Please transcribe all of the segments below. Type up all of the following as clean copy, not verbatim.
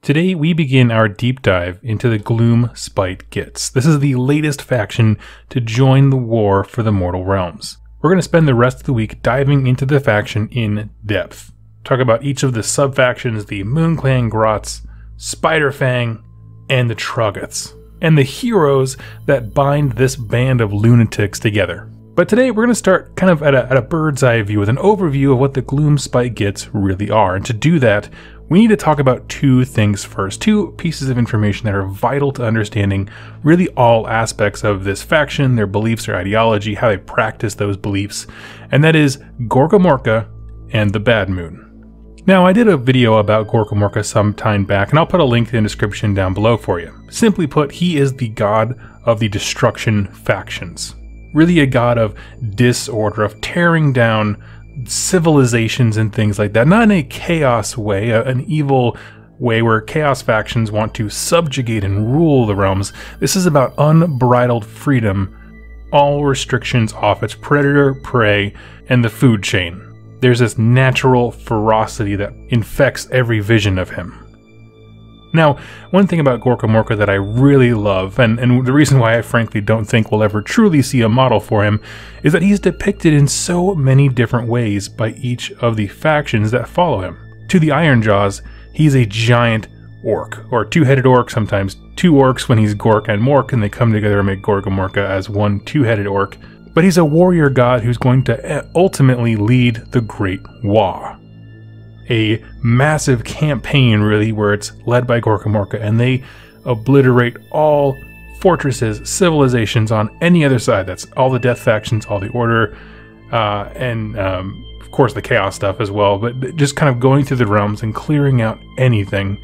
Today we begin our deep dive into the Gloomspite Gitz. This is the latest faction to join the war for the Mortal Realms. We're going to spend the rest of the week diving into the faction in depth. Talk about each of the sub-factions, the Moonclan Grots, Spiderfang, and the Troggoths, and the heroes that bind this band of lunatics together. But today we're going to start kind of at a bird's eye view with an overview of what the Gloomspite Gitz really are. And to do that, we need to talk about two things first, two pieces of information that are vital to understanding really all aspects of this faction, their beliefs, their ideology, how they practice those beliefs, and that is Gorkamorka and the Bad Moon. Now, I did a video about Gorkamorka some time back, and I'll put a link in the description down below for you. Simply put, he is the god of the destruction factions. Really a god of disorder, of tearing down civilizations and things like that. Not in a chaos way, an evil way where chaos factions want to subjugate and rule the realms. This is about unbridled freedom, all restrictions off its predator, prey, and the food chain. There's this natural ferocity that infects every vision of him. Now, one thing about Gorkamorka that I really love, and the reason why I frankly don't think we'll ever truly see a model for him, is that he's depicted in so many different ways by each of the factions that follow him. To the Ironjaws, he's a giant orc, or two-headed orc, sometimes two orcs when he's Gork and Mork, and they come together and make Gorkamorka as one two-headed orc. But he's a warrior god who's going to ultimately lead the Great Waa. A massive campaign, really, where it's led by Gorkamorka, and they obliterate all fortresses, civilizations on any other side. That's all the death factions, all the order, and of course the chaos stuff as well, but just kind of going through the realms and clearing out anything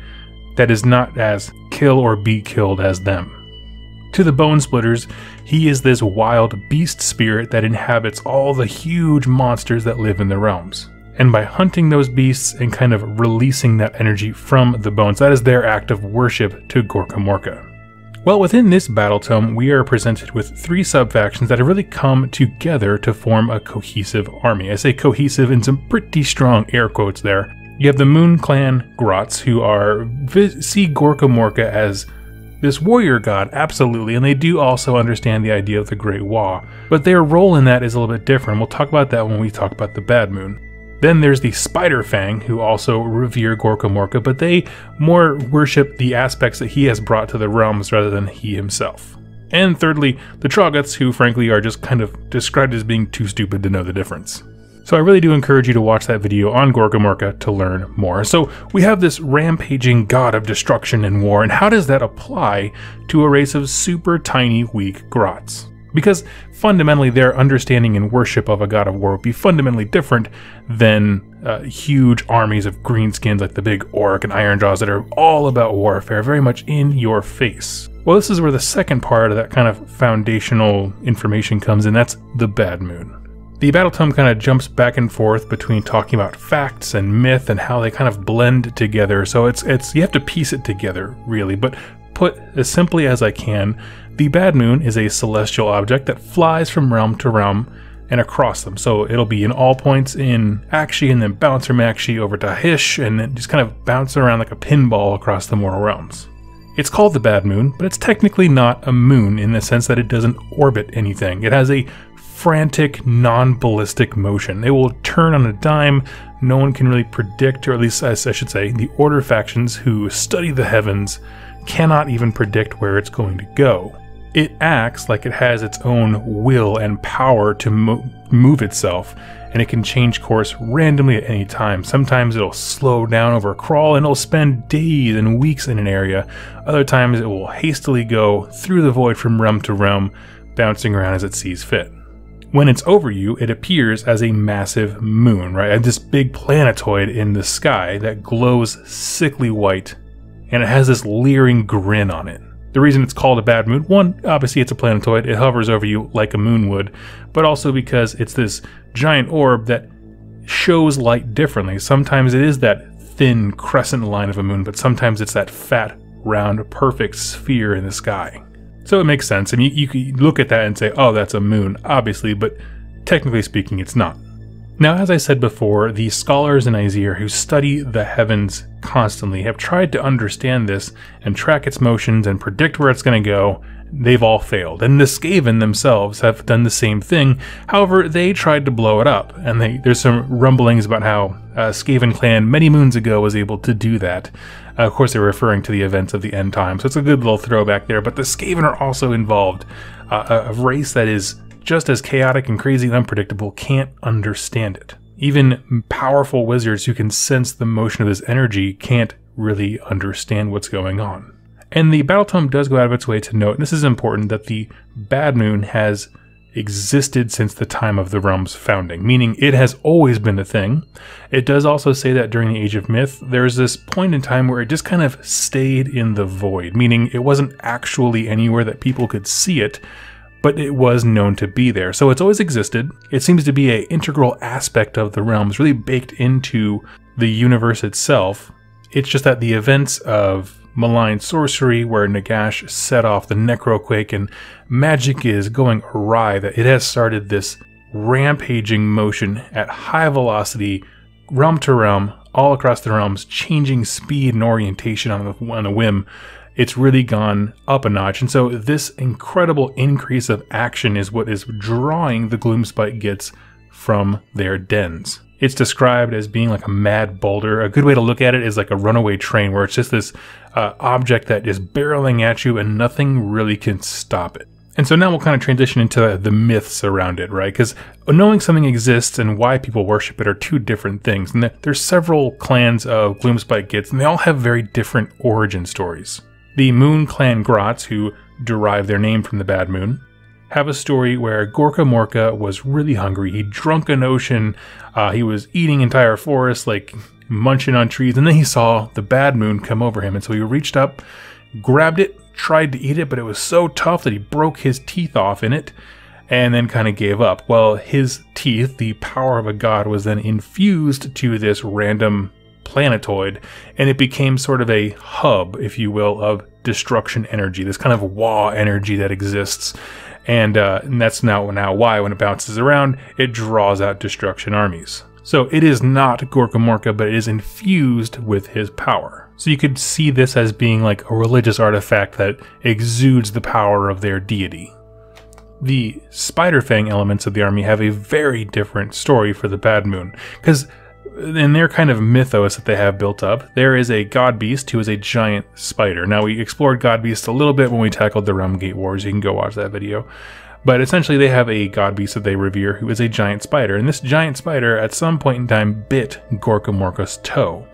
that is not as kill or be killed as them. To the Bone Splitters, he is this wild beast spirit that inhabits all the huge monsters that live in the realms. And by hunting those beasts and kind of releasing that energy from the bones, that is their act of worship to Gorkamorka. Well, within this battle tome, we are presented with three sub-factions that have really come together to form a cohesive army. I say cohesive in some pretty strong air quotes there. You have the Moonclan Grots, who see Gorkamorka as this warrior god, absolutely, and they do also understand the idea of the Great Waa, but their role in that is a little bit different. We'll talk about that when we talk about the Bad Moon. Then there's the Spiderfang, who also revere Gorkamorka, but they more worship the aspects that he has brought to the realms rather than he himself. And thirdly, the Troggoths, who frankly are just kind of described as being too stupid to know the difference. So I really do encourage you to watch that video on Gorkamorka to learn more. So we have this rampaging god of destruction and war, and how does that apply to a race of super tiny, weak Grots? Because fundamentally their understanding and worship of a god of war would be fundamentally different than huge armies of greenskins like the big orc and Ironjaws that are all about warfare, very much in your face. Well, this is where the second part of that kind of foundational information comes in. That's the Bad Moon. The battle tome kind of jumps back and forth between talking about facts and myth and how they kind of blend together. So it's you have to piece it together, really. But put as simply as I can, the Bad Moon is a celestial object that flies from realm to realm and across them. So it'll be in all points in Akshi and then bounce from Akshi over to Hish and then just kind of bounce around like a pinball across the mortal realms. It's called the Bad Moon, but it's technically not a moon in the sense that it doesn't orbit anything. It has a frantic, non-ballistic motion. It will turn on a dime. No one can really predict, or at least I should say, the Order factions who study the heavens cannot even predict where it's going to go. It acts like it has its own will and power to move itself, and it can change course randomly at any time. Sometimes it'll slow down over a crawl and it'll spend days and weeks in an area. Other times it will hastily go through the void from realm to realm, bouncing around as it sees fit. When it's over you, it appears as a massive moon, right? This big planetoid in the sky that glows sickly white, and it has this leering grin on it. The reason it's called a Bad Moon, one, obviously it's a planetoid, it hovers over you like a moon would, but also because it's this giant orb that shows light differently. Sometimes it is that thin crescent line of a moon, but sometimes it's that fat, round, perfect sphere in the sky. So it makes sense. I mean, you can look at that and say, oh, that's a moon, obviously, but technically speaking, it's not. Now, as I said before, the scholars in Aesir who study the heavens constantly have tried to understand this and track its motions and predict where it's going to go. They've all failed, and the Skaven themselves have done the same thing. However, they tried to blow it up, and there's some rumblings about how Skaven clan many moons ago was able to do that. Of course, they're referring to the events of the end time, so it's a good little throwback there. But the Skaven are also involved, a race that is just as chaotic and crazy and unpredictable, can't understand it. Even powerful wizards who can sense the motion of this energy can't really understand what's going on. And the Battle Tome does go out of its way to note, and this is important, that the Bad Moon has existed since the time of the realm's founding, meaning it has always been a thing. It does also say that during the Age of Myth, there's this point in time where it just kind of stayed in the void, meaning it wasn't actually anywhere that people could see it, but it was known to be there. So it's always existed. It seems to be an integral aspect of the realms, really baked into the universe itself. It's just that the events of malign sorcery, where Nagash set off the Necroquake and magic is going awry, that it has started this rampaging motion at high velocity, realm to realm, all across the realms, changing speed and orientation on a whim. It's really gone up a notch, and so this incredible increase of action is what is drawing the Gloomspite Gitz from their dens. It's described as being like a mad boulder. A good way to look at it is like a runaway train, where it's just this object that is barreling at you and nothing really can stop it. And so now we'll kind of transition into the myths around it, right? Because knowing something exists and why people worship it are two different things. And there's several clans of Gloomspite Gitz, and they all have very different origin stories. The Moon Clan Grots, who derive their name from the Bad Moon, have a story where Gorka Morka was really hungry. He drunk an ocean, he was eating entire forests, like munching on trees, and then he saw the Bad Moon come over him, and so he reached up, grabbed it, tried to eat it, but it was so tough that he broke his teeth off in it, and then kind of gave up. Well, his teeth, the power of a god, was then infused to this random planetoid, and it became sort of a hub, if you will, of destruction energy, this kind of Wa energy that exists. And that's now why, when it bounces around, it draws out destruction armies. So it is not Gorka Morka, but it is infused with his power. So you could see this as being like a religious artifact that exudes the power of their deity. The Spiderfang elements of the army have a very different story for the Bad Moon, because in their kind of mythos that they have built up, there is a god beast who is a giant spider. Now, we explored god beasts a little bit when we tackled the Realm Gate Wars. You can go watch that video. But essentially, they have a god beast that they revere who is a giant spider. And this giant spider, at some point in time, bit Gorka Morka's toe.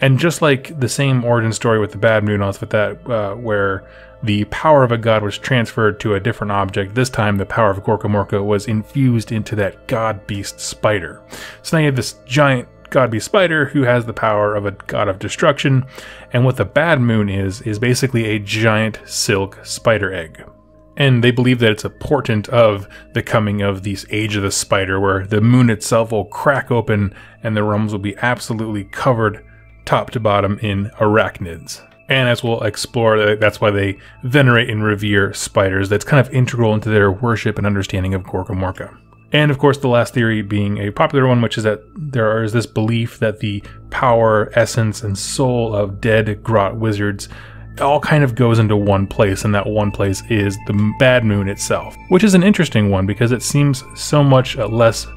And just like the same origin story with the Bad Moon, also with that, where the power of a god was transferred to a different object, this time the power of Gorka Morka was infused into that god beast spider. So now you have this giant god beast spider who has the power of a god of destruction, and what the Bad Moon is basically a giant silk spider egg. And they believe that it's a portent of the coming of this Age of the Spider, where the moon itself will crack open and the realms will be absolutely covered top to bottom in arachnids. And as we'll explore, that's why they venerate and revere spiders. That's kind of integral into their worship and understanding of Gorka Morka. And of course, the last theory being a popular one, which is that there is this belief that the power, essence, and soul of dead grot wizards all kind of goes into one place, and that one place is the Bad Moon itself, which is an interesting one because it seems so much less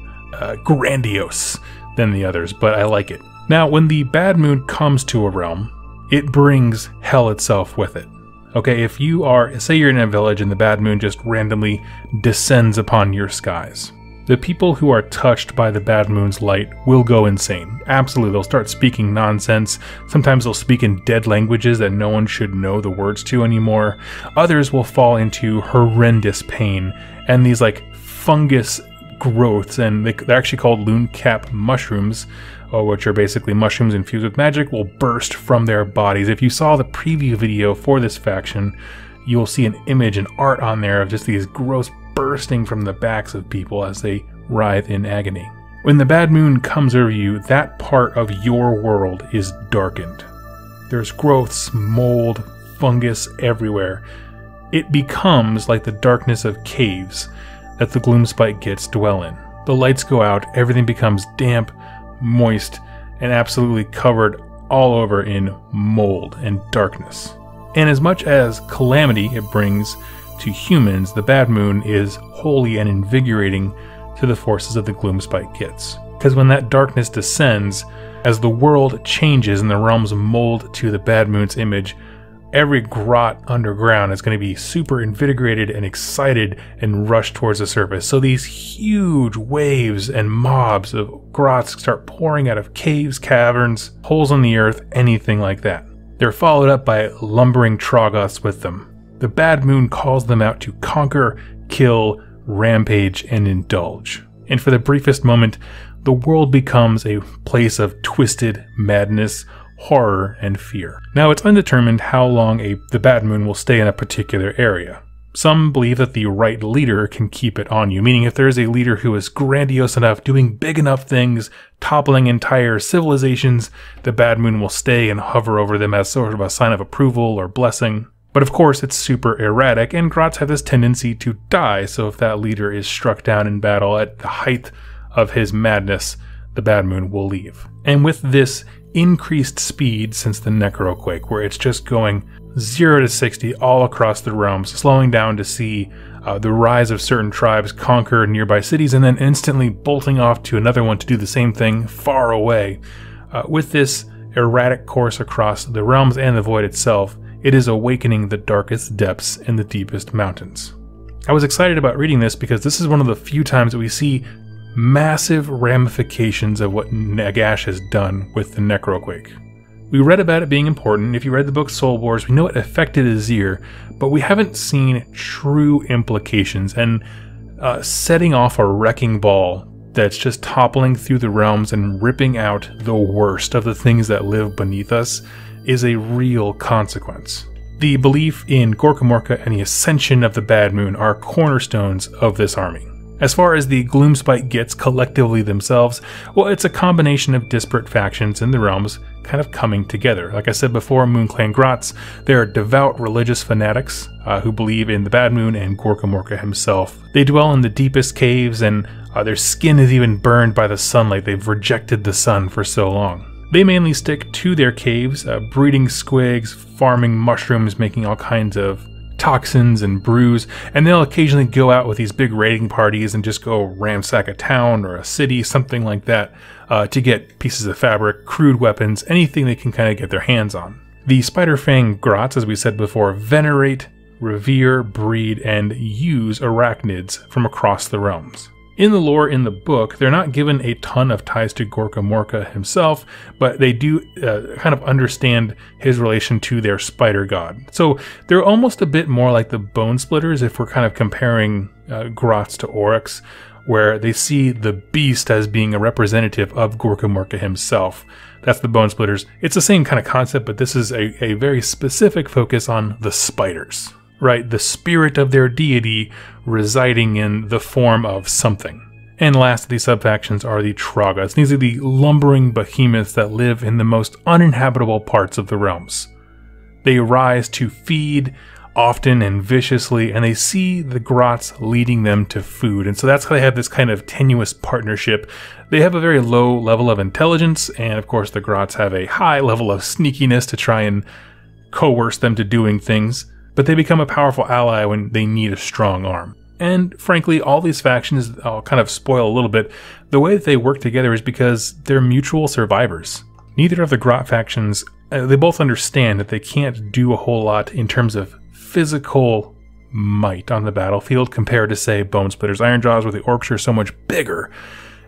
grandiose than the others, but I like it. Now, when the Bad Moon comes to a realm, it brings hell itself with it. Okay, if you are, say you're in a village and the Bad Moon just randomly descends upon your skies, the people who are touched by the Bad Moon's light will go insane. Absolutely, they'll start speaking nonsense. Sometimes they'll speak in dead languages that no one should know the words to anymore. Others will fall into horrendous pain, and these like fungus growths, and they're actually called loon cap mushrooms, which are basically mushrooms infused with magic, will burst from their bodies. If you saw the preview video for this faction, you'll see an image and art on there of just these gross bursting from the backs of people as they writhe in agony. When the Bad Moon comes over you, that part of your world is darkened. There's growths, mold, fungus everywhere. It becomes like the darkness of caves that the Gloomspite Gitz dwell in. the lights go out, everything becomes damp, moist, and absolutely covered all over in mold and darkness. And as much as calamity it brings to humans, the Bad Moon is holy and invigorating to the forces of the Gloomspite Gitz. Because when that darkness descends, as the world changes and the realms mold to the Bad Moon's image, every grot underground is going to be super invigorated and excited and rush towards the surface. So these huge waves and mobs of grots start pouring out of caves, caverns, holes in the earth, anything like that. They're followed up by lumbering Troggoths with them. The Bad Moon calls them out to conquer, kill, rampage, and indulge. And for the briefest moment, the world becomes a place of twisted madness, horror, and fear. Now, it's undetermined how long the Bad Moon will stay in a particular area. Some believe that the right leader can keep it on you, meaning if there is a leader who is grandiose enough, doing big enough things, toppling entire civilizations, the Bad Moon will stay and hover over them as sort of a sign of approval or blessing. But of course, it's super erratic, and grots have this tendency to die, so if that leader is struck down in battle at the height of his madness, the Bad Moon will leave. And with this increased speed since the Necroquake, where it's just going 0 to 60 all across the realms, slowing down to see the rise of certain tribes conquer nearby cities, and then instantly bolting off to another one to do the same thing far away. With this erratic course across the realms and the void itself, it is awakening the darkest depths in the deepest mountains. I was excited about reading this because this is one of the few times that we see massive ramifications of what Nagash has done with the Necroquake. We read about it being important. If you read the book Soul Wars, we know it affected Azir, but we haven't seen true implications, and setting off a wrecking ball that's just toppling through the realms and ripping out the worst of the things that live beneath us is a real consequence. The belief in Gorkamorka and the ascension of the Bad Moon are cornerstones of this army. As far as the Gloomspite Gitz collectively themselves, well, it's a combination of disparate factions in the realms kind of coming together. Like I said before, Moonclan Grots, they are devout religious fanatics who believe in the Bad Moon and Gorkamorka himself. They dwell in the deepest caves, and their skin is even burned by the sunlight. They've rejected the sun for so long. They mainly stick to their caves, breeding squigs, farming mushrooms, making all kinds of toxins and brews, and they'll occasionally go out with these big raiding parties and just go ransack a town or a city, something like that, to get pieces of fabric, crude weapons, anything they can kind of get their hands on. The Spiderfang Grots, as we said before, venerate, revere, breed, and use arachnids from across the realms. In the lore in the book, they're not given a ton of ties to Gorkamorka himself, but they do kind of understand his relation to their spider god. So they're almost a bit more like the Bone Splitters if we're kind of comparing Grots to Oryx, where they see the beast as being a representative of Gorkamorka himself. That's the Bone Splitters. It's the same kind of concept, but this is a very specific focus on the spiders. Right, the spirit of their deity residing in the form of something. And last of these subfactions are the Troggoths. These are the lumbering behemoths that live in the most uninhabitable parts of the realms. They rise to feed, often and viciously, and they see the Grots leading them to food. And so that's how they have this kind of tenuous partnership. They have a very low level of intelligence, and of course the Grots have a high level of sneakiness to try and coerce them to doing things. But they become a powerful ally when they need a strong arm. And frankly, all these factions, I'll kind of spoil a little bit, the way that they work together is because they're mutual survivors. Neither of the Grot factions, they both understand that they can't do a whole lot in terms of physical might on the battlefield compared to, say, Bone Splitters, Ironjaws, where the orcs are so much bigger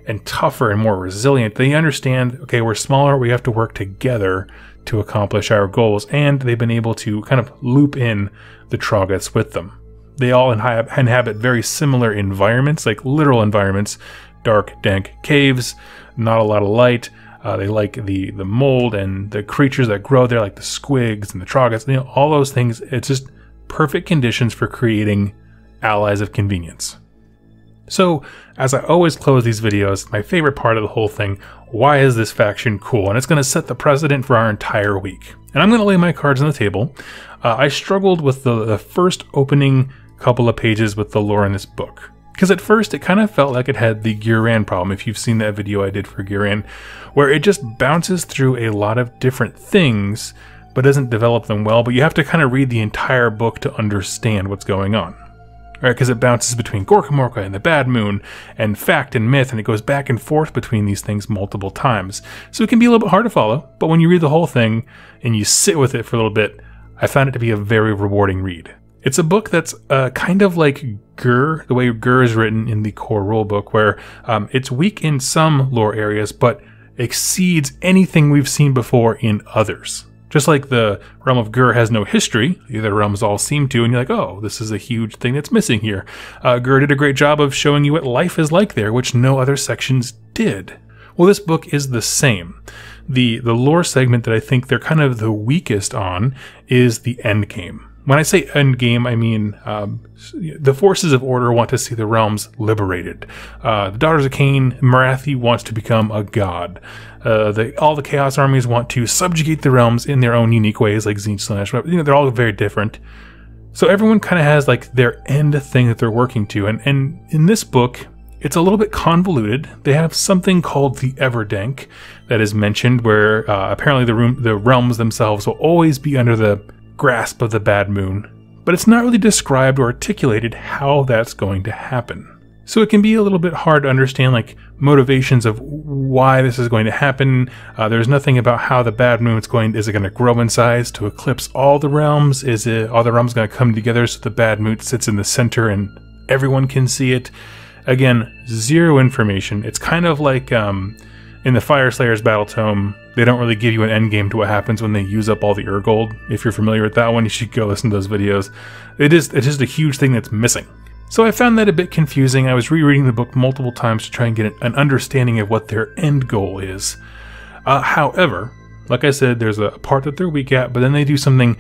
and tougher and more resilient. They understand, okay, we're smaller, we have to work together to accomplish our goals, and they've been able to kind of loop in the Troggoths with them. They all inhabit very similar environments, like literal environments, dark, dank caves, not a lot of light. They like the mold and the creatures that grow there, like the squigs and the Troggoths, you know, all those things. It's just perfect conditions for creating allies of convenience. So, as I always close these videos, my favorite part of the whole thing, why is this faction cool? And it's going to set the precedent for our entire week. And I'm going to lay my cards on the table. I struggled with the first opening couple of pages with the lore in this book. Because at first it kind of felt like it had the Guran problem, if you've seen that video I did for Guran, where it just bounces through a lot of different things, but doesn't develop them well, but you have to kind of read the entire book to understand what's going on. Right, because it bounces between Gorkamorka and the Bad Moon, and fact and myth, and it goes back and forth between these things multiple times. So it can be a little bit hard to follow, but when you read the whole thing, and you sit with it for a little bit, I found it to be a very rewarding read. It's a book that's kind of like Gur, the way Gur is written in the core rulebook, where it's weak in some lore areas, but exceeds anything we've seen before in others. Just like the realm of Gur has no history, the other realms all seem to, and you're like, oh, this is a huge thing that's missing here. Gur did a great job of showing you what life is like there, which no other sections did. Well, this book is the same. The lore segment that I think they're kind of the weakest on is the endgame. When I say endgame, I mean the forces of order want to see the realms liberated. The Daughters of Cain, Marathi wants to become a god. All the Chaos armies want to subjugate the realms in their own unique ways, like Tzeentch Slaanesh. You know, they're all very different. So everyone kind of has like their end thing that they're working to. And in this book, it's a little bit convoluted. They have something called the Everdank that is mentioned, where apparently the realms themselves will always be under the grasp of the Bad Moon, but it's not really described or articulated how that's going to happen. So it can be a little bit hard to understand like motivations of why this is going to happen. There's nothing about how the Bad Moon is going to grow in size to eclipse all the realms. Is it all the realms going to come together so the Bad Moon sits in the center and everyone can see it? Again, zero information. It's kind of like in the Fire Slayers Battle Tome, they don't really give you an endgame to what happens when they use up all the Urgold. If you're familiar with that one, you should go listen to those videos. It's just a huge thing that's missing. So I found that a bit confusing. I was rereading the book multiple times to try and get an understanding of what their end goal is. However, like I said, there's a part that they're weak at, but then they do something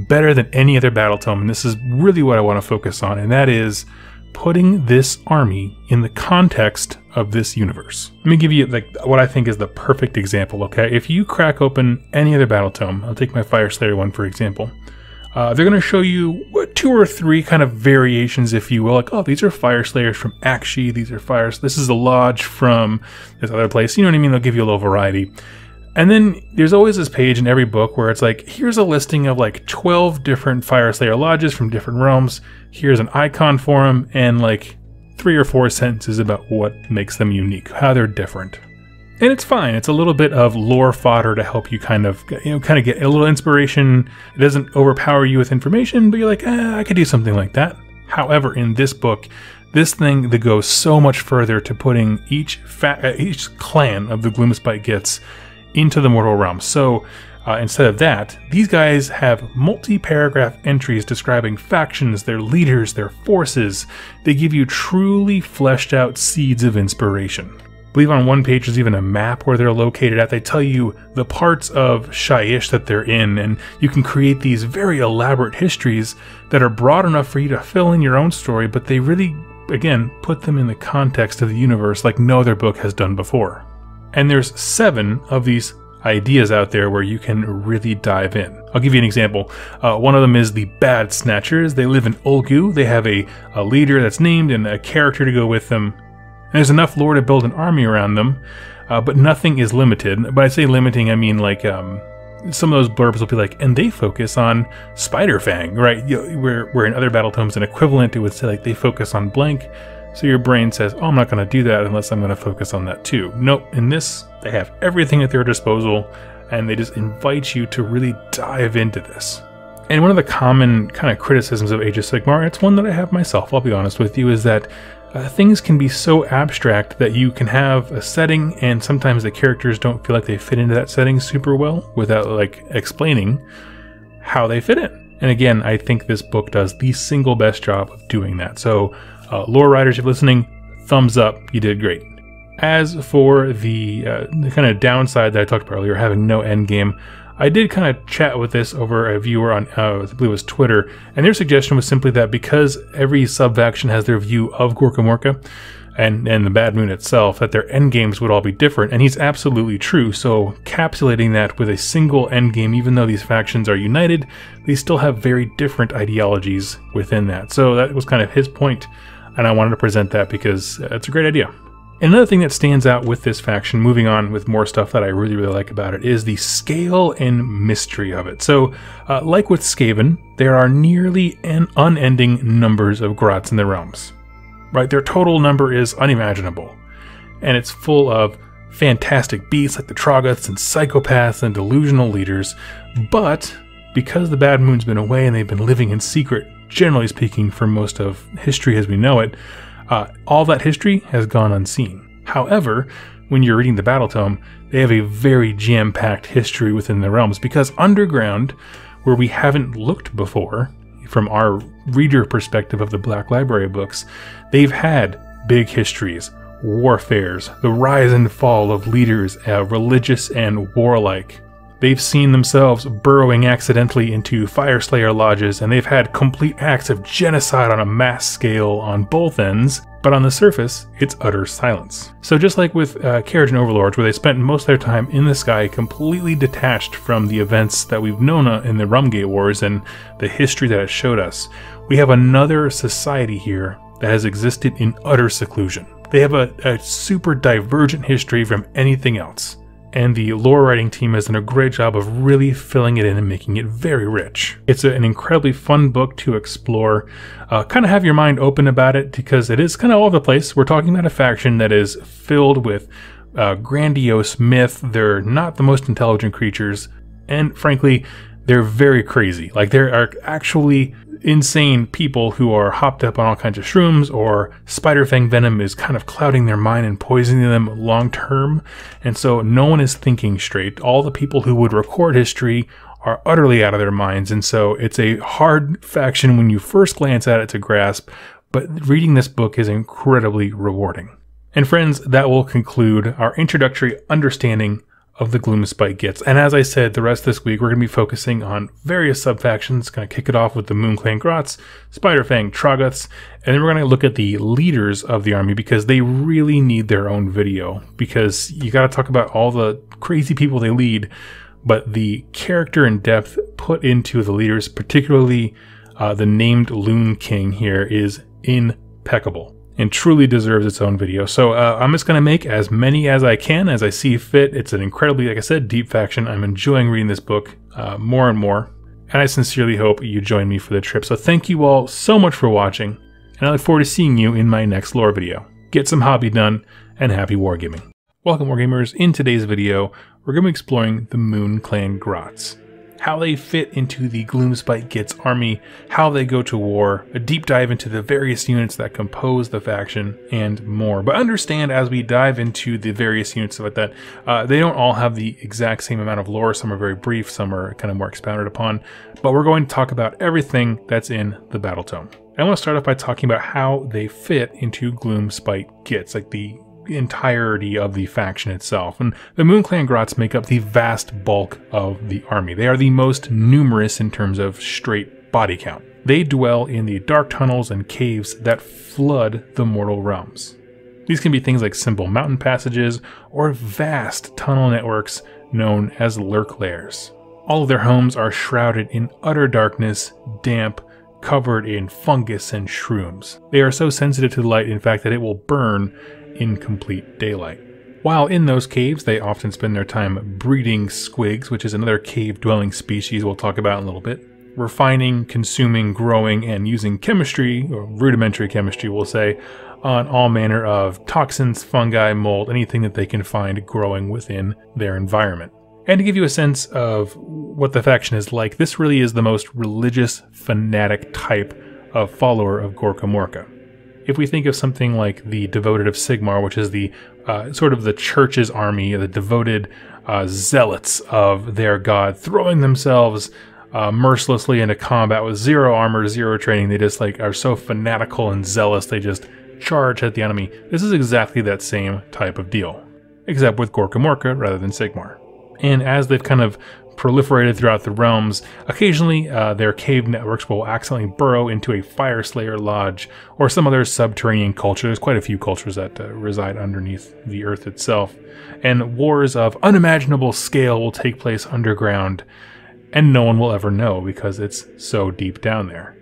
better than any other battle tome, and this is really what I want to focus on, and that is putting this army in the context of this universe. Let me give you like what I think is the perfect example, okay? If you crack open any other battle tome, I'll take my Fire Slayer one for example, they're going to show you 2 or 3 kind of variations, if you will, like, oh, these are Fire Slayers from Akshi, these are this is a lodge from this other place, you know what I mean? They'll give you a little variety. And then there's always this page in every book where it's like, here's a listing of like 12 different Fire Slayer lodges from different realms. Here's an icon for them and like 3 or 4 sentences about what makes them unique, how they're different. And it's fine. It's a little bit of lore fodder to help you kind of get a little inspiration. It doesn't overpower you with information, but you're like, I could do something like that. However, in this book, this thing that goes so much further to putting each clan of the Gloomspite Gitz into the mortal realm. So instead of that, these guys have multi-paragraph entries describing factions, their leaders, their forces. They give you truly fleshed out seeds of inspiration. I believe on one page there's even a map where they're located at. They tell you the parts of Shyish that they're in, and you can create these very elaborate histories that are broad enough for you to fill in your own story, but they really, again, put them in the context of the universe like no other book has done before. And there's 7 of these ideas out there where you can really dive in. I'll give you an example. One of them is the Bad Snatchers. They live in Ulgu. They have a leader that's named and a character to go with them. And there's enough lore to build an army around them, but nothing is limited. By I say limiting, I mean like some of those blurbs will be like, and they focus on Spiderfang, right? Where in other battle tomes an equivalent, it would say like they focus on blank. So your brain says, oh, I'm not going to do that unless I'm going to focus on that too. Nope, in this, they have everything at their disposal, and they just invite you to really dive into this. And one of the common kind of criticisms of Age of Sigmar, it's one that I have myself, I'll be honest with you, is that things can be so abstract that you can have a setting, and sometimes the characters don't feel like they fit into that setting super well without like explaining how they fit in. And again, I think this book does the single best job of doing that. So lore writers, if you're listening, thumbs up, you did great. As for the kind of downside that I talked about earlier, having no end game, I did kind of chat with this over a viewer on, I believe it was Twitter, and their suggestion was simply that because every sub-faction has their view of Gorkamorka and the Bad Moon itself, that their end games would all be different, and he's absolutely true. So capsulating that with a single end game, even though these factions are united, they still have very different ideologies within that. So that was kind of his point. and I wanted to present that because it's a great idea. Another thing that stands out with this faction, moving on with more stuff that I really like about it, is the scale and mystery of it. So, like with Skaven, there are nearly unending numbers of Grots in the realms. Right, their total number is unimaginable, and it's full of fantastic beasts like the Troggoths and psychopaths and delusional leaders. But because the Bad Moon's been away and they've been living in secret, generally speaking, for most of history as we know it, all that history has gone unseen. However, when you're reading the Battle Tome, they have a very jam-packed history within the realms, because underground, where we haven't looked before, from our reader perspective of the Black Library books, they've had big histories, warfares, the rise and fall of leaders, religious and warlike. They've seen themselves burrowing accidentally into Fireslayer lodges, and they've had complete acts of genocide on a mass scale on both ends, but on the surface, it's utter silence. So just like with Carriage and Overlords, where they spent most of their time in the sky completely detached from the events that we've known in the Rumgate Wars and the history that it showed us, we have another society here that has existed in utter seclusion. They have a super divergent history from anything else. And the lore writing team has done a great job of really filling it in and making it very rich. It's an incredibly fun book to explore. Kind of have your mind open about it, because it is kind of all over the place. We're talking about a faction that is filled with grandiose myth. They're not the most intelligent creatures, and frankly, they're very crazy. Like, there are actually insane people who are hopped up on all kinds of shrooms, or spider fang venom is kind of clouding their mind and poisoning them long term, and so no one is thinking straight. All the people who would record history are utterly out of their minds, and so it's a hard faction when you first glance at it to grasp, but reading this book is incredibly rewarding. And friends, that will conclude our introductory understanding of the Gloomspite Gitz. And as I said, the rest of this week we're going to be focusing on various sub-factions. Going to kick it off with the Moon Clan Grots, Spiderfang, Troggoths, and then we're going to look at the leaders of the army, because they really need their own video, because you got to talk about all the crazy people they lead, but the character and depth put into the leaders, particularly the named Loon King here, is impeccable and truly deserves its own video. So I'm just going to make as many as I can, as I see fit. It's an incredibly, like I said, deep faction. I'm enjoying reading this book more and more, and I sincerely hope you join me for the trip. So thank you all so much for watching, and I look forward to seeing you in my next lore video. Get some hobby done, and happy wargaming. Welcome, Wargamers. In today's video, we're going to be exploring the Moon Clan Grots, how they fit into the Gloomspite Gitz army, how they go to war, a deep dive into the various units that compose the faction, and more. But understand, as we dive into the various units like that, they don't all have the exact same amount of lore. Some are very brief, some are kind of more expounded upon, but we're going to talk about everything that's in the Battle Tome. I want to start off by talking about how they fit into Gloomspite Gitz, like the entirety of the faction itself. And the Moon Clan Grots make up the vast bulk of the army. They are the most numerous in terms of straight body count. They dwell in the dark tunnels and caves that flood the mortal realms. These can be things like simple mountain passages or vast tunnel networks known as lurk lairs. All of their homes are shrouded in utter darkness, damp, covered in fungus and shrooms. They are so sensitive to the light, in fact, that it will burn in complete daylight. While in those caves, they often spend their time breeding squigs, which is another cave-dwelling species we'll talk about in a little bit, refining, consuming, growing, and using chemistry, or rudimentary chemistry we'll say, on all manner of toxins, fungi, mold, anything that they can find growing within their environment. And to give you a sense of what the faction is like, this really is the most religious, fanatic type of follower of Gorka Morka. If we think of something like the Devoted of Sigmar, which is the sort of the church's army, the devoted zealots of their god, throwing themselves mercilessly into combat with zero armor, zero training. They just like are so fanatical and zealous, they just charge at the enemy. This is exactly that same type of deal, except with Gorka Morka rather than Sigmar. And as they've kind of proliferated throughout the realms, occasionally their cave networks will accidentally burrow into a Fireslayer lodge or some other subterranean culture. There's quite a few cultures that reside underneath the earth itself. And wars of unimaginable scale will take place underground, and no one will ever know because it's so deep down there.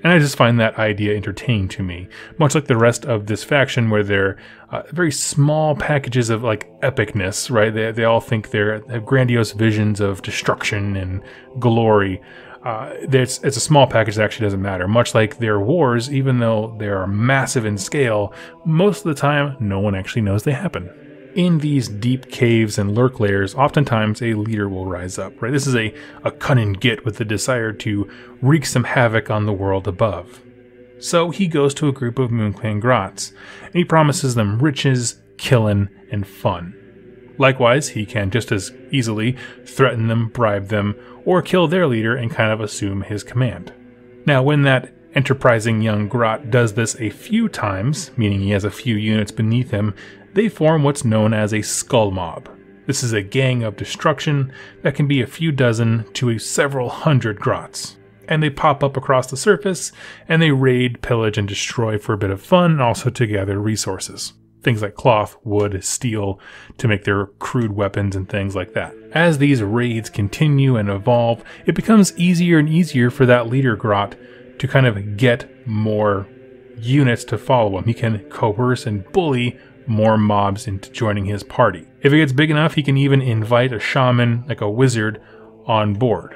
And I just find that idea entertaining to me, much like the rest of this faction where they're very small packages of like epicness, right? They all think they have grandiose visions of destruction and glory. It's a small package that actually doesn't matter. Much like their wars, even though they are massive in scale, most of the time no one actually knows they happen. In these deep caves and lurk layers, oftentimes a leader will rise up, right? This is a cunning Git with the desire to wreak some havoc on the world above. So he goes to a group of MoonClan Grots, and he promises them riches, killing, and fun. Likewise, he can just as easily threaten them, bribe them, or kill their leader and kind of assume his command. Now, when that enterprising young Grot does this a few times, meaning he has a few units beneath him, they form what's known as a skull mob. This is a gang of destruction that can be a few dozen to several hundred Grots. And they pop up across the surface, and they raid, pillage, and destroy for a bit of fun, and also to gather resources. Things like cloth, wood, steel, to make their crude weapons and things like that. As these raids continue and evolve, it becomes easier and easier for that leader Grot to kind of get more units to follow him. He can coerce and bully more mobs into joining his party. If it gets big enough, he can even invite a shaman, like a wizard, on board.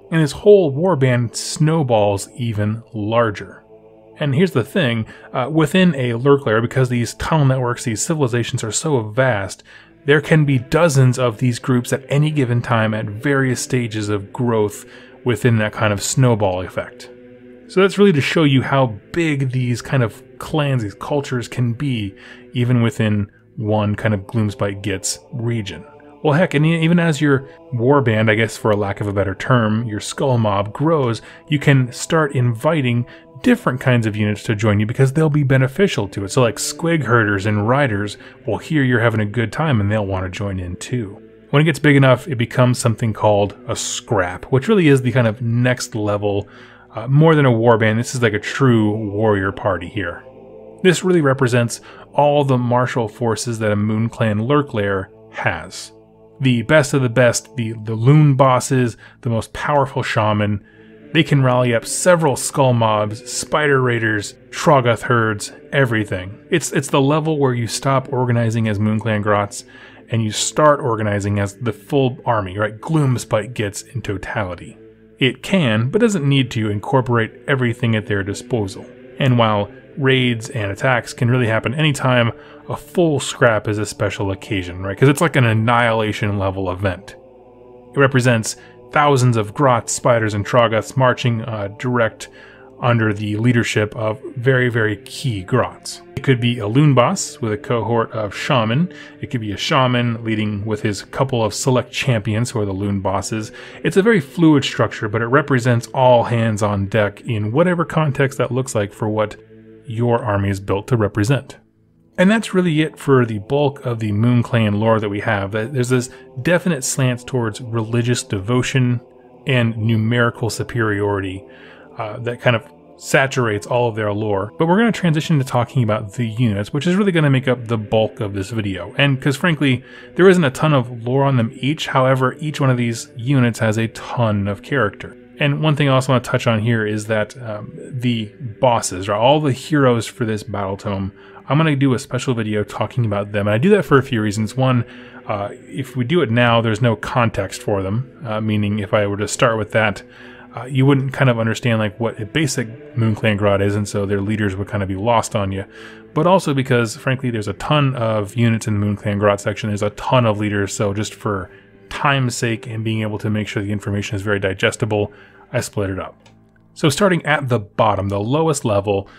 And his whole warband snowballs even larger. And here's the thing, within a lurk layer, because these tunnel networks, these civilizations are so vast, there can be dozens of these groups at any given time at various stages of growth within that kind of snowball effect. So that's really to show you how big these kind of clans, these cultures can be, even within one kind of Gloomspite Gitz region. Well, heck, and even as your warband, I guess for a lack of a better term, your skull mob grows, you can start inviting different kinds of units to join you because they'll be beneficial to it. So like squig herders and riders will hear you're having a good time and they'll want to join in too. When it gets big enough, it becomes something called a scrap, which really is the kind of next level. More than a warband, this is like a true warrior party here. This really represents all the martial forces that a MoonClan lurk lair has. The best of the best, the loon bosses, the most powerful shaman. They can rally up several skull mobs, spider raiders, Troggoth herds, everything. It's the level where you stop organizing as MoonClan Grots and you start organizing as the full army, right? Gloomspite Gitz in totality. It can, but doesn't need to, incorporate everything at their disposal. And while raids and attacks can really happen anytime, a full scrap is a special occasion, right? Because it's like an annihilation level event. It represents thousands of Grots, spiders, and Troggoths marching direct under the leadership of very, very key Grots. It could be a loon boss with a cohort of shaman. It could be a shaman leading with his couple of select champions who are the loon bosses. It's a very fluid structure, but it represents all hands on deck in whatever context that looks like for what your army is built to represent. And that's really it for the bulk of the MoonClan lore that we have. There's this definite slant towards religious devotion and numerical superiority that kind of saturates all of their lore. But we're going to transition to talking about the units, which is really going to make up the bulk of this video. And because frankly, there isn't a ton of lore on them each. However, each one of these units has a ton of character. And one thing I also want to touch on here is that the bosses, or all the heroes for this battle tome, I'm going to do a special video talking about them. And I do that for a few reasons. One, if we do it now, there's no context for them, meaning if I were to start with that, you wouldn't kind of understand like what a basic MoonClan Grot is, and so their leaders would kind of be lost on you. But also because, frankly, there's a ton of units in the MoonClan Grot section. There's a ton of leaders, so just for time's sake and being able to make sure the information is very digestible, I split it up. So starting at the bottom, the lowest level,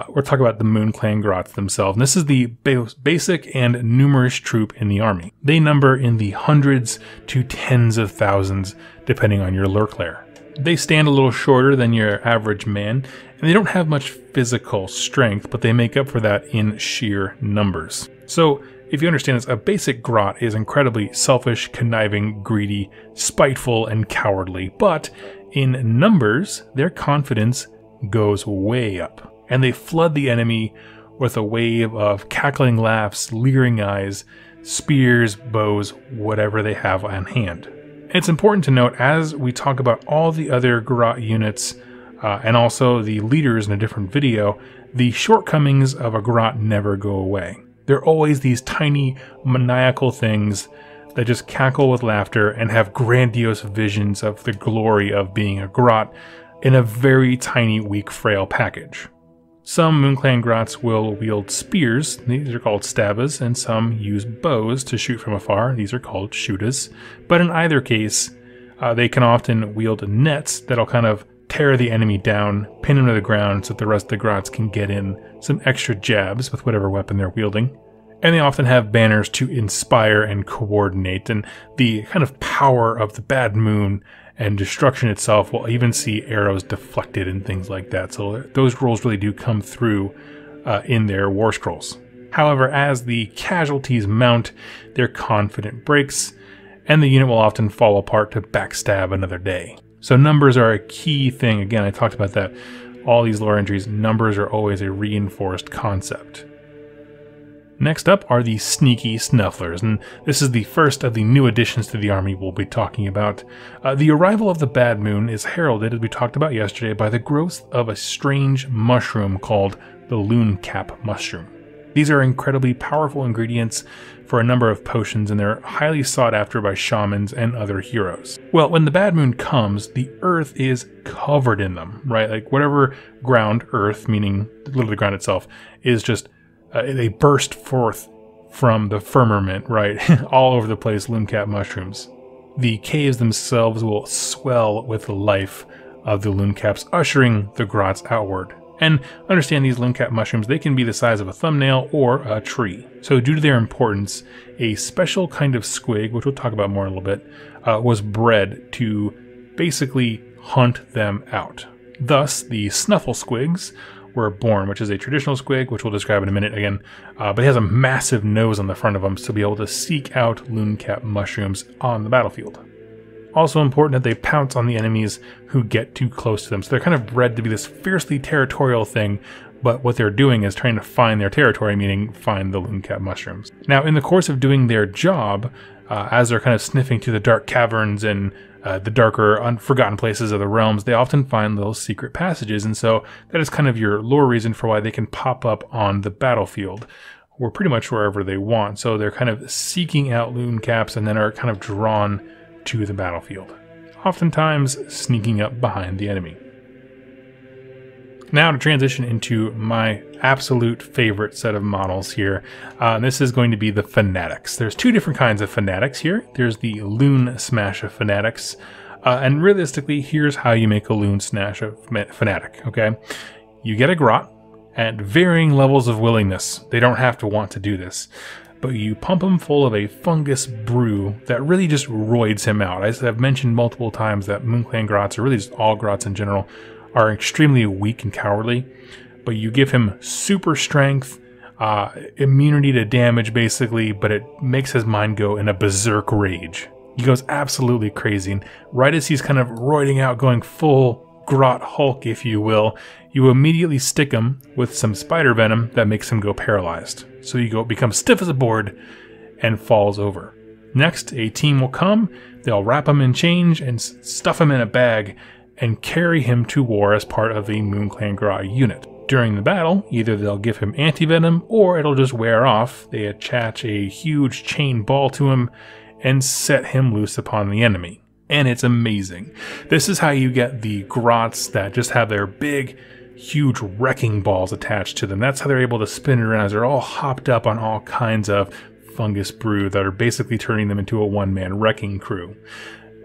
we're talking about the MoonClan Grots themselves. And this is the basic and numerous troop in the army. They number in the hundreds to tens of thousands, depending on your lurk lair. They stand a little shorter than your average man, and they don't have much physical strength, but they make up for that in sheer numbers. So, if you understand this, a basic Grot is incredibly selfish, conniving, greedy, spiteful, and cowardly, but in numbers, their confidence goes way up, and they flood the enemy with a wave of cackling laughs, leering eyes, spears, bows, whatever they have on hand. It's important to note, as we talk about all the other Grot units and also the leaders in a different video, the shortcomings of a grot never go away. They're always these tiny maniacal things that just cackle with laughter and have grandiose visions of the glory of being a grot in a very tiny, weak, frail package. Some Moonclan grots will wield spears, these are called stabbas, and some use bows to shoot from afar, these are called shootas. But in either case, they can often wield nets that'll kind of tear the enemy down, pin him to the ground so that the rest of the grots can get in some extra jabs with whatever weapon they're wielding. And they often have banners to inspire and coordinate, and the kind of power of the bad moon and destruction itself will even see arrows deflected and things like that. So those roles really do come through in their war scrolls. However, as the casualties mount, their confidence breaks, and the unit will often fall apart to backstab another day. So numbers are a key thing. Again, I talked about that. All these lore entries, numbers are always a reinforced concept. Next up are the Sneaky Snufflers, and this is the first of the new additions to the army we'll be talking about. The arrival of the Bad Moon is heralded, as we talked about yesterday, by the growth of a strange mushroom called the Loon Cap Mushroom. These are incredibly powerful ingredients for a number of potions, and they're highly sought after by shamans and other heroes. Well, when the Bad Moon comes, the earth is covered in them, right? Like whatever ground, earth, meaning literally the ground itself, is just they burst forth from the firmament, right? All over the place, loon cap mushrooms. The caves themselves will swell with the life of the loon caps, ushering the grots outward. And understand these loon cap mushrooms, they can be the size of a thumbnail or a tree. So due to their importance, a special kind of squig, which we'll talk about more in a little bit, was bred to basically hunt them out. Thus, the snuffle squigs were born, which is a traditional squig, which we'll describe in a minute again, but it has a massive nose on the front of them to be able to seek out loon cap mushrooms on the battlefield. Also important that they pounce on the enemies who get too close to them. So they're kind of bred to be this fiercely territorial thing, but what they're doing is trying to find their territory, meaning find the loon cap mushrooms. Now, in the course of doing their job, as they're kind of sniffing through the dark caverns and the darker, unforgotten places of the realms, they often find little secret passages, and so that is kind of your lore reason for why they can pop up on the battlefield, or pretty much wherever they want. So they're kind of seeking out loon caps and then are kind of drawn to the battlefield, oftentimes sneaking up behind the enemy. Now to transition into my absolute favorite set of models here. This is going to be the Fanatics. There's two different kinds of Fanatics here. There's the Loon Smash of Fanatics, and realistically, here's how you make a Loon Smash of Fanatic, okay? You get a grot at varying levels of willingness. They don't have to want to do this, but you pump him full of a fungus brew that really just roids him out. As I've mentioned multiple times that Moonclan grots, or really just all grots in general, are extremely weak and cowardly, but you give him super strength, immunity to damage basically, but it makes his mind go in a berserk rage. He goes absolutely crazy, and right as he's kind of roiding out, going full grot Hulk, if you will, you immediately stick him with some spider venom that makes him go paralyzed. So you become stiff as a board and falls over. Next, a team will come, they'll wrap him in chains and stuff him in a bag and carry him to war as part of the Moonclan grot unit. During the battle, either they'll give him anti-venom or it'll just wear off. They attach a huge chain ball to him and set him loose upon the enemy. And it's amazing. This is how you get the grots that just have their big, huge wrecking balls attached to them. That's how they're able to spin around, as they're all hopped up on all kinds of fungus brew that are basically turning them into a one-man wrecking crew.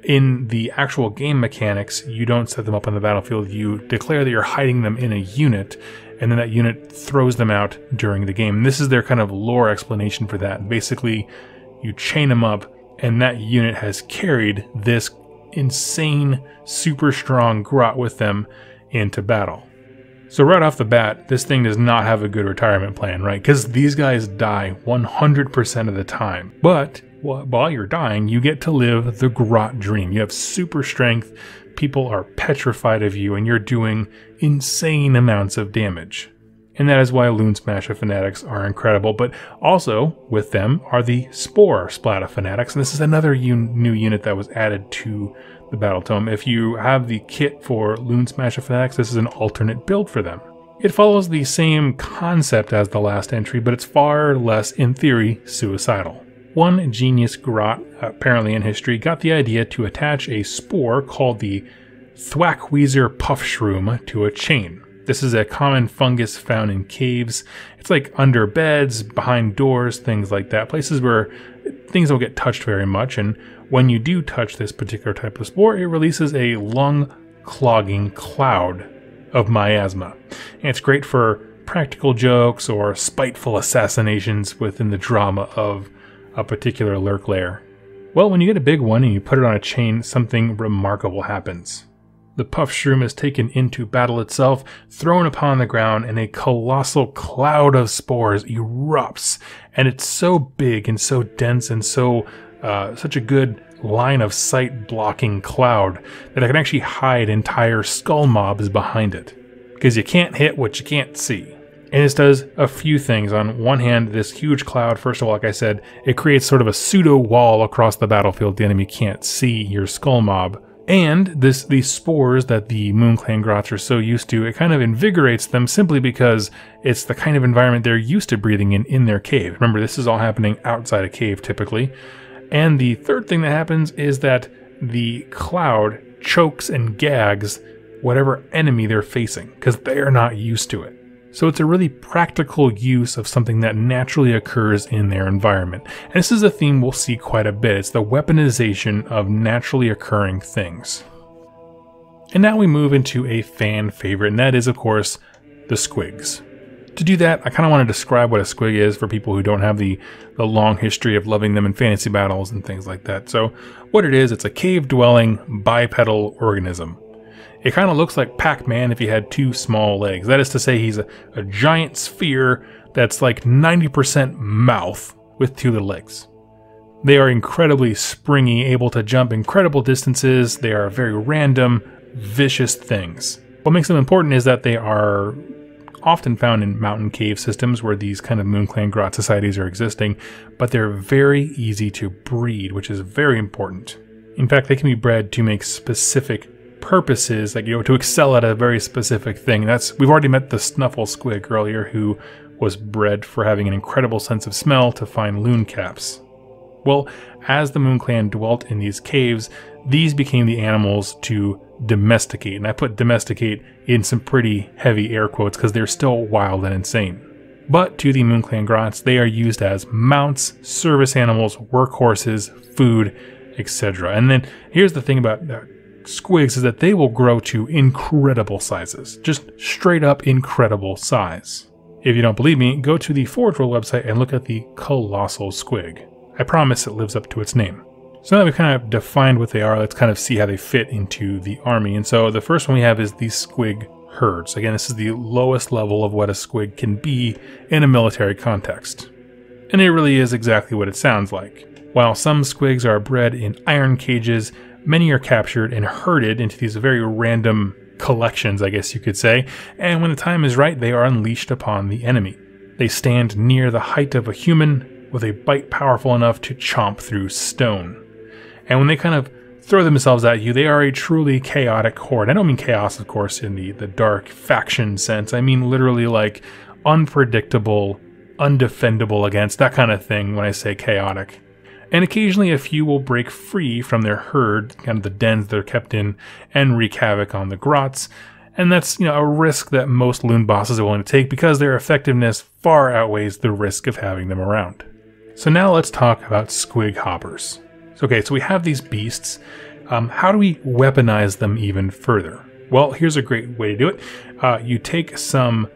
In the actual game mechanics, you don't set them up on the battlefield. You declare that you're hiding them in a unit, and then that unit throws them out during the game. And this is their kind of lore explanation for that. Basically, you chain them up, and that unit has carried this insane, super strong grot with them into battle. So right off the bat, this thing does not have a good retirement plan, right? Because these guys die 100% of the time. But while you're dying, you get to live the grot dream. You have super strength, people are petrified of you, and you're doing insane amounts of damage. And that is why Loon Smasher Fanatics are incredible. But also with them are the Spore Splatter Fanatics. And this is another new unit that was added to the Battle Tome. If you have the kit for Loon Smasher Fanatics, this is an alternate build for them. It follows the same concept as the last entry, but it's far less, in theory, suicidal. One genius grot, apparently in history, got the idea to attach a spore called the Thwackweezer Puff Shroom to a chain. This is a common fungus found in caves. It's like under beds, behind doors, things like that. Places where things don't get touched very much. And when you do touch this particular type of spore, it releases a lung-clogging cloud of miasma. And it's great for practical jokes or spiteful assassinations within the drama of a particular lurk lair. Well, when you get a big one and you put it on a chain, something remarkable happens. The Puff Shroom is taken into battle itself, thrown upon the ground, and a colossal cloud of spores erupts. And it's so big and so dense and so such a good line of sight blocking cloud that I can actually hide entire skull mobs behind it. Because you can't hit what you can't see. And this does a few things. On one hand, this huge cloud, first of all, like I said, it creates sort of a pseudo wall across the battlefield. The enemy can't see your skull mob. And these spores that the Moonclan Grots are so used to, it kind of invigorates them simply because it's the kind of environment they're used to breathing in their cave. Remember, this is all happening outside a cave typically. And the third thing that happens is that the cloud chokes and gags whatever enemy they're facing because they're not used to it. So it's a really practical use of something that naturally occurs in their environment. And this is a theme we'll see quite a bit. It's the weaponization of naturally occurring things. And now we move into a fan favorite, and that is, of course, the squigs. To do that, I kind of want to describe what a squig is for people who don't have the long history of loving them in fantasy battles and things like that. So what it is, it's a cave-dwelling bipedal organism. It kind of looks like Pac-Man if he had two small legs. That is to say, he's a giant sphere that's like 90% mouth with two little legs. They are incredibly springy, able to jump incredible distances. They are very random, vicious things. What makes them important is that they are often found in mountain cave systems where these kind of Moonclan Grot societies are existing, but they're very easy to breed, which is very important. In fact, they can be bred to make specific purposes, like, to excel at a very specific thing. We've already met the Snuffle Squig earlier, who was bred for having an incredible sense of smell to find loon caps. Well, as the Moonclan dwelt in these caves, these became the animals to domesticate, and I put domesticate in some pretty heavy air quotes because they're still wild and insane. But to the Moonclan Grots, they are used as mounts, service animals, workhorses, food, etc. And then here's the thing about squigs is that they will grow to incredible sizes. Just straight up incredible size. If you don't believe me, go to the Forge World website and look at the Colossal Squig. I promise it lives up to its name. So now that we've kind of defined what they are, let's kind of see how they fit into the army. And so the first one we have is the squig herds. Again, this is the lowest level of what a squig can be in a military context. And it really is exactly what it sounds like. While some squigs are bred in iron cages, many are captured and herded into these very random collections, I guess you could say, and when the time is right, they are unleashed upon the enemy. They stand near the height of a human with a bite powerful enough to chomp through stone. And when they kind of throw themselves at you, they are a truly chaotic horde. I don't mean chaos, of course, in the dark faction sense. I mean literally like unpredictable, undefendable against, that kind of thing when I say chaotic. And occasionally a few will break free from their herd, kind of the dens they're kept in, and wreak havoc on the grots. And that's, a risk that most loon bosses are willing to take because their effectiveness far outweighs the risk of having them around. So now let's talk about squig hoppers. Okay, so we have these beasts. How do we weaponize them even further? Well, here's a great way to do it. You take some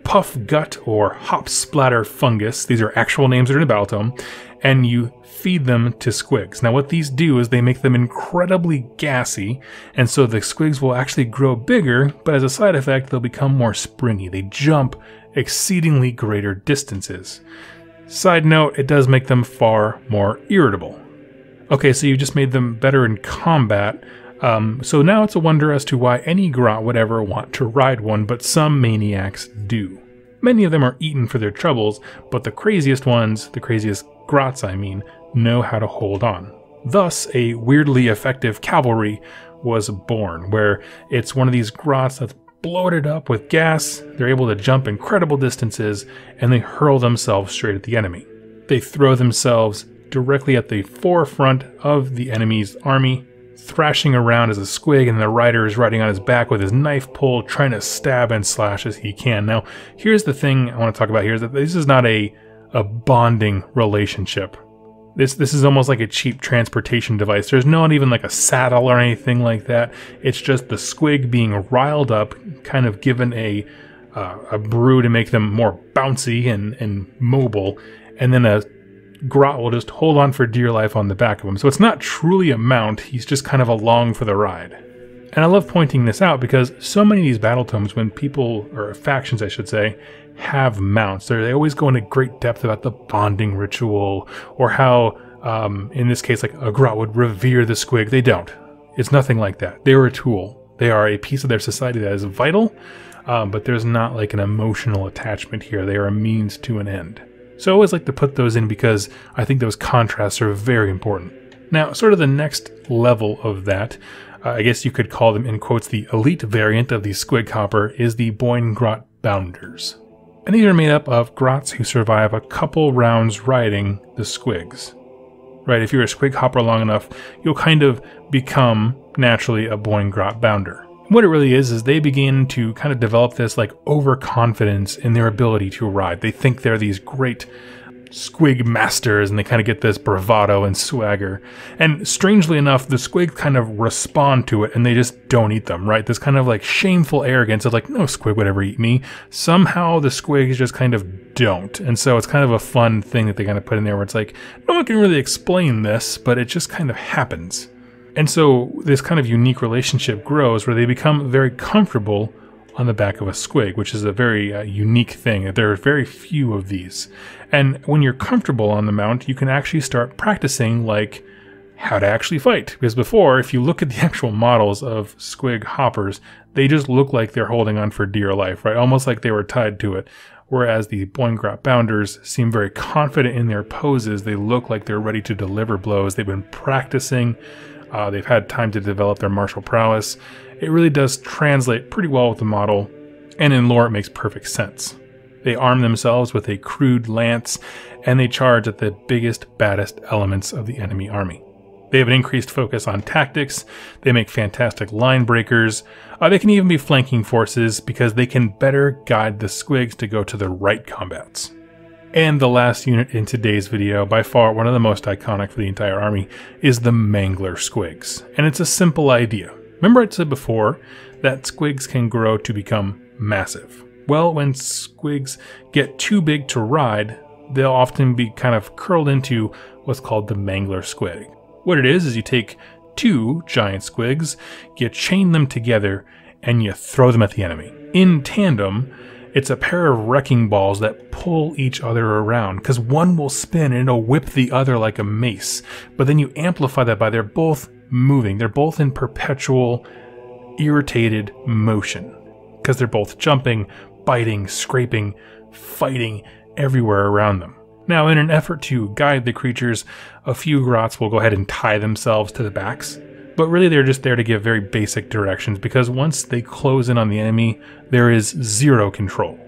puff gut or hop splatter fungus. These are actual names that are in the Battle Tome. And you feed them to squigs. Now what these do is they make them incredibly gassy, and so the squigs will actually grow bigger, but as a side effect they'll become more springy. They jump exceedingly greater distances. Side note, it does make them far more irritable. Okay, so you just made them better in combat, so now it's a wonder as to why any grot would ever want to ride one, but some maniacs do. Many of them are eaten for their troubles, but the craziest ones, the craziest grots I mean, know how to hold on. Thus, a weirdly effective cavalry was born, where it's one of these grots that's bloated up with gas, they're able to jump incredible distances, and they hurl themselves straight at the enemy. They throw themselves directly at the forefront of the enemy's army, thrashing around as a squig, and the rider is riding on his back with his knife pulled, trying to stab and slash as he can. Now, here's the thing I want to talk about here, is that this is not a bonding relationship. This is almost like a cheap transportation device. There's not even like a saddle or anything like that. It's just the squig being riled up, kind of given a brew to make them more bouncy and mobile, and then a grot will just hold on for dear life on the back of him. So it's not truly a mount, he's just kind of along for the ride. And I love pointing this out because so many of these battle tomes, when people, or factions I should say, have mounts, they always go into great depth about the bonding ritual, or how, in this case, like a grot would revere the squig. They don't. It's nothing like that. They're a tool. They are a piece of their society that is vital, but there's not like an emotional attachment here. They are a means to an end. So I always like to put those in because I think those contrasts are very important. Now, sort of the next level of that, I guess you could call them in quotes the elite variant of the squig hopper, is the Boyne Grot Bounders. And these are made up of grots who survive a couple rounds riding the squigs. Right, if you're a squig hopper long enough, you'll kind of become naturally a Boyne Grot Bounder. What it really is they begin to kind of develop this like overconfidence in their ability to ride. They think they're these great squig masters, and they kind of get this bravado and swagger. And strangely enough, the squig kind of respond to it, and they just don't eat them, right? This kind of like shameful arrogance of like, no squig would ever eat me. Somehow the squigs just kind of don't. And so it's kind of a fun thing that they kind of put in there where it's like, no one can really explain this, but it just kind of happens. And so this kind of unique relationship grows where they become very comfortable on the back of a squig, which is a very unique thing. There are very few of these. And when you're comfortable on the mount, you can actually start practicing like how to actually fight. Because before, if you look at the actual models of squig hoppers, they just look like they're holding on for dear life, right? Almost like they were tied to it. Whereas the Boyne Grot Bounders seem very confident in their poses. They look like they're ready to deliver blows. They've been practicing. They've had time to develop their martial prowess. It really does translate pretty well with the model, and in lore it makes perfect sense. They arm themselves with a crude lance, and they charge at the biggest, baddest elements of the enemy army. They have an increased focus on tactics, they make fantastic line breakers, they can even be flanking forces because they can better guide the squigs to go to the right combats. And the last unit in today's video, by far one of the most iconic for the entire army, is the Mangler Squigs. And it's a simple idea. Remember I said before that squigs can grow to become massive. Well, when squigs get too big to ride, they'll often be kind of curled into what's called the Mangler Squig. What it is you take two giant squigs, you chain them together, and you throw them at the enemy. In tandem, it's a pair of wrecking balls that pull each other around, because one will spin and it'll whip the other like a mace. But then you amplify that by they're both moving. They're both in perpetual, irritated motion, because they're both jumping, biting, scraping, fighting everywhere around them. Now, in an effort to guide the creatures, a few grots will go ahead and tie themselves to the backs. But really they're just there to give very basic directions, because once they close in on the enemy, there is zero control.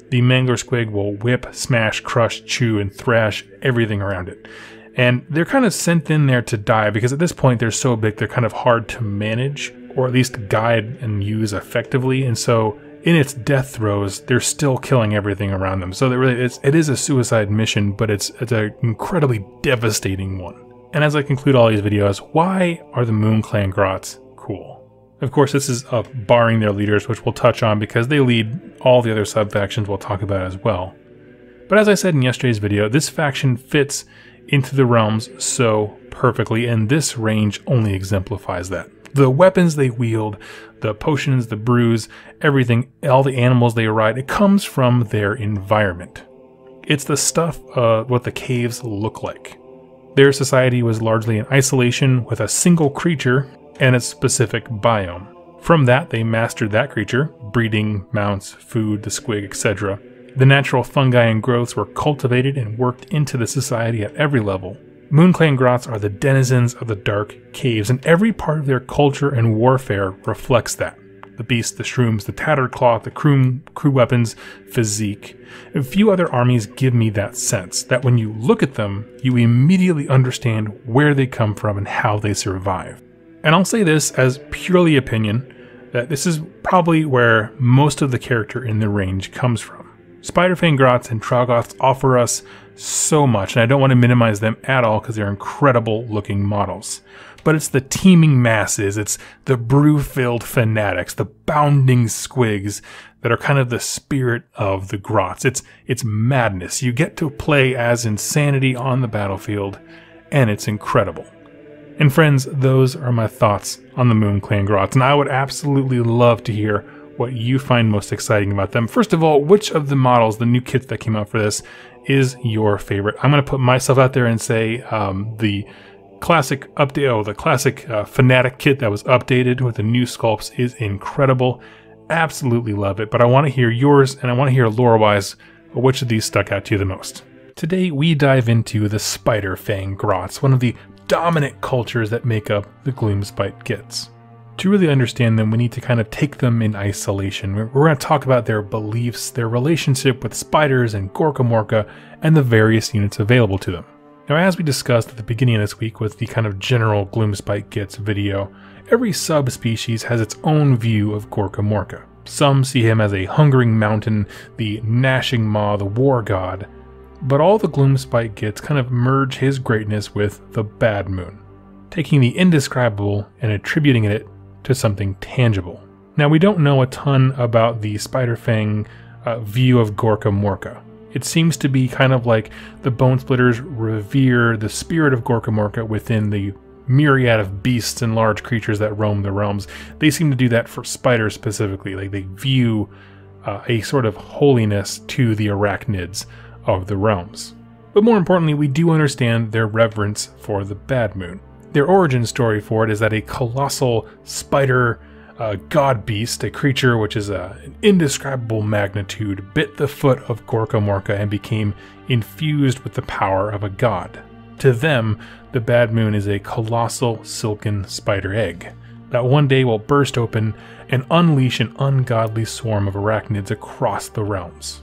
The Mangler Squig will whip, smash, crush, chew, and thrash everything around it. And they're kind of sent in there to die, because at this point they're so big they're kind of hard to manage, or at least guide and use effectively. And so in its death throes, they're still killing everything around them. So it is a suicide mission, but it's an incredibly devastating one. And as I conclude all these videos, why are the Moon Clan Grots cool? Of course, this is barring their leaders, which we'll touch on because they lead all the other sub-factions we'll talk about as well. But as I said in yesterday's video, this faction fits into the realms so perfectly, and this range only exemplifies that. The weapons they wield, the potions, the brews, everything, all the animals they ride, it comes from their environment. It's the stuff what the caves look like. Their society was largely in isolation with a single creature and its specific biome. From that, they mastered that creature, breeding, mounts, food, the squig, etc. The natural fungi and growths were cultivated and worked into the society at every level. Moonclan Grots are the denizens of the dark caves, and every part of their culture and warfare reflects that. The beasts, the shrooms, the tattered cloth, the crew weapons, physique. A few other armies give me that sense, that when you look at them, you immediately understand where they come from and how they survive. And I'll say this as purely opinion, that this is probably where most of the character in the range comes from. Spiderfang Grots and Troggoths offer us so much, and I don't want to minimize them at all because they're incredible looking models. But it's the teeming masses, it's the brew-filled fanatics, the bounding squigs that are kind of the spirit of the Grots. It's madness. You get to play as insanity on the battlefield, and it's incredible. And friends, those are my thoughts on the Moonclan Grots, and I would absolutely love to hear what you find most exciting about them. First of all, which of the models, the new kits that came out for this, is your favorite? I'm going to put myself out there and say the classic update, the classic Fanatic kit that was updated with the new sculpts is incredible. Absolutely love it, but I want to hear yours, and I want to hear lore-wise which of these stuck out to you the most. Today we dive into the Spiderfang Grots, one of the dominant cultures that make up the Gloomspite Gitz. To really understand them, we need to kind of take them in isolation. We're going to talk about their beliefs, their relationship with spiders and Gorka Morka, and the various units available to them. Now, as we discussed at the beginning of this week with the kind of general Gloomspite Gitz video, every subspecies has its own view of Gorka Morka. Some see him as a hungering mountain, the gnashing maw, the war god, but all the Gloomspite Gitz kind of merge his greatness with the bad moon, taking the indescribable and attributing it to something tangible. Now, we don't know a ton about the Spiderfang view of Gorka Morka. It seems to be kind of like the Bone Splitters revere the spirit of Gorka Morka within the myriad of beasts and large creatures that roam the realms. They seem to do that for spiders specifically. Like they view a sort of holiness to the arachnids of the realms. But more importantly, we do understand their reverence for the bad moon. Their origin story for it is that a colossal spider god beast, a creature which is an indescribable magnitude, bit the foot of Gorka Morka and became infused with the power of a god. To them, the bad moon is a colossal silken spider egg that one day will burst open and unleash an ungodly swarm of arachnids across the realms.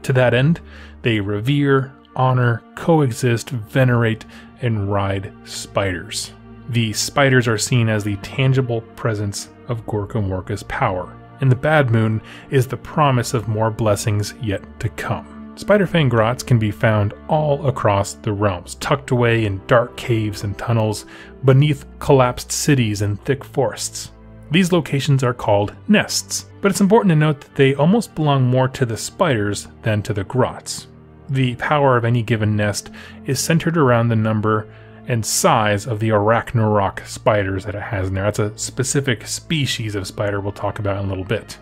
To that end, they revere, honor, coexist, venerate, and ride spiders. The spiders are seen as the tangible presence of Gorka Morka's power, and the bad moon is the promise of more blessings yet to come. Spiderfang Grots can be found all across the realms, tucked away in dark caves and tunnels, beneath collapsed cities and thick forests. These locations are called nests, but it's important to note that they almost belong more to the spiders than to the Grots. The power of any given nest is centered around the number and size of the Ragnarok spiders that it has in there. That's a specific species of spider we'll talk about in a little bit.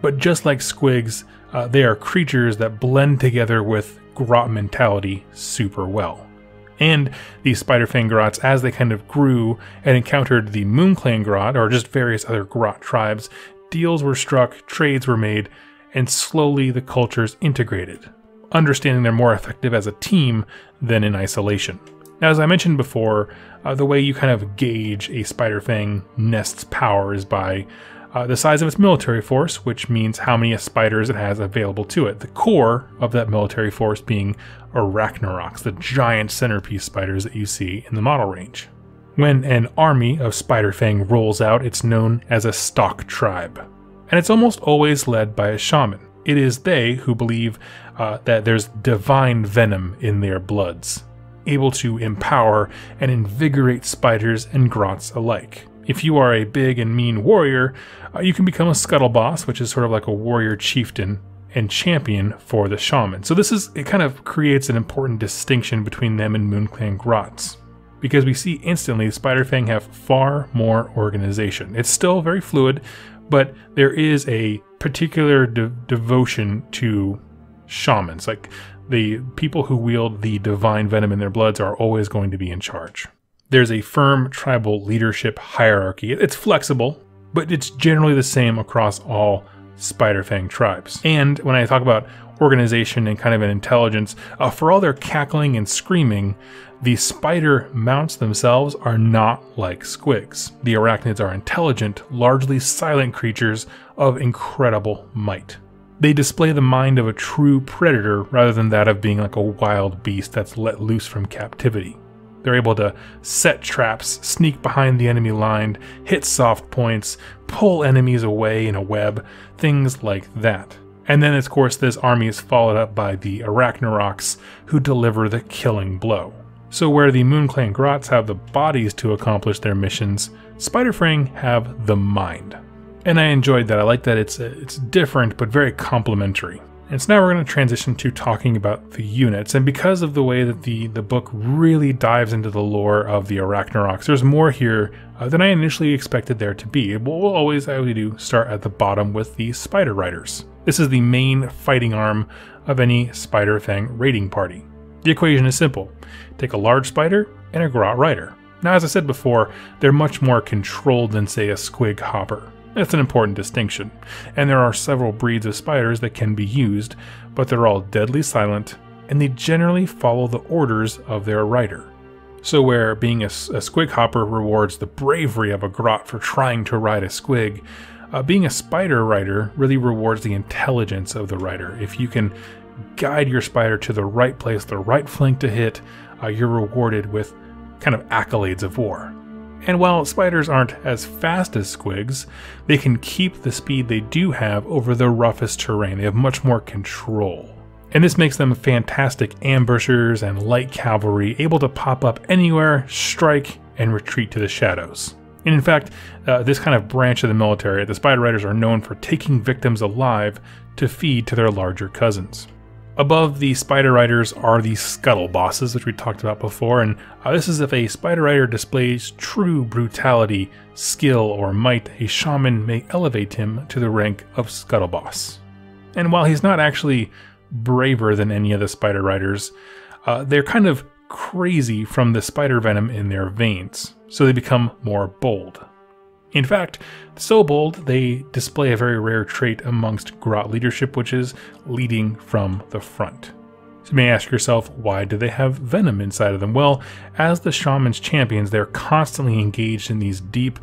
But just like squigs, they are creatures that blend together with Grot mentality super well. And these Spiderfang Grots, as they kind of grew and encountered the Moonclan Grot, or just various other Grot tribes, deals were struck, trades were made, and slowly the cultures integrated, understanding they're more effective as a team than in isolation. Now, as I mentioned before, the way you kind of gauge a Spiderfang nest's power is by the size of its military force, which means how many spiders it has available to it. The core of that military force being Ragnaroks, the giant centerpiece spiders that you see in the model range. When an army of Spiderfang rolls out, it's known as a stock tribe, and it's almost always led by a shaman. It is they who believe that there's divine venom in their bloods, able to empower and invigorate spiders and grots alike. If you are a big and mean warrior, you can become a scuttle boss, which is sort of like a warrior chieftain and champion for the shaman. So it kind of creates an important distinction between them and Moonclan Grots, because we see instantly Spiderfang have far more organization. It's still very fluid, but there is a particular devotion to shamans. Like the people who wield the divine venom in their bloods are always going to be in charge. There's a firm tribal leadership hierarchy. It's flexible, but it's generally the same across all Spiderfang tribes. And when I talk about organization and kind of an intelligence, for all their cackling and screaming, the spider mounts themselves are not like squigs. The arachnids are intelligent, largely silent creatures of incredible might. They display the mind of a true predator rather than that of being like a wild beast that's let loose from captivity. They're able to set traps, sneak behind the enemy line, hit soft points, pull enemies away in a web, things like that. And then, of course, this army is followed up by the Ragnars, who deliver the killing blow. So where the MoonClan Grots have the bodies to accomplish their missions, Spiderfang have the mind. And I enjoyed that. I like that it's different but very complementary. And so now we're going to transition to talking about the units. And because of the way that the book really dives into the lore of the Ragnars, there's more here than I initially expected there to be. We'll always, as we do, start at the bottom with the Spider Riders. This is the main fighting arm of any Spiderfang raiding party. The equation is simple. Take a large spider and a Grot Rider. Now, as I said before, they're much more controlled than, say, a Squig Hopper. That's an important distinction, and there are several breeds of spiders that can be used, but they're all deadly silent, and they generally follow the orders of their rider. So where being a Squig Hopper rewards the bravery of a Grot for trying to ride a Squig, being a Spider Rider really rewards the intelligence of the rider. If you can guide your spider to the right place, the right flank to hit, you're rewarded with kind of accolades of war. And while spiders aren't as fast as squigs, they can keep the speed they do have over the roughest terrain. They have much more control. And this makes them fantastic ambushers and light cavalry, able to pop up anywhere, strike, and retreat to the shadows. And in fact, this kind of branch of the military, the Spider Riders are known for taking victims alive to feed to their larger cousins. Above the Spider Riders are the Scuttle Bosses, which we talked about before, and this is if a Spider Rider displays true brutality, skill, or might, a shaman may elevate him to the rank of Scuttle Boss. And while he's not actually braver than any of the Spider Riders, they're kind of crazy from the spider venom in their veins, so they become more bold. In fact, so bold, they display a very rare trait amongst Grot leadership, which is leading from the front. So you may ask yourself, why do they have venom inside of them? Well, as the shaman's champions, they're constantly engaged in these deep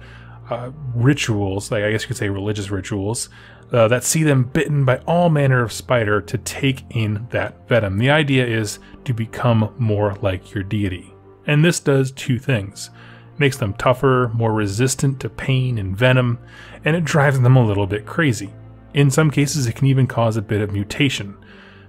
rituals, like I guess you could say religious rituals, that see them bitten by all manner of spider to take in that venom. The idea is to become more like your deity. And this does two things. Makes them tougher, more resistant to pain and venom, and it drives them a little bit crazy. In some cases, it can even cause a bit of mutation,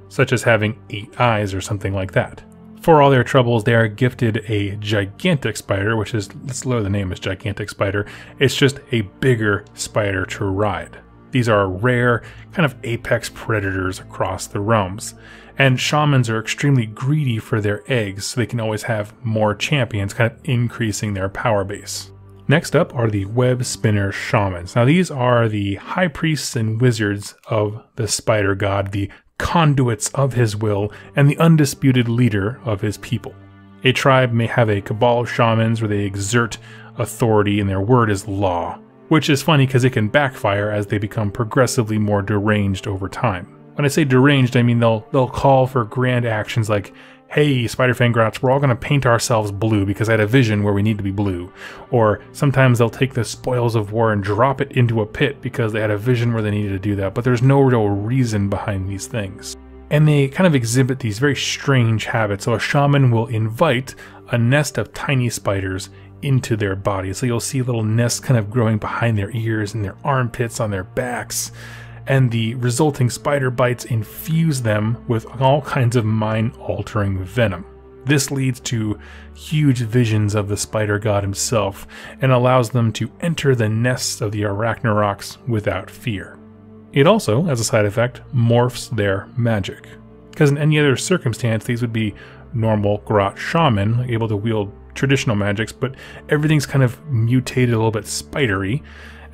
such as having 8 eyes or something like that. For all their troubles, they are gifted a gigantic spider, which is, let's lower the name as gigantic spider. It's just a bigger spider to ride. These are rare, kind of apex predators across the realms. And shamans are extremely greedy for their eggs, so they can always have more champions, kind of increasing their power base. Next up are the Web Spinner Shamans. Now these are the high priests and wizards of the spider god, the conduits of his will, and the undisputed leader of his people. A tribe may have a cabal of shamans where they exert authority and their word is law, which is funny because it can backfire as they become progressively more deranged over time. When I say deranged, I mean they'll call for grand actions like, hey, Spiderfang Grots, we're all going to paint ourselves blue because I had a vision where we need to be blue. Or sometimes they'll take the spoils of war and drop it into a pit because they had a vision where they needed to do that, but there's no real reason behind these things. And they kind of exhibit these very strange habits. So a shaman will invite a nest of tiny spiders into their body. So you'll see little nests kind of growing behind their ears and their armpits, on their backs. And the resulting spider bites infuse them with all kinds of mind-altering venom. This leads to huge visions of the spider god himself and allows them to enter the nests of the Ragnars without fear. It also, as a side effect, morphs their magic. Because in any other circumstance, these would be normal Grot shaman, able to wield traditional magics, but everything's kind of mutated a little bit spidery,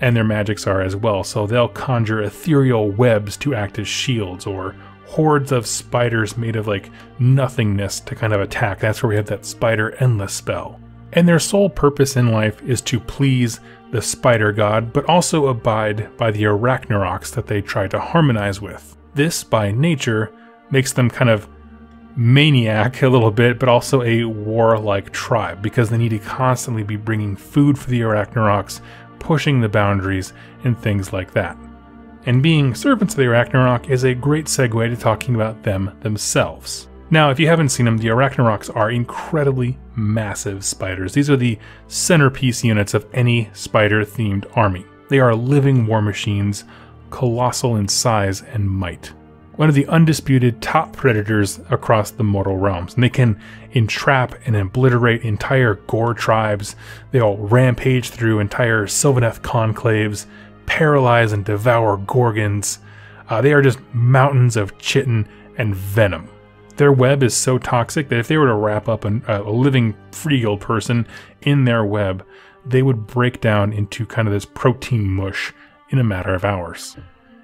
and their magics are as well, so they'll conjure ethereal webs to act as shields, or hordes of spiders made of like nothingness to kind of attack. That's where we have that spider endless spell. And their sole purpose in life is to please the spider god, but also abide by the Ragnars that they try to harmonize with. This, by nature, makes them kind of maniac a little bit, but also a warlike tribe, because they need to constantly be bringing food for the Ragnars, pushing the boundaries, and things like that. And being servants of the Ragnarok is a great segue to talking about them themselves. Now, if you haven't seen them, the Ragnars are incredibly massive spiders. These are the centerpiece units of any spider-themed army. They are living war machines, colossal in size and might. One of the undisputed top predators across the mortal realms, and they can entrap and obliterate entire gore tribes. They all rampage through entire Sylvaneth conclaves, paralyze and devour gorgons. They are just mountains of chitin and venom. Their web is so toxic that if they were to wrap up a living free guild person in their web, they would break down into kind of this protein mush in a matter of hours.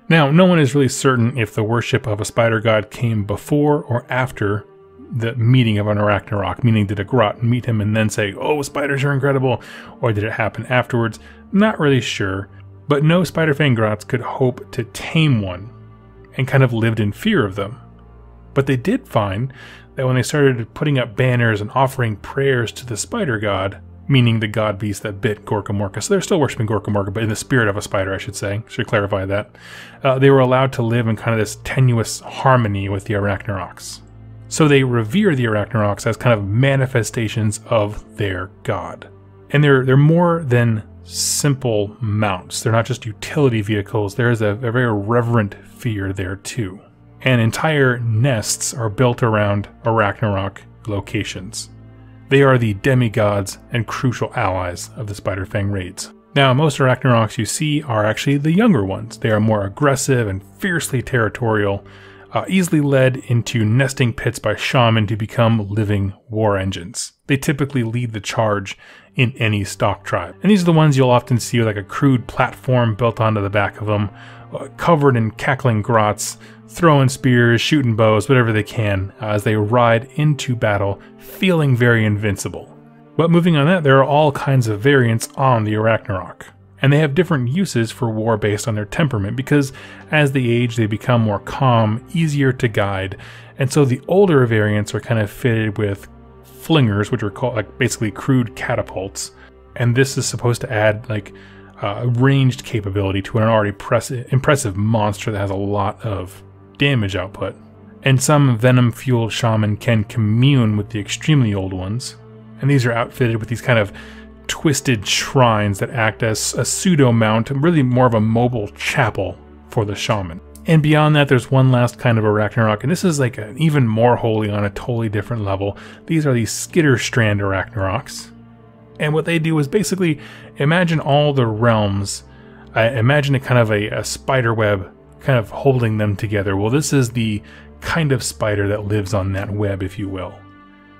Now, no one is really certain if the worship of a spider god came before or after the meeting of an Ragnarok, meaning did a grot meet him and then say, "Oh, spiders are incredible," or did it happen afterwards? Not really sure, but no Spiderfang grots could hope to tame one and kind of lived in fear of them. But they did find that when they started putting up banners and offering prayers to the spider god, meaning the god beast that bit Gorkamorka, so they're still worshipping Gorkamorka, but in the spirit of a spider, I should clarify that, they were allowed to live in kind of this tenuous harmony with the Ragnaraks. So they revere the Ragnaraks as kind of manifestations of their god. And they're more than simple mounts. They're not just utility vehicles. There is a very reverent fear there too. And entire nests are built around Ragnarok locations. They are the demigods and crucial allies of the Spiderfang raids. Now, most Ragnaraks you see are actually the younger ones. They are more aggressive and fiercely territorial, easily led into nesting pits by shaman to become living war engines. They typically lead the charge in any stock tribe. And these are the ones you'll often see with like a crude platform built onto the back of them, covered in cackling grots, throwing spears, shooting bows, whatever they can, as they ride into battle, feeling very invincible. But moving on that, there are all kinds of variants on the Ragnarok. And they have different uses for war based on their temperament, because as they age, they become more calm, easier to guide. And so the older variants are kind of fitted with flingers, which are called like basically crude catapults. And this is supposed to add like ranged capability to an already impressive monster that has a lot of damage output. And some venom-fueled shaman can commune with the extremely old ones. And these are outfitted with these kind of twisted shrines that act as a pseudo-mount, really more of a mobile chapel for the shaman. And beyond that, there's one last kind of a Ragnarok, and this is like an even more holy on a totally different level. These are these Skitterstrand Ragnaroks. And what they do is basically imagine all the realms, imagine a kind of a spider web kind of holding them together. Well, this is the kind of spider that lives on that web, if you will.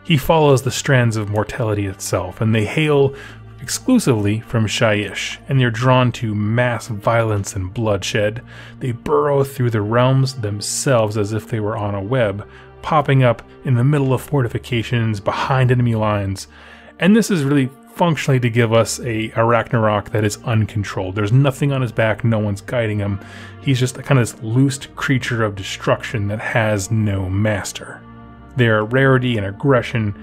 He follows the strands of mortality itself, and they hail exclusively from Shyish, and they're drawn to mass violence and bloodshed. They burrow through the realms themselves as if they were on a web, popping up in the middle of fortifications, behind enemy lines. And this is really functionally to give us a Ragnarok that is uncontrolled. There's nothing on his back, no one's guiding him. He's just a kind of this loosed creature of destruction that has no master. Their rarity and aggression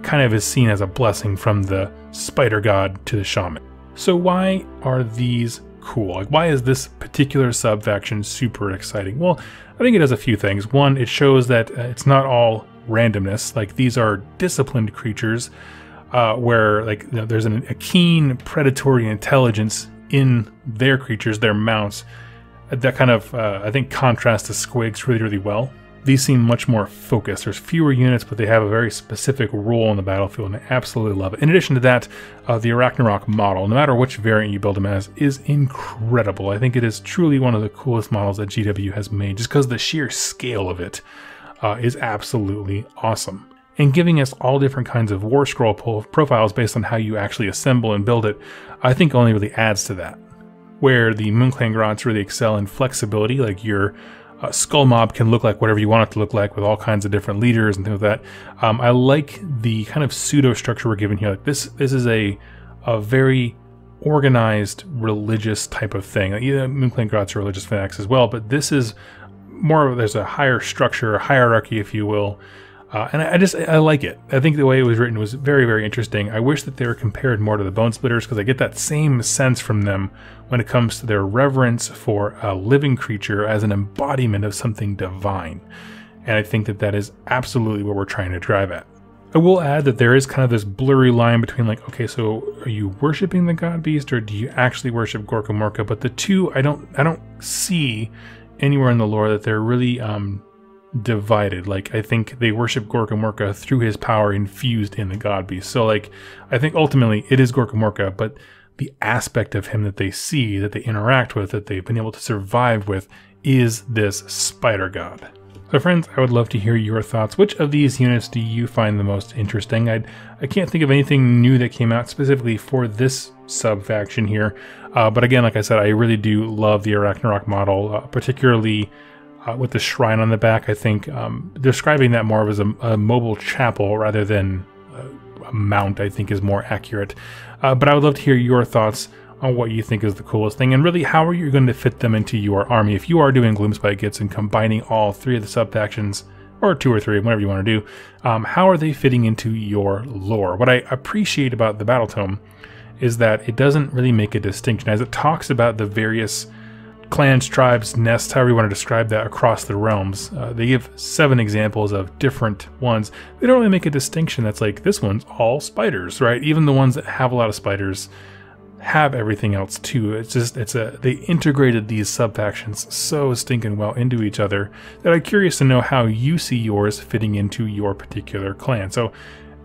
kind of is seen as a blessing from the spider god to the shaman. So why are these cool? Like, why is this particular sub-faction super exciting? Well, I think it does a few things. One, it shows that it's not all randomness. Like, these are disciplined creatures where like there's a keen predatory intelligence in their creatures, their mounts. That kind of, I think, contrasts to Squigs really, really well. These seem much more focused. There's fewer units, but they have a very specific role in the battlefield, and I absolutely love it. In addition to that, the Ragnarok model, no matter which variant you build them as, is incredible. I think it is truly one of the coolest models that GW has made, just because the sheer scale of it is absolutely awesome. And giving us all different kinds of War Scroll profiles based on how you actually assemble and build it, I think only really adds to that. Where the Moonclan Grots really excel in flexibility, like your Skull Mob can look like whatever you want it to look like, with all kinds of different leaders and things like that. I like the kind of pseudo structure we're given here. Like this is a very organized religious type of thing. Moonclan Grots are religious fanatics as well, but this is more, there's a higher structure, a hierarchy, if you will. And I like it. I think the way it was written was very, very interesting. I wish that they were compared more to the Bone Splitters, because I get that same sense from them when it comes to their reverence for a living creature as an embodiment of something divine. And I think that that is absolutely what we're trying to drive at. I will add that there is kind of this blurry line between, like, okay, so are you worshiping the God Beast, or do you actually worship Gorka Morka? But the two, I don't see anywhere in the lore that they're really divided. Like, I think they worship Gorka Morka through his power infused in the God Beast. So, like, I think ultimately it is Gorka Morka, but the aspect of him that they see, that they interact with, that they've been able to survive with, is this spider god. So friends, I would love to hear your thoughts. Which of these units do you find the most interesting? I can't think of anything new that came out specifically for this sub-faction here. But again, like I said, I really do love the Ragnarok model, particularly with the shrine on the back. I think describing that more as a mobile chapel rather than a mount, I think, is more accurate. But I would love to hear your thoughts on what you think is the coolest thing, and really how are you going to fit them into your army. If you are doing Gloomspite Gitz and combining all three of the sub-factions, or two or three, whatever you want to do, how are they fitting into your lore? What I appreciate about the Battle Tome is that it doesn't really make a distinction. As it talks about the various clans, tribes, nests, however you want to describe that, across the realms, they give 7 examples of different ones. They don't really make a distinction that's like, this one's all spiders, right? Even the ones that have a lot of spiders have everything else too. It's just, they integrated these sub-factions so stinking well into each other that I'm curious to know how you see yours fitting into your particular clan. So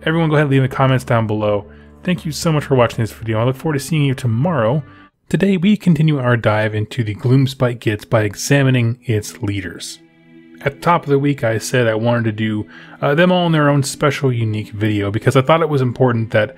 everyone, go ahead and leave in the comments down below. Thank you so much for watching this video. I look forward to seeing you tomorrow. Today we continue our dive into the Gloomspite Gitz by examining its leaders. At the top of the week, I said I wanted to do them all in their own special, unique video, because I thought it was important that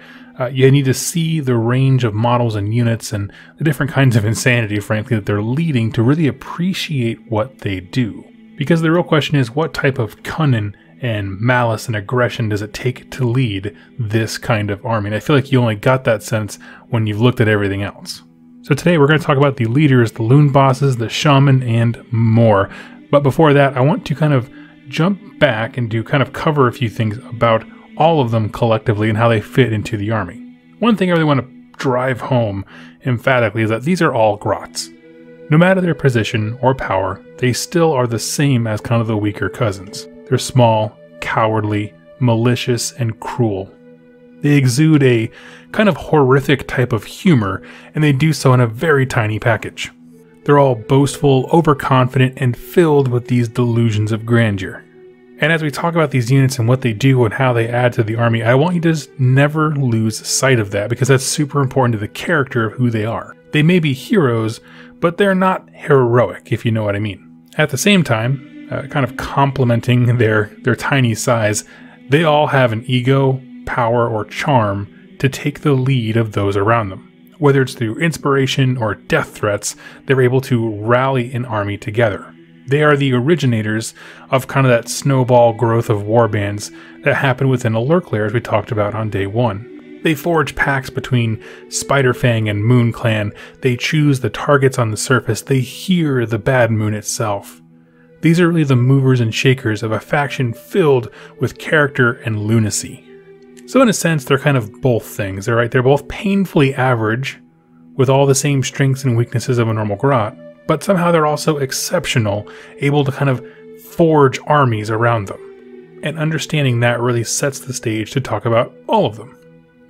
you need to see the range of models and units and the different kinds of insanity, frankly, that they're leading to really appreciate what they do. Because the real question is, what type of cunning and malice and aggression does it take to lead this kind of army? And I feel like you only got that sense when you've looked at everything else. So today we're going to talk about the leaders, the loon bosses, the shaman, and more. But before that, I want to kind of jump back and cover a few things about all of them collectively and how they fit into the army. One thing I really want to drive home emphatically is that these are all grots. No matter their position or power, they still are the same as kind of the weaker cousins. They're small, cowardly, malicious, and cruel. They exude a kind of horrific type of humor, and they do so in a very tiny package. They're all boastful, overconfident, and filled with these delusions of grandeur. And as we talk about these units and what they do and how they add to the army, I want you to just never lose sight of that, because that's super important to the character of who they are. They may be heroes, but they're not heroic, if you know what I mean. At the same time, kind of complementing their tiny size, they all have an ego, power, or charm to take the lead of those around them. Whether it's through inspiration or death threats, they're able to rally an army together. They are the originators of kind of that snowball growth of warbands that happened within a lurk lair, as we talked about on day 1. They forge pacts between Spiderfang and Moon Clan. They choose the targets on the surface. They hear the Bad Moon itself. These are really the movers and shakers of a faction filled with character and lunacy. So in a sense, they're kind of both things, right? They're both painfully average, with all the same strengths and weaknesses of a normal grot, but somehow they're also exceptional, able to kind of forge armies around them. And understanding that really sets the stage to talk about all of them.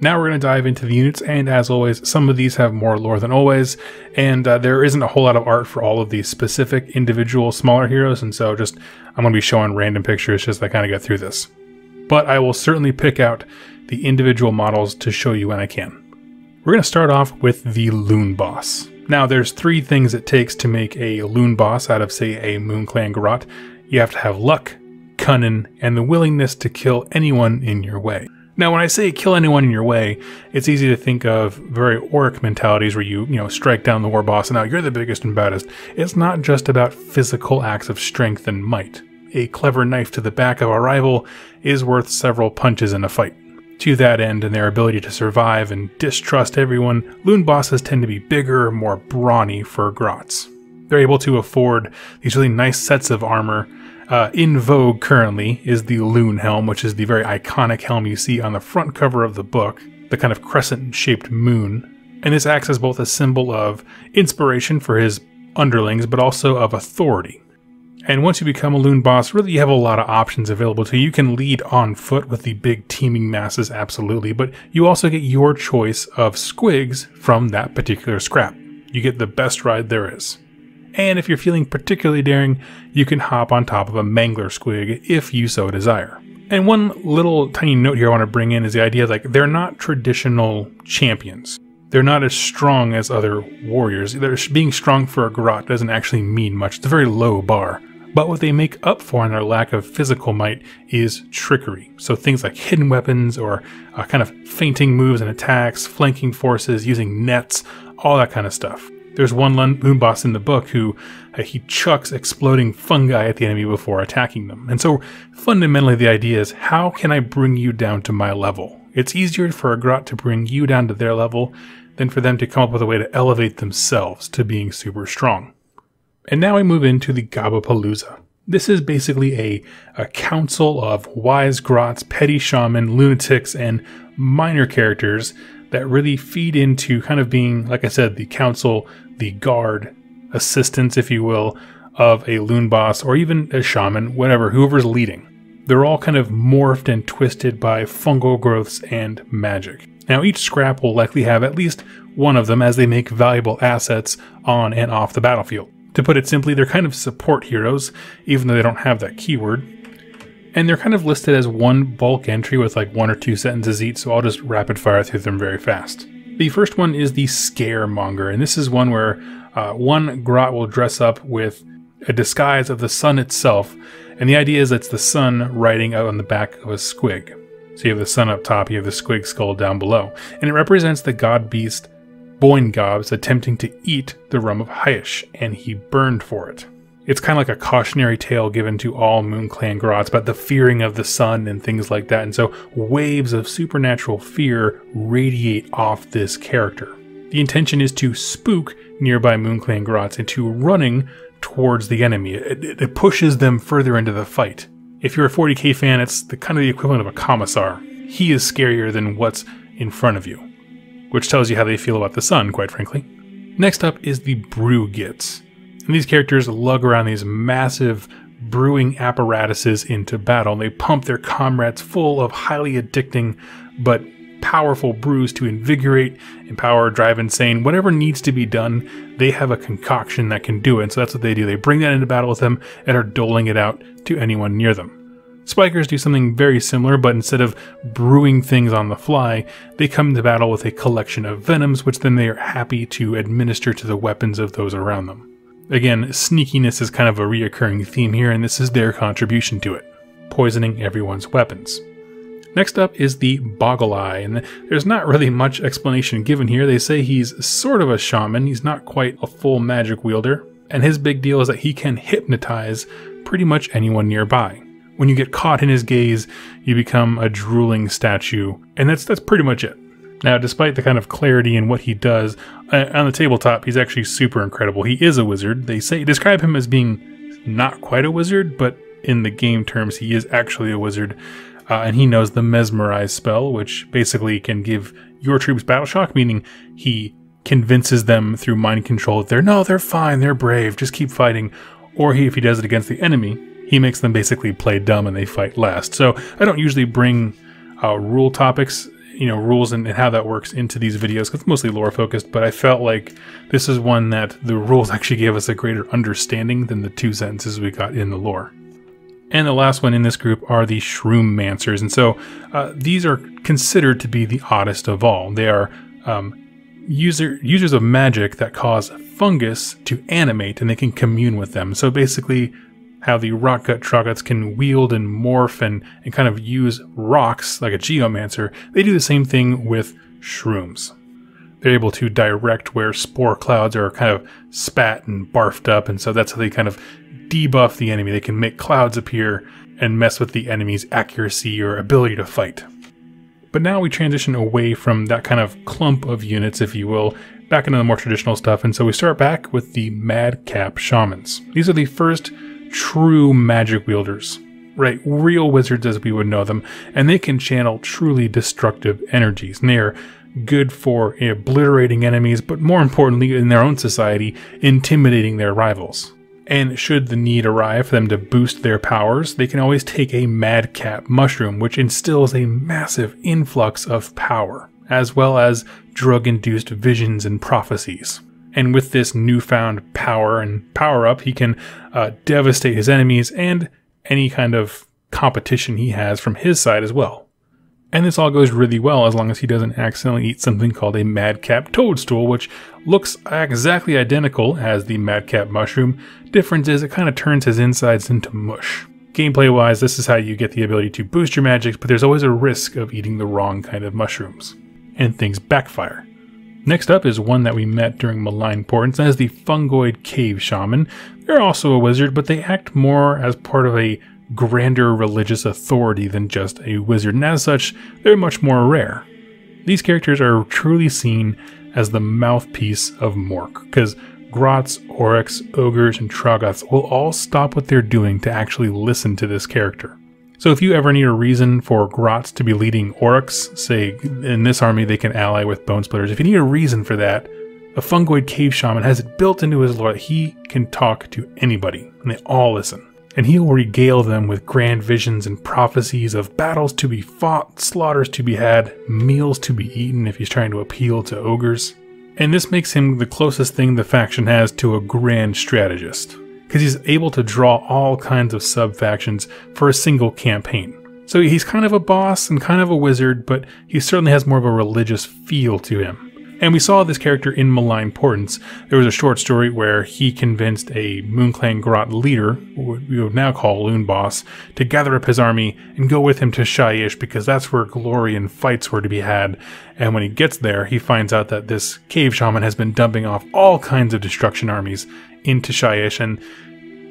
Now we're going to dive into the units, and as always, some of these have more lore than always, and there isn't a whole lot of art for all of these specific individual smaller heroes, and so I'm going to be showing random pictures just to kind of get through this. But I will certainly pick out the individual models to show you when I can. We're going to start off with the Loon Boss. Now there's 3 things it takes to make a Loon Boss out of, say, a Moon Clan Grot. You have to have luck, cunning, and the willingness to kill anyone in your way. Now, when I say kill anyone in your way, it's easy to think of very orc mentalities where you strike down the war boss and now you're the biggest and baddest. It's not just about physical acts of strength and might. A clever knife to the back of a rival is worth several punches in a fight. To that end, and their ability to survive and distrust everyone, loon bosses tend to be bigger, more brawny for grots. They're able to afford these really nice sets of armor. In vogue currently is the loon helm, which is the very iconic helm you see on the front cover of the book, the kind of crescent-shaped moon. And this acts as both a symbol of inspiration for his underlings, but also of authority. And once you become a loon boss, really you have a lot of options available to you. You can lead on foot with the big teeming masses, absolutely, but you also get your choice of squigs from that particular scrap. You get the best ride there is. And if you're feeling particularly daring, you can hop on top of a mangler squig if you so desire. And one little tiny note here I want to bring in is the idea like they're not traditional champions. They're not as strong as other warriors. Being strong for a grot doesn't actually mean much. It's a very low bar. But what they make up for in their lack of physical might is trickery. So things like hidden weapons or kind of feinting moves and attacks, flanking forces, using nets, all that kind of stuff. There's one loon boss in the book who he chucks exploding fungi at the enemy before attacking them. And so fundamentally the idea is, how can I bring you down to my level? It's easier for a grot to bring you down to their level than for them to come up with a way to elevate themselves to being super strong. And now we move into the Gabapalooza. This is basically a council of wise grots, petty shaman, lunatics, and minor characters that really feed into kind of being, like I said, the council, the guard, assistants, if you will, of a loon boss or even a shaman, whatever, whoever's leading. They're all kind of morphed and twisted by fungal growths and magic. Now each scrap will likely have at least one of them as they make valuable assets on and off the battlefield. To put it simply, they're kind of support heroes, even though they don't have that keyword. And they're kind of listed as one bulk entry with like 1 or 2 sentences each, so I'll just rapid fire through them very fast. The first one is the Scaremonger, and this is one where one grot will dress up with a disguise of the sun itself, and the idea is it's the sun riding out on the back of a squig. So you have the sun up top, you have the squig skull down below, and it represents the god beast Boingobs attempting to eat the rum of Hyesh, and he burned for it. It's kind of like a cautionary tale given to all Moon Clan grots about the fearing of the sun and things like that, and so waves of supernatural fear radiate off this character. The intention is to spook nearby Moon Clan grots into running towards the enemy. It pushes them further into the fight. If you're a 40k fan, it's kind of the equivalent of a commissar. He is scarier than what's in front of you, which tells you how they feel about the sun, quite frankly. Next up is the Brew Gitz. And these characters lug around these massive brewing apparatuses into battle, and they pump their comrades full of highly addicting but powerful brews to invigorate, empower, drive insane. Whatever needs to be done, they have a concoction that can do it, and so that's what they do. They bring that into battle with them and are doling it out to anyone near them. Spikers do something very similar, but instead of brewing things on the fly, they come to battle with a collection of venoms, which then they are happy to administer to the weapons of those around them. Again, sneakiness is kind of a reoccurring theme here, and this is their contribution to it, poisoning everyone's weapons. Next up is the Boggle Eye, and there's not really much explanation given here. They say he's sort of a shaman, he's not quite a full magic wielder, and his big deal is that he can hypnotize pretty much anyone nearby. When you get caught in his gaze, you become a drooling statue, and that's pretty much it. Now, despite the kind of clarity in what he does, on the tabletop, he's actually super incredible. He is a wizard. They describe him as being not quite a wizard, but in the game terms, he is actually a wizard. And he knows the Mesmerize spell, which basically can give your troops battle shock, meaning he convinces them through mind control that they're fine, they're brave, just keep fighting. Or if he does it against the enemy, he makes them basically play dumb and they fight last. So I don't usually bring rule topics, rules and how that works into these videos, because it's mostly lore focused, but I felt like this is one that the rules actually gave us a greater understanding than the 2 sentences we got in the lore. And the last one in this group are the Shroom-mancers, and so these are considered to be the oddest of all. They are users of magic that cause fungus to animate, and they can commune with them. So basically, how the Rotgut Trogguts can wield and morph and kind of use rocks like a geomancer, they do the same thing with shrooms. They're able to direct where spore clouds are kind of spat and barfed up, and so that's how they kind of debuff the enemy. They can make clouds appear and mess with the enemy's accuracy or ability to fight. But now we transition away from that kind of clump of units, if you will, back into the more traditional stuff, and so we start back with the Madcap Shamans. These are the first true magic wielders, right? Real wizards as we would know them, and they can channel truly destructive energies. And they are good for obliterating enemies, but more importantly, in their own society, intimidating their rivals. And should the need arrive for them to boost their powers, they can always take a Madcap mushroom, which instills a massive influx of power, as well as drug-induced visions and prophecies. And with this newfound power and power-up, he can devastate his enemies and any kind of competition he has from his side as well. And this all goes really well as long as he doesn't accidentally eat something called a Madcap Toadstool, which looks exactly identical as the Madcap Mushroom. Difference is it kind of turns his insides into mush. Gameplay-wise, this is how you get the ability to boost your magics, but there's always a risk of eating the wrong kind of mushrooms. And things backfire. Next up is one that we met during Malign Portents, that is the Fungoid Cave Shaman. They're also a wizard, but they act more as part of a grander religious authority than just a wizard, and as such, they're much more rare. These characters are truly seen as the mouthpiece of Mork, because Grots, Oryx, Ogres, and Troggoths will all stop what they're doing to actually listen to this character. So if you ever need a reason for Grots to be leading Oryx, say in this army they can ally with Bone Splitters, if you need a reason for that, a Fungoid Cave Shaman has it built into his lore that he can talk to anybody, and they all listen. And he will regale them with grand visions and prophecies of battles to be fought, slaughters to be had, meals to be eaten if he's trying to appeal to ogres. And this makes him the closest thing the faction has to a grand strategist, because he's able to draw all kinds of sub-factions for a single campaign. So he's kind of a boss and kind of a wizard, but he certainly has more of a religious feel to him. And we saw this character in Malign Portents. There was a short story where he convinced a Moonclan Grot leader, what we would now call Loon Boss, to gather up his army and go with him to Shyish, because that's where glory and fights were to be had. And when he gets there, he finds out that this cave shaman has been dumping off all kinds of destruction armies into Shyish, and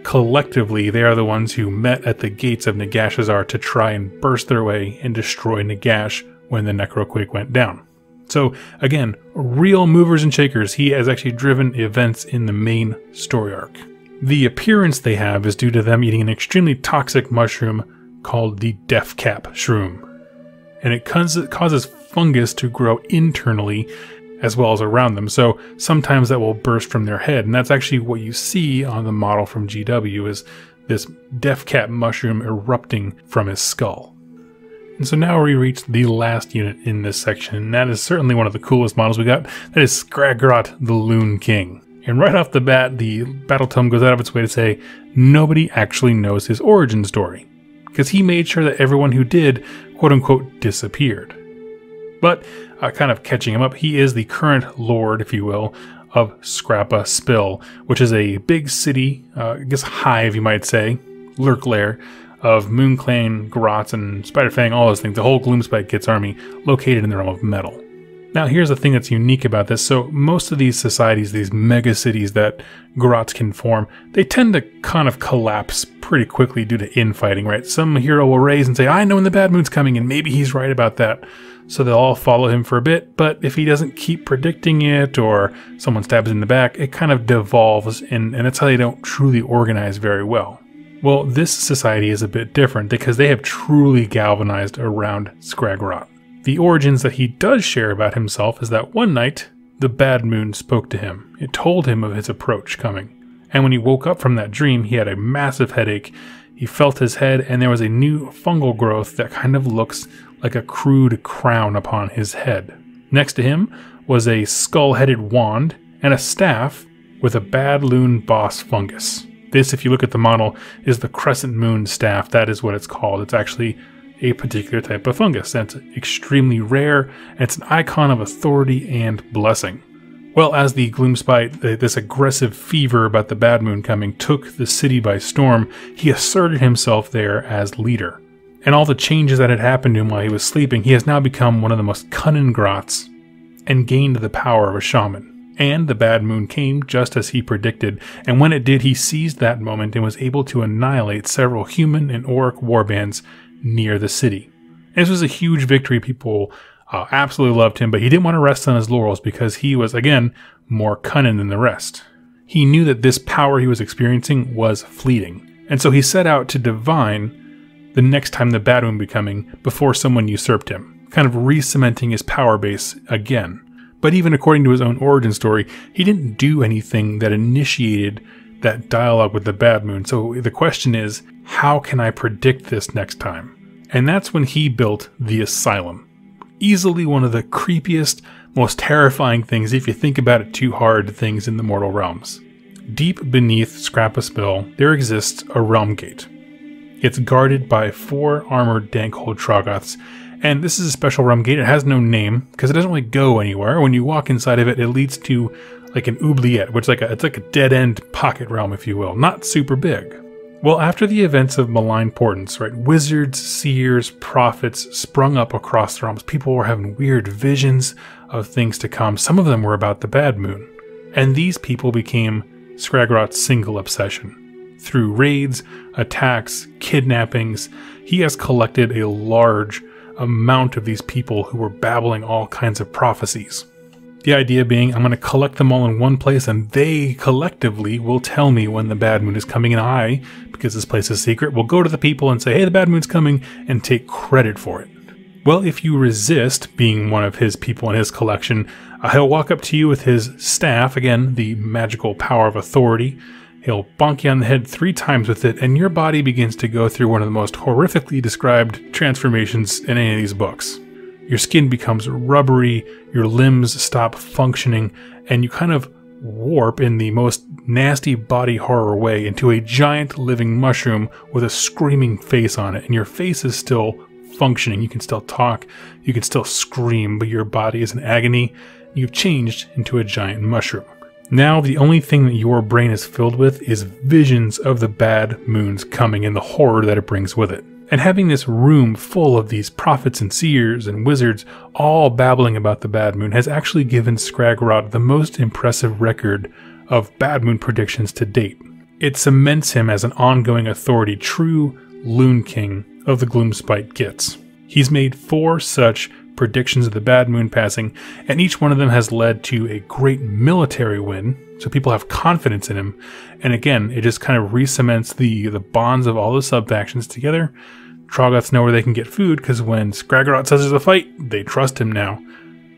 collectively they are the ones who met at the gates of Nagashazar to try and burst their way and destroy Nagash when the Necroquake went down. So again, real movers and shakers. He has actually driven events in the main story arc. The appearance they have is due to them eating an extremely toxic mushroom called the Deathcap Shroom. And it causes fungus to grow internally as well as around them. So sometimes that will burst from their head. And that's actually what you see on the model from GW, is this Deathcap mushroom erupting from his skull. And so now we reach the last unit in this section, and that is certainly one of the coolest models we got. That is Skragrot, the Loon King. And right off the bat, the Battle Tome goes out of its way to say nobody actually knows his origin story, because he made sure that everyone who did, quote-unquote, disappeared. But, kind of catching him up, he is the current lord, if you will, of Scrappa Spill, which is a big city, I guess hive you might say, lurk lair, of Moonclan, Grots, and Spiderfang, all those things, the whole Gloomspite Gitz army located in the realm of metal. Now here's the thing that's unique about this. So most of these societies, these mega cities that Grots can form, they tend to kind of collapse pretty quickly due to infighting, right? Some hero will raise and say, I know when the bad moon's coming, and maybe he's right about that. So they'll all follow him for a bit, but if he doesn't keep predicting it, or someone stabs in the back, it kind of devolves, and that's how they don't truly organize very well. Well, this society is a bit different because they have truly galvanized around Skragrot. The origins that he does share about himself is that one night, the bad moon spoke to him. It told him of his approach coming. And when he woke up from that dream, he had a massive headache. He felt his head, and there was a new fungal growth that kind of looks like a crude crown upon his head. Next to him was a skull-headed wand and a staff with a bad loon boss fungus. This, if you look at the model, is the Crescent Moon Staff. That is what it's called. It's actually a particular type of fungus. That's extremely rare, and it's an icon of authority and blessing. Well, as the Gloomspite, this aggressive fever about the Bad Moon coming, took the city by storm, he asserted himself there as leader. And all the changes that had happened to him while he was sleeping, he has now become one of the most cunning grots and gained the power of a shaman. And the Bad Moon came just as he predicted, and when it did, he seized that moment and was able to annihilate several human and orc warbands near the city. And this was a huge victory. People absolutely loved him, but he didn't want to rest on his laurels because he was, again, more cunning than the rest. He knew that this power he was experiencing was fleeting, and so he set out to divine the next time the Bad Moon would be coming before someone usurped him, kind of re-cementing his power base again. But even according to his own origin story, he didn't do anything that initiated that dialogue with the Bad Moon. So the question is, how can I predict this next time? And that's when he built the Asylum. Easily one of the creepiest, most terrifying things, if you think about it too hard, things in the mortal realms. Deep beneath Scrapaspill, there exists a realm gate. It's guarded by 4 armored Dankhold Troggoths, and this is a special realm gate. It has no name because it doesn't really go anywhere. When you walk inside of it, it leads to like an oubliette, which is it's like a dead-end pocket realm, if you will. Not super big. Well, after the events of malign portents, right, wizards, seers, prophets sprung up across the realms. People were having weird visions of things to come. Some of them were about the Bad Moon. And these people became Skragrot's single obsession. Through raids, attacks, kidnappings, he has collected a large amount of these people who were babbling all kinds of prophecies. The idea being, I'm going to collect them all in one place and they collectively will tell me when the Bad Moon is coming, and I, because this place is secret, will go to the people and say, hey, the Bad Moon's coming, and take credit for it. Well, if you resist being one of his people in his collection, he'll walk up to you with his staff, again, the magical power of authority. He'll bonk you on the head 3 times with it, and your body begins to go through one of the most horrifically described transformations in any of these books. Your skin becomes rubbery, your limbs stop functioning, and you kind of warp in the most nasty body horror way into a giant living mushroom with a screaming face on it. And your face is still functioning. You can still talk, you can still scream, but your body is in agony. You've changed into a giant mushroom. Now the only thing that your brain is filled with is visions of the Bad Moon's coming and the horror that it brings with it. And having this room full of these prophets and seers and wizards all babbling about the Bad Moon has actually given Skragrot the most impressive record of Bad Moon predictions to date. It cements him as an ongoing authority, true Loon King of the Gloomspite Gitz. He's made 4 such predictions of the Bad Moon passing, and each one of them has led to a great military win, so people have confidence in him. And again, it just kind of re-cements the bonds of all the sub-factions together. Troggoths know where they can get food, because when Skragrot says there's a fight, they trust him now.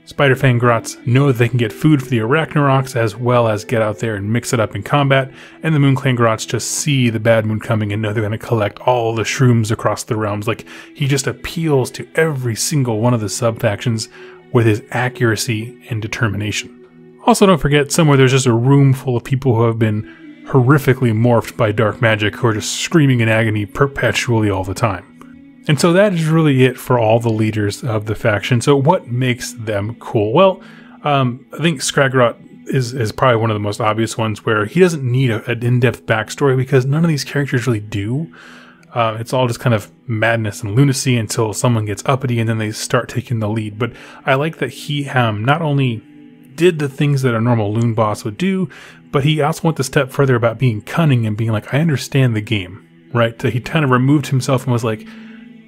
Spiderfang Grots know that they can get food for the Ragnars, as well as get out there and mix it up in combat, and the Moonclan Grots just see the Bad Moon coming and know they're going to collect all the shrooms across the realms. Like, he just appeals to every single one of the sub-factions with his accuracy and determination. Also, don't forget, somewhere there's just a room full of people who have been horrifically morphed by dark magic, who are just screaming in agony perpetually all the time. And so that is really it for all the leaders of the faction. So what makes them cool? Well, I think Skragrot is probably one of the most obvious ones, where he doesn't need an in-depth backstory because none of these characters really do. It's all just kind of madness and lunacy until someone gets uppity and then they start taking the lead. But I like that he not only did the things that a normal loon boss would do, but he also went a step further about being cunning and being like, I understand the game, right? So he kind of removed himself and was like,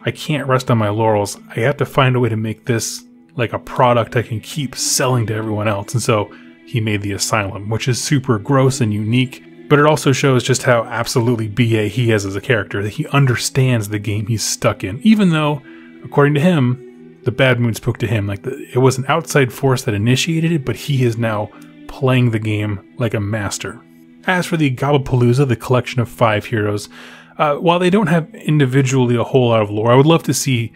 I can't rest on my laurels. I have to find a way to make this like a product I can keep selling to everyone else. And so he made the Asylum, which is super gross and unique, but it also shows just how absolutely BA he is as a character, that he understands the game he's stuck in, even though, according to him, the Bad Moon spoke to him. Like, it was an outside force that initiated it, but he is now playing the game like a master. As for the Gobblepalooza, the collection of 5 heroes, while they don't have individually a whole lot of lore, I would love to see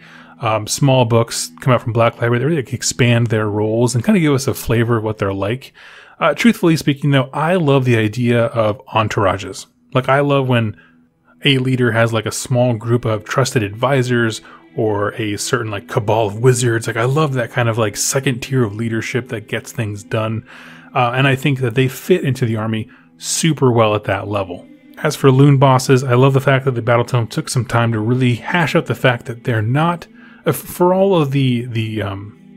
small books come out from Black Library that really expand their roles and kind of give us a flavor of what they're like. Truthfully speaking, though, I love the idea of entourages. Like, I love when a leader has like a small group of trusted advisors or a certain like cabal of wizards. Like, I love that kind of like second tier of leadership that gets things done. and I think that they fit into the army super well at that level. As for loon bosses, I love the fact that the Battle Tome took some time to really hash out the fact that they're not, for all of the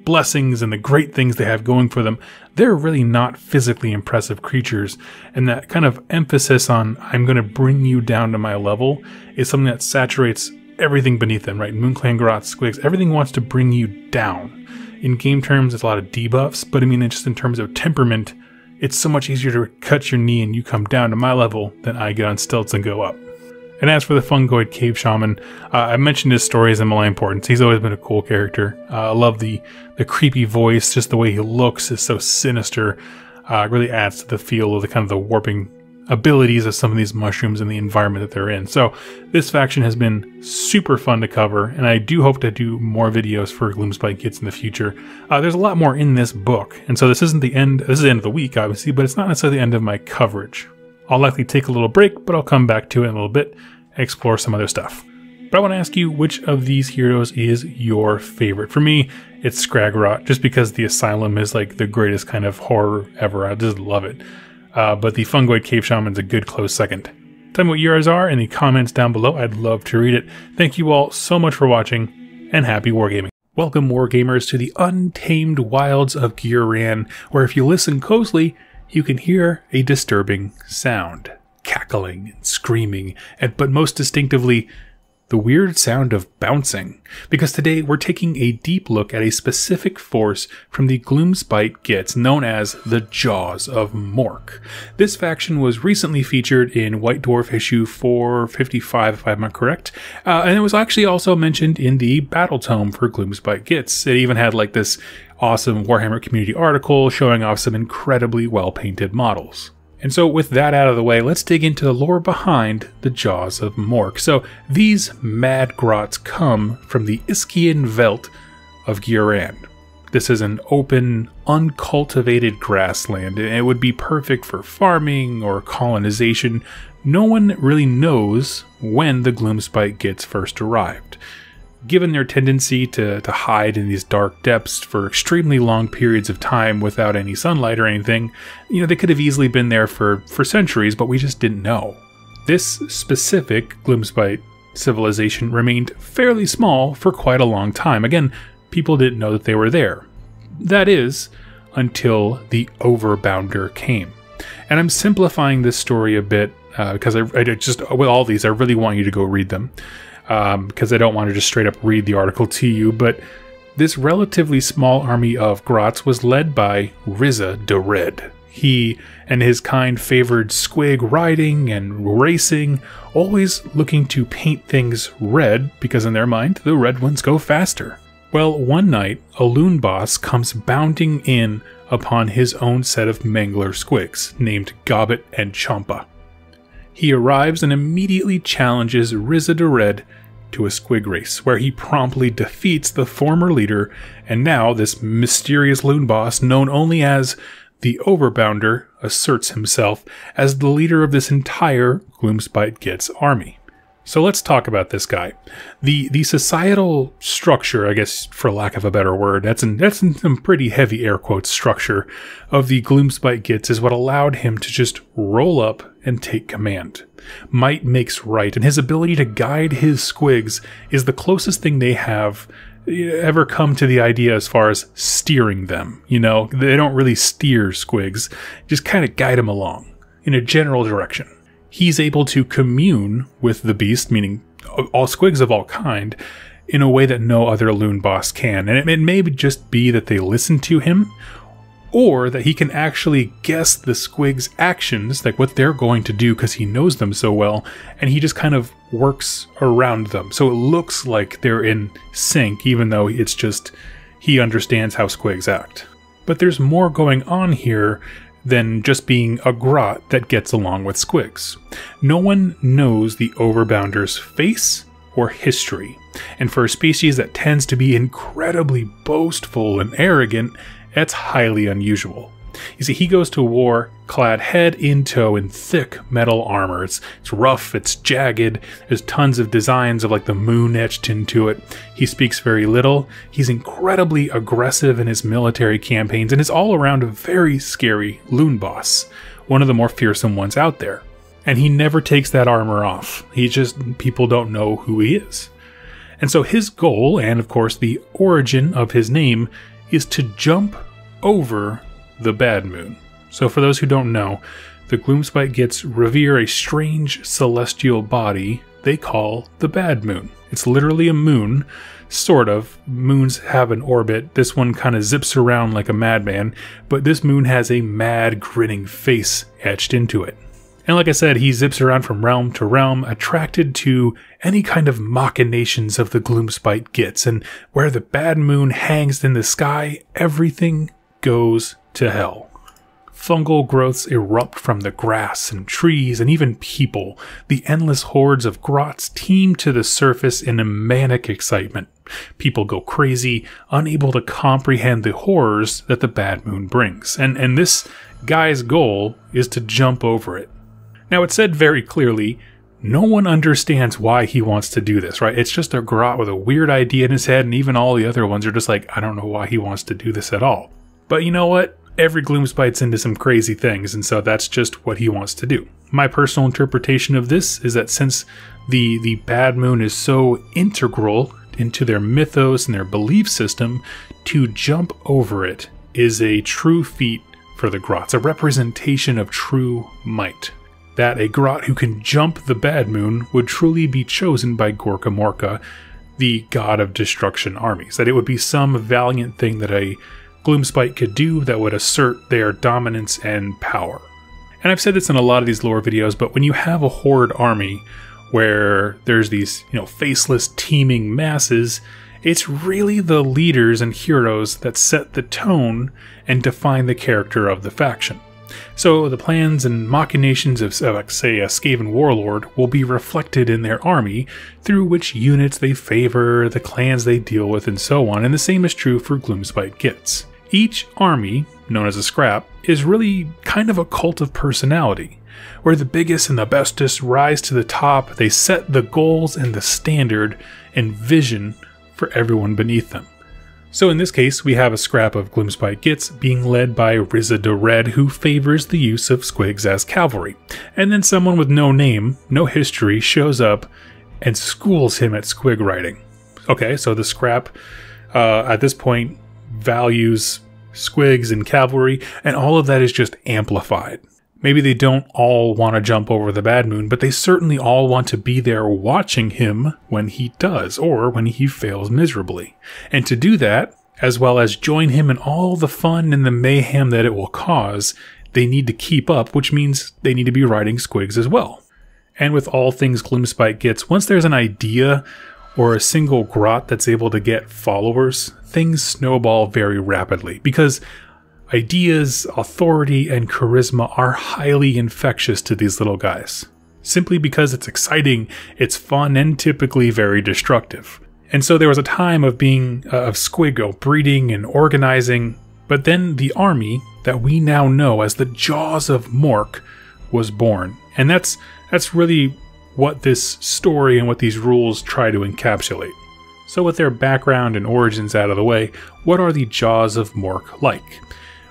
blessings and the great things they have going for them, they're really not physically impressive creatures. And that kind of emphasis on, I'm going to bring you down to my level, is something that saturates everything beneath them, right? Moonclan, Grots, Squigs, everything wants to bring you down. In game terms, it's a lot of debuffs, but I mean, just in terms of temperament, it's so much easier to cut your knee and you come down to my level than I get on stilts and go up. And as for the Fungoid Cave Shaman, I mentioned his stories and Malign Importance. He's always been a cool character. I love the creepy voice, just the way he looks is so sinister. It really adds to the feel of the kind of the warping abilities of some of these mushrooms and the environment that they're in. So this faction has been super fun to cover, and I do hope to do more videos for Gloomspite Gitz in the future. There's a lot more in this book, and so this isn't the end. This is the end of the week, obviously, but it's not necessarily the end of my coverage. I'll likely take a little break, but I'll come back to it in a little bit and explore some other stuff. But I want to ask you, which of these heroes is your favorite? For me, it's Skragrott, just because the Asylum is like the greatest kind of horror ever. I just love it. But the Fungoid Cave Shaman's a good close second. Tell me what yours are in the comments down below. I'd love to read it. Thank you all so much for watching, and happy wargaming. Welcome, wargamers, to the untamed wilds of Gioran, where if you listen closely, you can hear a disturbing sound. Cackling and screaming, but most distinctively, the weird sound of bouncing. Because today we're taking a deep look at a specific force from the Gloomspite Gitz, known as the Jaws of Mork. This faction was recently featured in White Dwarf issue 455, if I'm correct, and it was actually also mentioned in the Battle Tome for Gloomspite Gitz. It even had like this awesome Warhammer community article showing off some incredibly well-painted models. And so with that out of the way, let's dig into the lore behind the Jaws of Mork. So these mad grots come from the Iskian Veldt of Gioran. This is an open, uncultivated grassland, and it would be perfect for farming or colonization. No one really knows when the Gloomspite Gitz first arrived. Given their tendency to hide in these dark depths for extremely long periods of time without any sunlight or anything, they could have easily been there for centuries, but we just didn't know. This specific Gloomspite civilization remained fairly small for quite a long time. Again, people didn't know that they were there. That is, until the Overbounder came. And I'm simplifying this story a bit because I just, with all these, I really want you to go read them. Because I don't want to just straight up read the article to you, but this relatively small army of grots was led by Rizza de Red. He and his kind favored squig riding and racing, always looking to paint things red, because in their mind, the red ones go faster. Well, one night, a loon boss comes bounding in upon his own set of mangler squigs, named Gobbet and Champa. He arrives and immediately challenges Rizza de Red to a squig race, where he promptly defeats the former leader, and now this mysterious loon boss, known only as the Overbounder, asserts himself as the leader of this entire Gloomspite Gitz army. So let's talk about this guy. The societal structure, I guess for lack of a better word, that's in some pretty heavy air quotes structure of the Gloomspite Gitz is what allowed him to just roll up and take command. Might makes right, and his ability to guide his squigs is the closest thing they have ever come to the idea as far as steering them. They don't really steer squigs, just kind of guide them along in a general direction. He's able to commune with the beast, meaning all squigs of all kind, in a way that no other loon boss can. And it may just be that they listen to him, or that he can actually guess the squigs' actions, like what they're going to do because he knows them so well, and he just kind of works around them. So it looks like they're in sync, even though it's just he understands how squigs act. But there's more going on here than just being a grot that gets along with squigs. No one knows the Overbounder's face or history, and for a species that tends to be incredibly boastful and arrogant, that's highly unusual. You see, he goes to war clad head in toe in thick metal armor. It's rough, it's jagged, there's tons of designs of like the moon etched into it. He speaks very little. He's incredibly aggressive in his military campaigns and is all around a very scary loon boss, one of the more fearsome ones out there. And he never takes that armor off. People don't know who he is. And so his goal, and of course the origin of his name, is to jump over the bad moon. So for those who don't know, the Gloomspite Gitz revere a strange celestial body they call the bad moon. It's literally a moon, sort of. Moons have an orbit. This one kind of zips around like a madman, but this moon has a mad, grinning face etched into it. And like I said, he zips around from realm to realm, attracted to any kind of machinations of the Gloomspite Gitz, and where the bad moon hangs in the sky, everything goes to hell. Fungal growths erupt from the grass and trees and even people. The endless hordes of grots teem to the surface in a manic excitement. People go crazy, unable to comprehend the horrors that the bad moon brings. And this guy's goal is to jump over it. Now, it's said very clearly, no one understands why he wants to do this, right? It's just a grot with a weird idea in his head, and even all the other ones are just like, I don't know why he wants to do this at all. But you know what? Every Gloomspite's into some crazy things, and so that's just what he wants to do. My personal interpretation of this is that since the bad moon is so integral into their mythos and their belief system, to jump over it is a true feat for the grots, a representation of true might. That a grot who can jump the bad moon would truly be chosen by Gorka Morka, the god of destruction armies. That it would be some valiant thing that a Gloomspite could do that would assert their dominance and power. And I've said this in a lot of these lore videos, but when you have a horde army where there's these, faceless teeming masses, it's really the leaders and heroes that set the tone and define the character of the faction. So the plans and machinations of, say, a Skaven warlord will be reflected in their army through which units they favor, the clans they deal with, and so on, and the same is true for Gloomspite Gitz. Each army, known as a scrap, is really kind of a cult of personality, where the biggest and the bestest rise to the top. They set the goals and the standard and vision for everyone beneath them. So in this case, we have a scrap of Gloomspite Gitz being led by Rizza the Red, who favors the use of squigs as cavalry. And then someone with no name, no history, shows up and schools him at squig riding. Okay, so the scrap, at this point, values squigs and cavalry, and all of that is just amplified. Maybe they don't all want to jump over the bad moon, but they certainly all want to be there watching him when he does, or when he fails miserably. And to do that, as well as join him in all the fun and the mayhem that it will cause, they need to keep up, which means they need to be riding squigs as well. And with all things Gloomspite Gitz, once there's an idea or a single grot that's able to get followers, things snowball very rapidly, because ideas, authority, and charisma are highly infectious to these little guys. Simply because it's exciting, it's fun, and typically very destructive. And so there was a time of being of squiggo, breeding and organizing, but then the army that we now know as the Jaws of Mork was born. And that's really what this story and what these rules try to encapsulate. So with their background and origins out of the way, what are the Jaws of Mork like?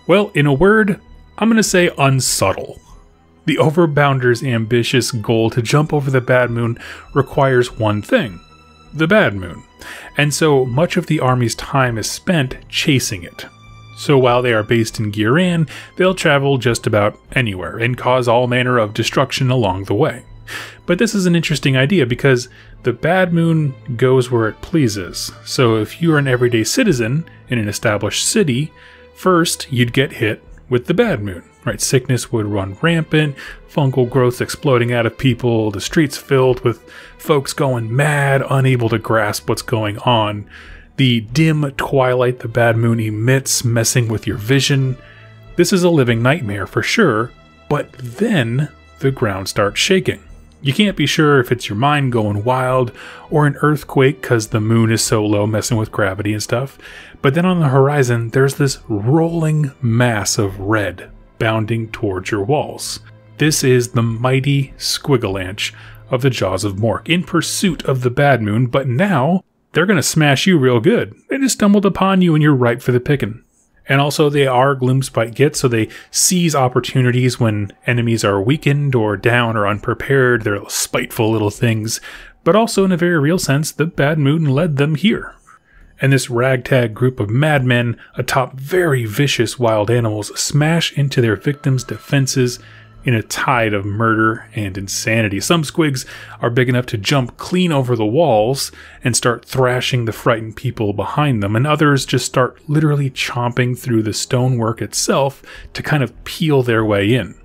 Well, in a word, I'm going to say unsubtle. The Overbounder's ambitious goal to jump over the bad moon requires one thing: the bad moon. And so much of the army's time is spent chasing it. So while they are based in Giran, they'll travel just about anywhere and cause all manner of destruction along the way. But this is an interesting idea because the bad moon goes where it pleases. So if you're an everyday citizen in an established city, first, you'd get hit with the bad moon, right? Sickness would run rampant, fungal growths exploding out of people, the streets filled with folks going mad, unable to grasp what's going on, the dim twilight the bad moon emits messing with your vision. This is a living nightmare for sure, but then the ground starts shaking. You can't be sure if it's your mind going wild or an earthquake because the moon is so low messing with gravity and stuff. But then on the horizon, there's this rolling mass of red bounding towards your walls. This is the mighty Squigalanche of the Jaws of Mork in pursuit of the Bad Moon, but now they're going to smash you real good. They just stumbled upon you and you're ripe for the picking. And also they are Gloomspite Gitz, so they seize opportunities when enemies are weakened or down or unprepared. They're spiteful little things. But also in a very real sense, the Bad Moon led them here. And this ragtag group of madmen atop very vicious wild animals smash into their victims' defenses in a tide of murder and insanity. Some squigs are big enough to jump clean over the walls and start thrashing the frightened people behind them, and others just start literally chomping through the stonework itself to kind of peel their way in.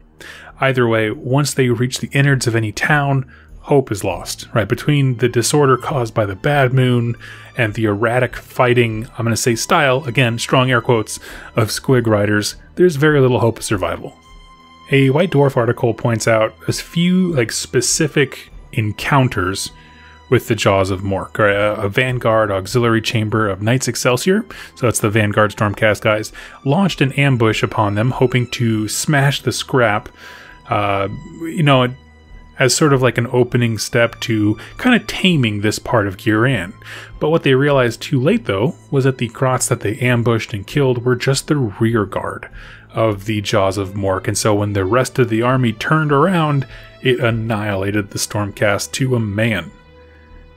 Either way, once they reach the innards of any town, hope is lost, right? Between the disorder caused by the Bad Moon and the erratic fighting, I'm going to say style, again, strong air quotes, of squig riders, there's very little hope of survival. A White Dwarf article points out a few specific encounters with the Jaws of Mork, or a Vanguard auxiliary chamber of Knights Excelsior, so that's the Vanguard Stormcast guys, launched an ambush upon them, hoping to smash the scrap, as sort of like an opening step to kind of taming this part of Ghiran. But what they realized too late, though, was that the Grots that they ambushed and killed were just the rear guard of the Jaws of Mork, and so when the rest of the army turned around, it annihilated the Stormcast to a man.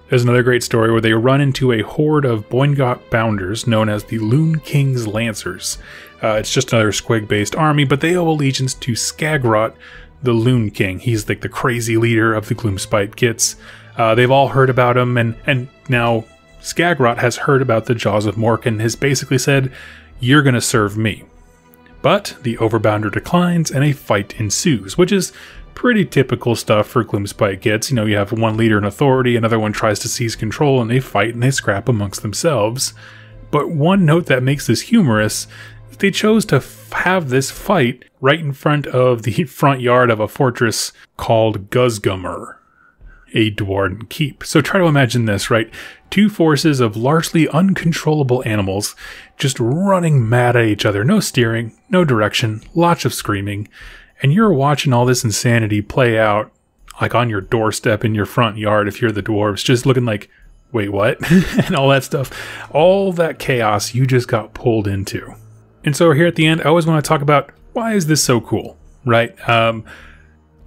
There's another great story where they run into a horde of Boingot Bounders known as the Loon King's Lancers. It's just another squig-based army, but they owe allegiance to Skagrot, the Loon King. He's like the crazy leader of the Gloomspite Gitz. They've all heard about him, and now Skagrot has heard about the Jaws of Mork and has basically said, "You're going to serve me." But the Overbounder declines and a fight ensues, which is pretty typical stuff for Gloomspite Gitz. You have one leader in authority, another one tries to seize control, and they fight and they scrap amongst themselves. But one note that makes this humorous, they chose to have this fight right in front of the front yard of a fortress called Guzgummer, a dwarven keep. So try to imagine this, right? Two forces of largely uncontrollable animals just running mad at each other. No steering, no direction, lots of screaming. And you're watching all this insanity play out like on your doorstep in your front yard if you're the dwarves, just looking like, wait, what? And all that stuff. All that chaos you just got pulled into. And so here at the end, I always want to talk about, why is this so cool, right?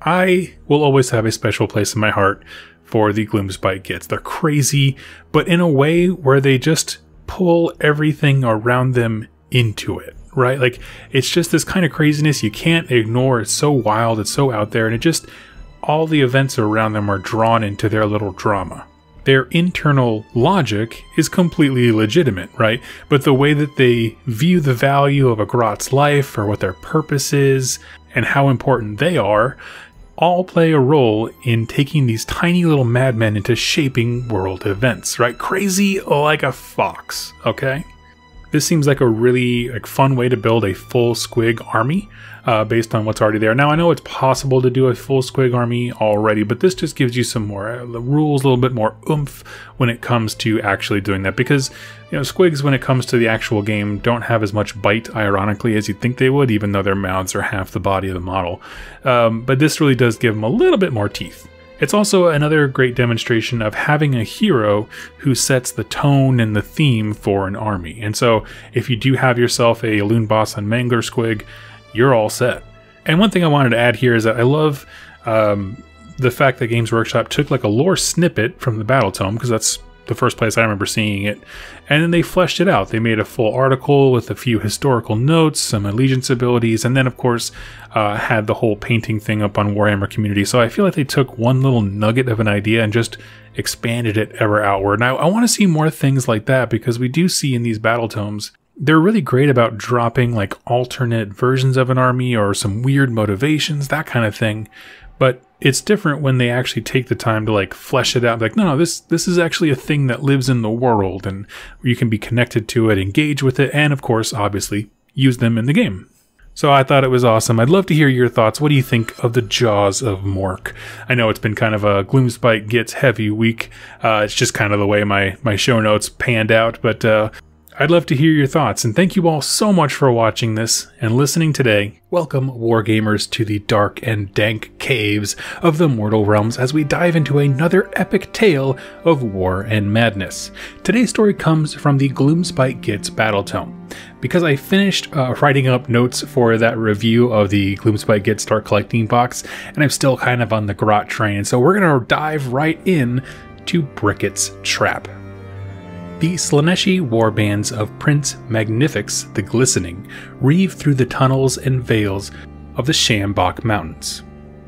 I will always have a special place in my heart for the Gloomspite Gitz. They're crazy, but in a way where they just pull everything around them into it, right? Like, it's just this kind of craziness you can't ignore. It's so wild, it's so out there, and it just, all the events around them are drawn into their little drama. Their internal logic is completely legitimate, right? But the way that they view the value of a Grot's life, or what their purpose is, and how important they are, all play a role in taking these tiny little madmen into shaping world events, right? Crazy like a fox, okay? This seems like a really fun way to build a full squig army based on what's already there. Now, I know it's possible to do a full squig army already, but this just gives you some more rules, a little bit more oomph when it comes to actually doing that. Because, squigs, when it comes to the actual game, don't have as much bite, ironically, as you'd think they would, even though their mouths are half the body of the model. But this really does give them a little bit more teeth. It's also another great demonstration of having a hero who sets the tone and the theme for an army. And so if you do have yourself a Loon Boss on Mangler Squig, you're all set. And one thing I wanted to add here is that I love the fact that Games Workshop took a lore snippet from the Battle Tome, because that's the first place I remember seeing it, and then they fleshed it out. They made a full article with a few historical notes, some allegiance abilities, and then of course had the whole painting thing up on Warhammer Community. So I feel like they took one little nugget of an idea and just expanded it ever outward. Now I want to see more things like that, because we do see in these battle tomes, they're really great about dropping alternate versions of an army or some weird motivations, that kind of thing. But it's different when they actually take the time to flesh it out. No, this is actually a thing that lives in the world, and you can be connected to it, engage with it, and of course, obviously, use them in the game. So I thought it was awesome. I'd love to hear your thoughts. What do you think of the Jaws of Mork? I know it's been kind of a Gloomspite Gitz heavy week. It's just kind of the way my show notes panned out, but I'd love to hear your thoughts, and thank you all so much for watching this and listening today. Welcome, Wargamers, to the dark and dank caves of the mortal realms as we dive into another epic tale of war and madness. Today's story comes from the Gloomspite Gitz Battle Tome. Because I finished writing up notes for that review of the Gloomspite Gitz Start Collecting box, and I'm still kind of on the grot train, so we're going to dive right in to Bricket's Trap. The Slaaneshi warbands of Prince Magnific's the Glistening reave through the tunnels and vales of the Shambach Mountains.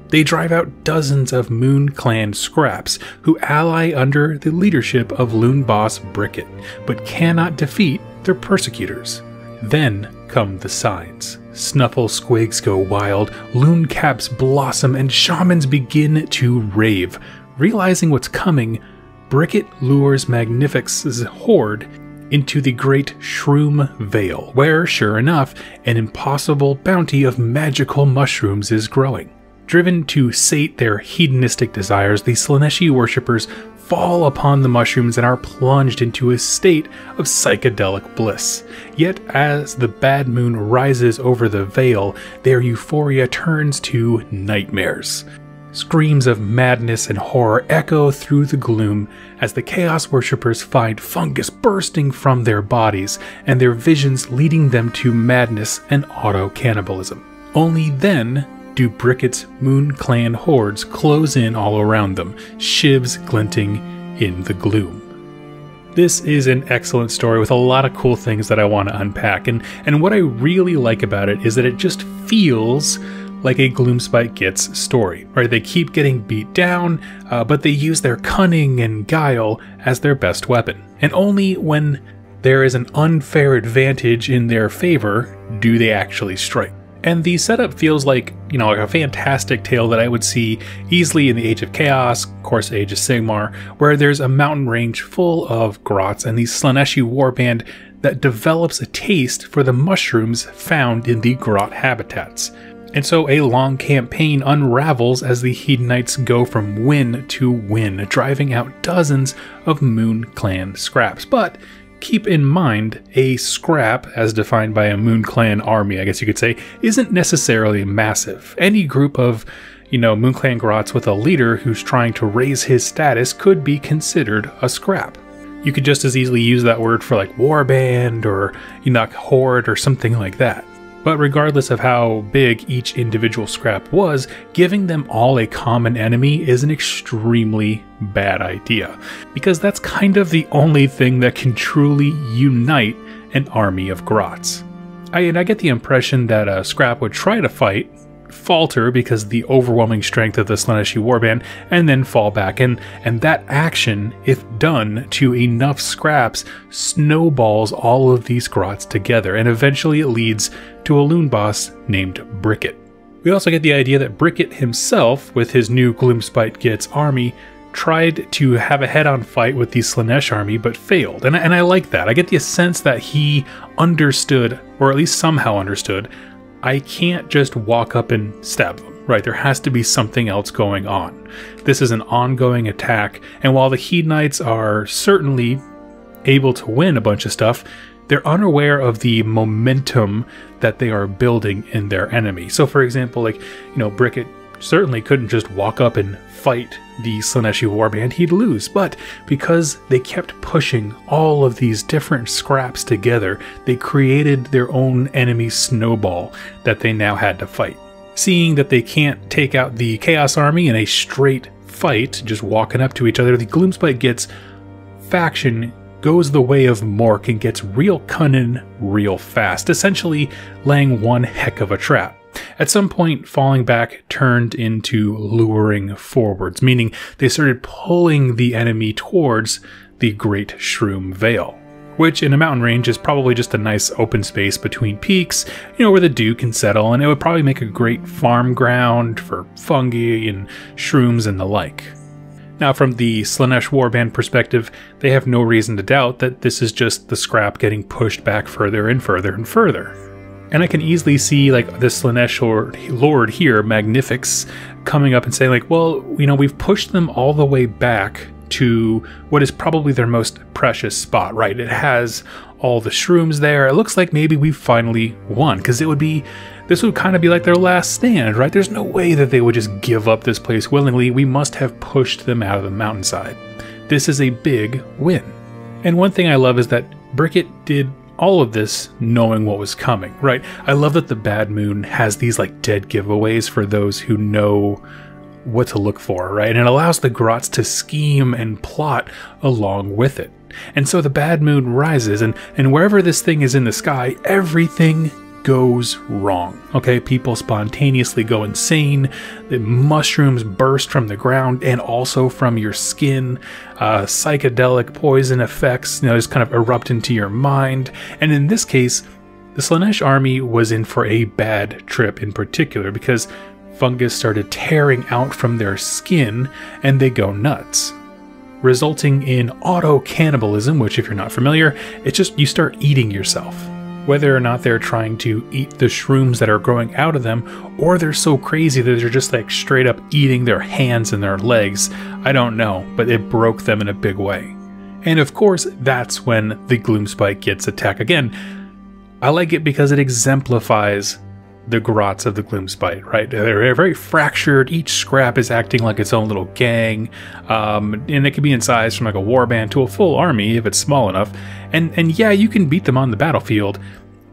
They drive out dozens of Moon Clan scraps who ally under the leadership of Loon Boss Bricket, but cannot defeat their persecutors. Then come the signs. Snuffle squigs go wild, loon caps blossom, and shamans begin to rave. Realizing what's coming, Bricket lures Magnific's horde into the Great Shroom Vale, where, sure enough, an impossible bounty of magical mushrooms is growing. Driven to sate their hedonistic desires, the Slaaneshi worshippers fall upon the mushrooms and are plunged into a state of psychedelic bliss. Yet, as the bad moon rises over the vale, their euphoria turns to nightmares. Screams of madness and horror echo through the gloom as the Chaos Worshippers find fungus bursting from their bodies and their visions leading them to madness and auto-cannibalism. Only then do Bricket's Moon Clan hordes close in all around them, shivs glinting in the gloom. This is an excellent story with a lot of cool things that I want to unpack, and what I really like about it is that it just feels like a Gloomspite Gitz story, right? They keep getting beat down, but they use their cunning and guile as their best weapon. And only when there is an unfair advantage in their favor do they actually strike. And the setup feels like, like a fantastic tale that I would see easily in the Age of Chaos, of course Age of Sigmar, where there's a mountain range full of grots and the Slaaneshi warband that develops a taste for the mushrooms found in the grot habitats. And so a long campaign unravels as the Hedonites go from win to win, driving out dozens of Moon Clan scraps. But keep in mind, a scrap, as defined by a Moon Clan army, I guess you could say, isn't necessarily massive. Any group of, Moon Clan grots with a leader who's trying to raise his status could be considered a scrap. You could just as easily use that word for like warband or, horde or something like that. But regardless of how big each individual scrap was, giving them all a common enemy is an extremely bad idea, because that's kind of the only thing that can truly unite an army of grots. I get the impression that a scrap would try to fight, falter because of the overwhelming strength of the Slaaneshi warband, and then fall back, and that action, if done to enough scraps, snowballs all of these grots together, and eventually it leads to a loon boss named Bricket. We also get the idea that Bricket himself, with his new Gloomspite Gitz army, tried to have a head-on fight with the Slaanesh army, but failed, and I like that. I get the sense that he understood, or at least somehow understood, I can't just walk up and stab them, right? There has to be something else going on. This is an ongoing attack, and while the Hedonites are certainly able to win a bunch of stuff, they're unaware of the momentum that they are building in their enemy. So for example, Bricket certainly couldn't just walk up and fight the Slaaneshi warband, he'd lose. But because they kept pushing all of these different scraps together, they created their own enemy snowball that they now had to fight. Seeing that they can't take out the Chaos Army in a straight fight, just walking up to each other, the Gloomspite Gitz faction goes the way of Mork and gets real cunning real fast, essentially laying one heck of a trap. At some point, falling back turned into luring forwards, meaning they started pulling the enemy towards the Great Shroom Vale, which in a mountain range is probably just a nice open space between peaks, where the dew can settle, and it would probably make a great farm ground for fungi and shrooms and the like. Now, from the Slaanesh warband perspective, they have no reason to doubt that this is just the scrap getting pushed back further and further and further. And I can easily see like the Slaanesh Lord here, Magnifix, coming up and saying like, well, you know, we've pushed them all the way back to what is probably their most precious spot, right? It has all the shrooms there. It looks like maybe we finally won, because this would kind of be like their last stand, right? There's no way that they would just give up this place willingly. We must have pushed them out of the mountainside. This is a big win. And one thing I love is that Brickett did all of this knowing what was coming, right? I love that the Bad Moon has these like dead giveaways for those who know what to look for, right? And it allows the Grots to scheme and plot along with it. And so the Bad Moon rises, and wherever this thing is in the sky, everything goes wrong. Okay, people spontaneously go insane. The mushrooms burst from the ground and also from your skin. Psychedelic poison effects, you know, just kind of erupt into your mind. And in this case, the Slaanesh army was in for a bad trip in particular, because fungus started tearing out from their skin and they go nuts, resulting in auto-cannibalism, which if you're not familiar, it's just you start eating yourself. Whether or not they're trying to eat the shrooms that are growing out of them, or they're so crazy that they're just like straight up eating their hands and their legs, I don't know, but it broke them in a big way. And of course, that's when the Gloomspite Gitz attack again. I like it because it exemplifies the Grots of the Gloomspite, right? They're very fractured. Each scrap is acting like its own little gang, and it can be in size from like a warband to a full army if it's small enough. And yeah, you can beat them on the battlefield,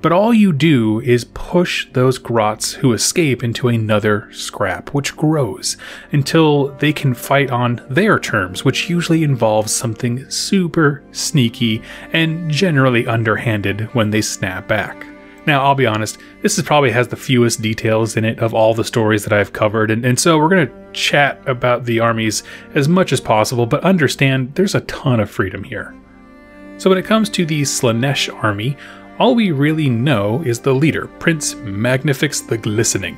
but all you do is push those Grots who escape into another scrap, which grows until they can fight on their terms, which usually involves something super sneaky and generally underhanded when they snap back. Now, I'll be honest, this probably has the fewest details in it of all the stories that I've covered, and so we're going to chat about the armies as much as possible, but understand there's a ton of freedom here. So when it comes to the Slaanesh army, all we really know is the leader, Prince Magnifix the Glistening.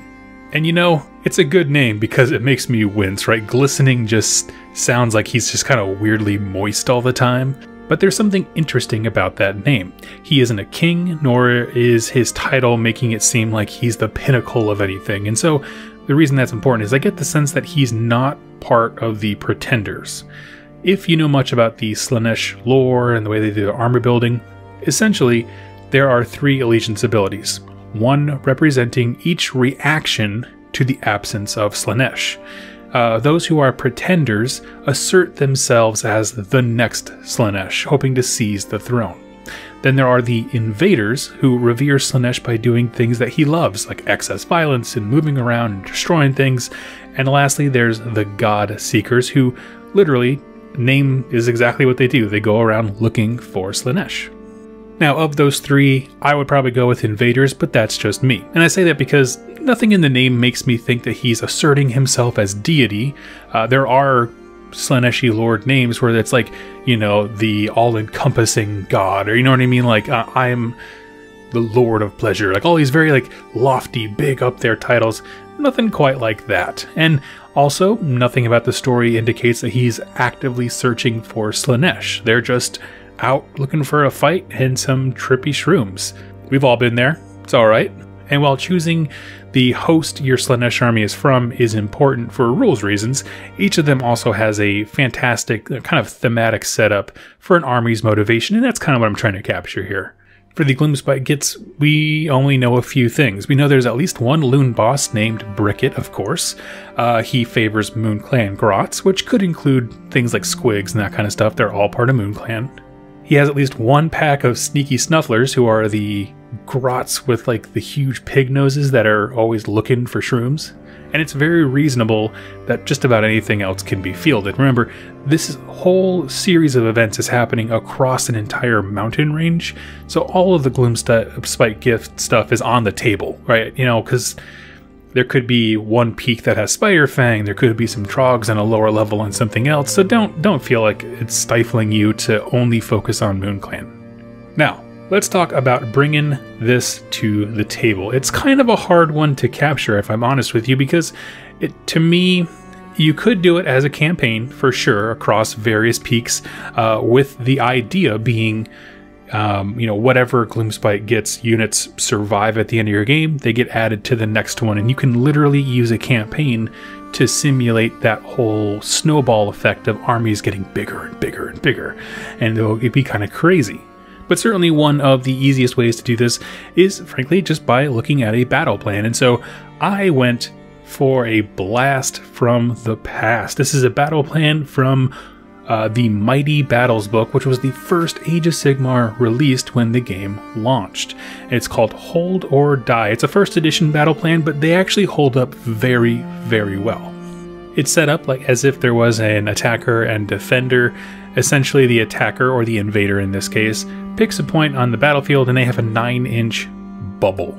And you know, it's a good name because it makes me wince, right? Glistening just sounds like he's just kind of weirdly moist all the time. But there's something interesting about that name. He isn't a king, nor is his title making it seem like he's the pinnacle of anything. And so the reason that's important is I get the sense that he's not part of the Pretenders. If you know much about the Slaanesh lore and the way they do their armor building, essentially there are 3 allegiance abilities, one representing each reaction to the absence of Slaanesh. Those who are Pretenders assert themselves as the next Slaanesh, hoping to seize the throne. Then there are the Invaders, who revere Slaanesh by doing things that he loves, like excess violence and moving around and destroying things. And lastly, there's the God Seekers, who literally, name is exactly what they do. They go around looking for Slaanesh. Now, of those 3, I would probably go with Invaders, but that's just me. And I say that because nothing in the name makes me think that he's asserting himself as deity. There are Slaaneshi Lord names where it's like, you know, the all-encompassing god, or you know what I mean? Like, I'm the Lord of Pleasure. Like all these very like lofty, big up there titles. Nothing quite like that. And also, nothing about the story indicates that he's actively searching for Slaanesh. They're just out looking for a fight and some trippy shrooms. We've all been there. It's alright. And while choosing the host your Slaanesh army is from is important for rules reasons, each of them also has a fantastic kind of thematic setup for an army's motivation, and that's kind of what I'm trying to capture here. For the Gloomspite Gitz, we only know a few things. We know there's at least one loon boss named Brickett, of course. He favors Moon Clan Grots, which could include things like squigs and that kind of stuff. They're all part of Moon Clan. He has at least one pack of sneaky snufflers, who are the Grots with like the huge pig noses that are always looking for shrooms. And it's very reasonable that just about anything else can be fielded. Remember, this whole series of events is happening across an entire mountain range, so all of the Gloomspite Gitz stuff is on the table, right? You know, because there could be one peak that has Spider Fang, there could be some Trogs on a lower level and something else, so don't feel like it's stifling you to only focus on Moon Clan. Now, let's talk about bringing this to the table. It's kind of a hard one to capture, if I'm honest with you, because to me, you could do it as a campaign, for sure, across various peaks, with the idea being whatever Gloomspite Gitz units survive at the end of your game, they get added to the next one, and you can literally use a campaign to simulate that whole snowball effect of armies getting bigger and bigger and bigger, and it'd be kind of crazy. But certainly one of the easiest ways to do this is, frankly, just by looking at a battle plan. And so I went for a blast from the past. This is a battle plan from the Mighty Battles book, which was the first Age of Sigmar released when the game launched. It's called Hold or Die. It's a first edition battle plan, but they actually hold up very, very well. It's set up like as if there was an attacker and defender. Essentially, the attacker, or the invader in this case, picks a point on the battlefield, and they have a 9-inch bubble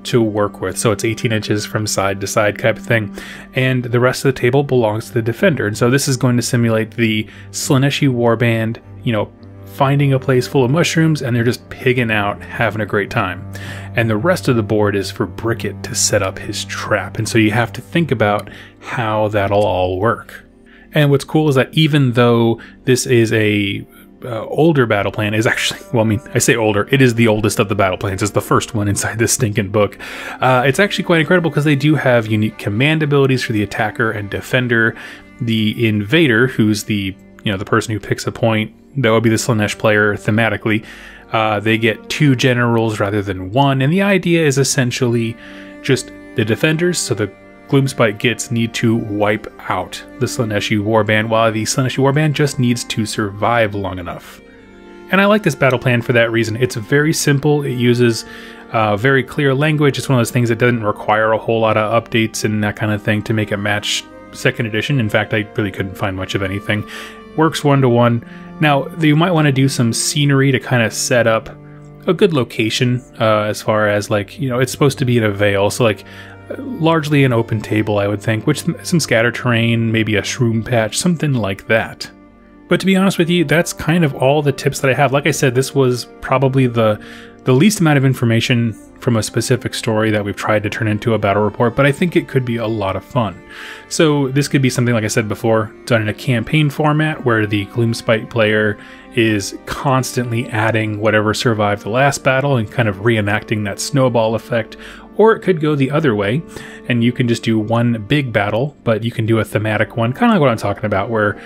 to work with. So it's 18 inches from side to side type of thing. And the rest of the table belongs to the defender. And so this is going to simulate the Slaaneshi warband, finding a place full of mushrooms, and they're just pigging out, having a great time. And the rest of the board is for Bricket to set up his trap. And so you have to think about how that'll all work. And what's cool is that even though this is a older battle plan, is actually, I say older, it is the oldest of the battle plans. It's the first one inside this stinking book. It's actually quite incredible because they do have unique command abilities for the attacker and defender. The invader, who's the person who picks a point, that would be the Slaanesh player thematically. They get 2 generals rather than 1, and the idea is essentially just the defenders, so the Gloomspite Gitz need to wipe out the Slaaneshi warband, while the Slaaneshi warband just needs to survive long enough. And I like this battle plan for that reason. It's very simple. It uses very clear language. It's one of those things that doesn't require a whole lot of updates and that kind of thing to make it match 2nd edition. In fact, I really couldn't find much of anything. Works 1-to-1. Now, you might want to do some scenery to kind of set up a good location as far as it's supposed to be in a vale. So largely an open table, I would think, with some scatter terrain, maybe a shroom patch, something like that. But to be honest with you, that's kind of all the tips that I have. Like I said, this was probably the least amount of information from a specific story that we've tried to turn into a battle report, but I think it could be a lot of fun. So this could be something, like I said before, done in a campaign format where the Gloomspite player is constantly adding whatever survived the last battle and kind of reenacting that snowball effect. Or it could go the other way, and you can just do one big battle, but you can do a thematic one, kind of like what I'm talking about, where,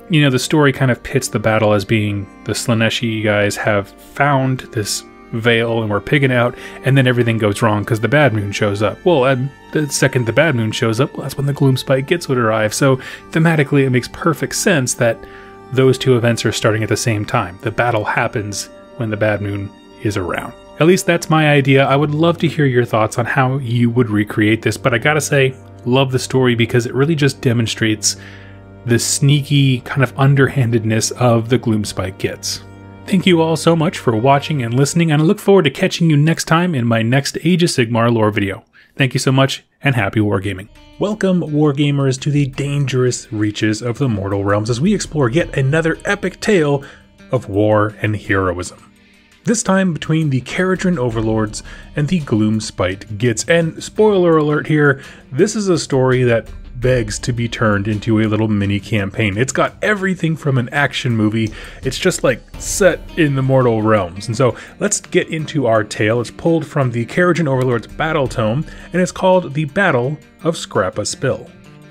the story kind of pits the battle as being the Slaaneshi guys have found this veil and we're pigging out, and then everything goes wrong because the Bad Moon shows up. Well, the second the Bad Moon shows up, that's when the Gloomspite Gitz would arrive. So thematically, it makes perfect sense that those 2 events are starting at the same time. The battle happens when the Bad Moon is around. At least that's my idea. I would love to hear your thoughts on how you would recreate this, but I gotta say, love the story because it really just demonstrates the sneaky kind of underhandedness of the Gloomspite Gitz. Thank you all so much for watching and listening, and I look forward to catching you next time in my next Age of Sigmar lore video. Thank you so much, and happy wargaming. Welcome, wargamers, to the dangerous reaches of the mortal realms as we explore yet another epic tale of war and heroism. This time between the Caradhran overlords and the Gloomspite Gitz. And spoiler alert here, this is a story that begs to be turned into a little mini campaign. It's got everything from an action movie. It's just set in the mortal realms. And so let's get into our tale. It's pulled from the Caradhran overlords battle tome, and it's called The Battle of Scrappa Spill.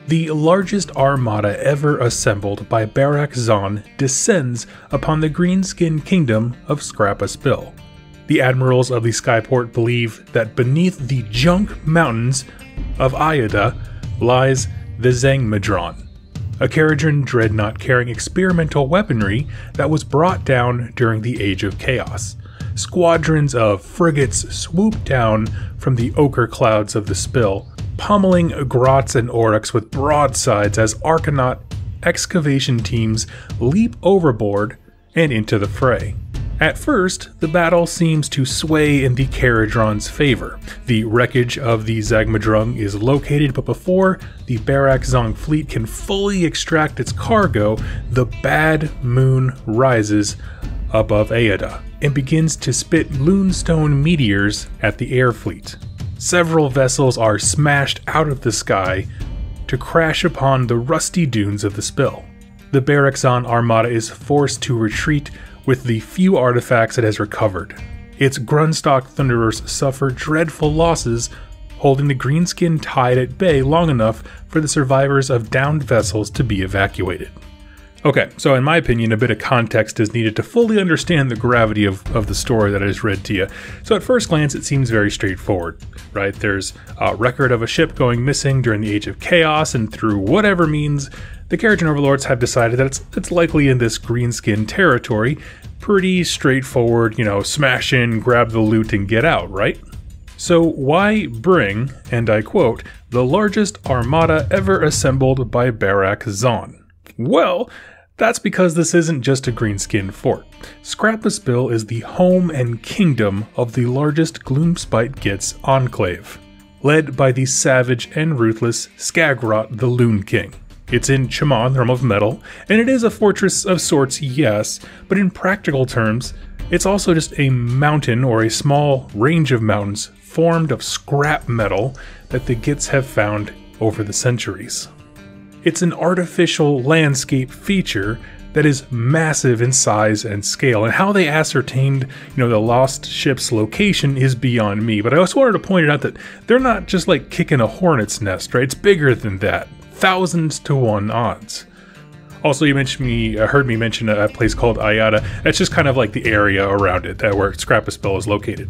The largest armada ever assembled by Barak Zahn descends upon the green-skinned kingdom of Scrappa Spill. The admirals of the Skyport believe that beneath the Junk Mountains of Ayada lies the Zangmadron, a Caradhran dreadnought carrying experimental weaponry that was brought down during the Age of Chaos. Squadrons of frigates swoop down from the ochre clouds of the Spill, pummeling grots and aurochs with broadsides as Arcanaut excavation teams leap overboard and into the fray. At first, the battle seems to sway in the Caradhran's favor. The wreckage of the Zangmadron is located, but before the Barak Zahn fleet can fully extract its cargo, the Bad Moon rises above Ayada and begins to spit loonstone meteors at the air fleet. Several vessels are smashed out of the sky to crash upon the rusty dunes of the Spill. the Baraxon armada is forced to retreat with the few artifacts it has recovered. Its Grunstock Thunderers suffer dreadful losses, holding the Greenskin tide at bay long enough for the survivors of downed vessels to be evacuated. Okay, so in my opinion, a bit of context is needed to fully understand the gravity of the story that I just read to you. So at first glance, it seems very straightforward, right? There's a record of a ship going missing during the Age of Chaos, and through whatever means, the Keratin Overlords have decided that it's likely in this greenskin territory. Pretty straightforward, smash in, grab the loot, and get out, right? So why bring, and I quote, the largest armada ever assembled by Baraxon? Well, that's because this isn't just a greenskin fort. Scrapaspill is the home and kingdom of the largest Gloomspite Gitz enclave, led by the savage and ruthless Skagrot the Loon King. It's in Chaman, the Realm of Metal, and it is a fortress of sorts, yes, but in practical terms, it's also just a mountain or a small range of mountains formed of scrap metal that the Gitz have found over the centuries. It's an artificial landscape feature that is massive in size and scale, and how they ascertained, the lost ship's location is beyond me. But I also wanted to point out that they're not just like kicking a hornet's nest, right? It's bigger than that. Thousands to 1 odds. Also, you heard me mention a place called Ayada. That's just kind of like the area around it, where Scrapaspill is located.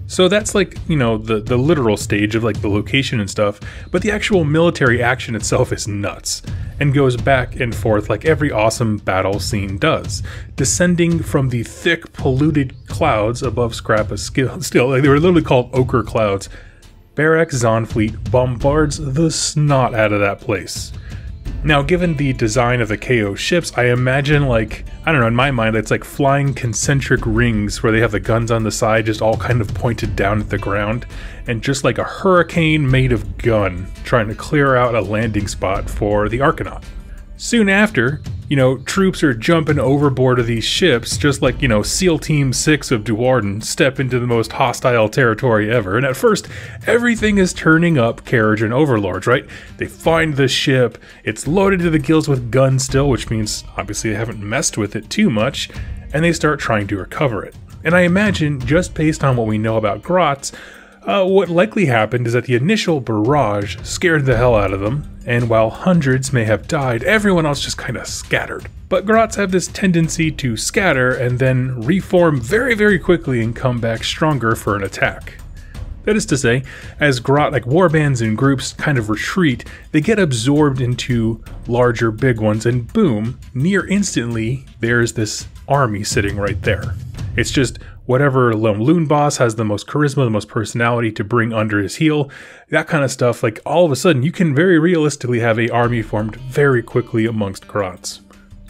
So that's like, the literal stage of like the location and stuff, but the actual military action itself is nuts, and goes back and forth like every awesome battle scene does. Descending from the thick, polluted clouds above Scrapaspill, like they were literally called ochre clouds, Baraxon fleet bombards the snot out of that place. Now, given the design of the KO ships, I imagine in my mind, it's like flying concentric rings where they have the guns on the side just all kind of pointed down at the ground, and just like a hurricane made of gun trying to clear out a landing spot for the Arcanaut. Soon after, troops are jumping overboard of these ships, just like, SEAL Team 6 of Duarden step into the most hostile territory ever. And at first, everything is turning up Keratin Overlords, right? They find the ship, it's loaded to the gills with guns still, which means obviously they haven't messed with it too much, and they start trying to recover it. And I imagine, just based on what we know about Grots, what likely happened is that the initial barrage scared the hell out of them, and while hundreds may have died, everyone else just kind of scattered. But Grots have this tendency to scatter and then reform very, very quickly and come back stronger for an attack. That is to say, as Grot, warbands and groups kind of retreat, they get absorbed into larger big ones, and boom, near instantly, there's this army sitting right there. It's just whatever loon boss has the most charisma, the most personality to bring under his heel, that kind of stuff, all of a sudden you can very realistically have an army formed very quickly amongst Grots.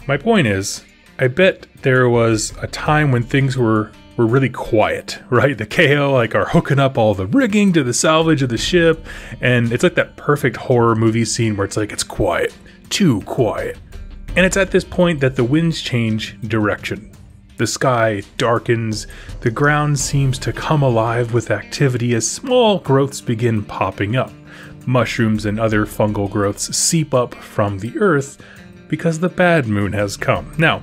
My point is, I bet there was a time when things were really quiet, right? The KO are hooking up all the rigging to the salvage of the ship, and it's like that perfect horror movie scene where it's quiet, too quiet. And it's at this point that the winds change direction. The sky darkens, the ground seems to come alive with activity as small growths begin popping up. Mushrooms and other fungal growths seep up from the earth because the bad moon has come. Now,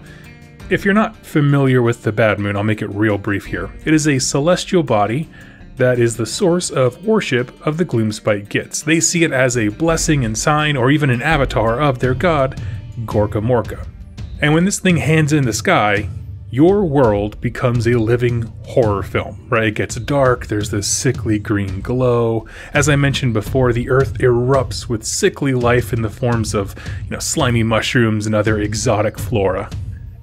if you're not familiar with the bad moon, I'll make it real brief here. It is a celestial body that is the source of worship of the Gloomspite Gitz. They see it as a blessing and sign, or even an avatar of their god, Gorka Morka. And when this thing hands in the sky, your world becomes a living horror film, right? It gets dark, there's this sickly green glow. As I mentioned before, the earth erupts with sickly life in the forms of, slimy mushrooms and other exotic flora.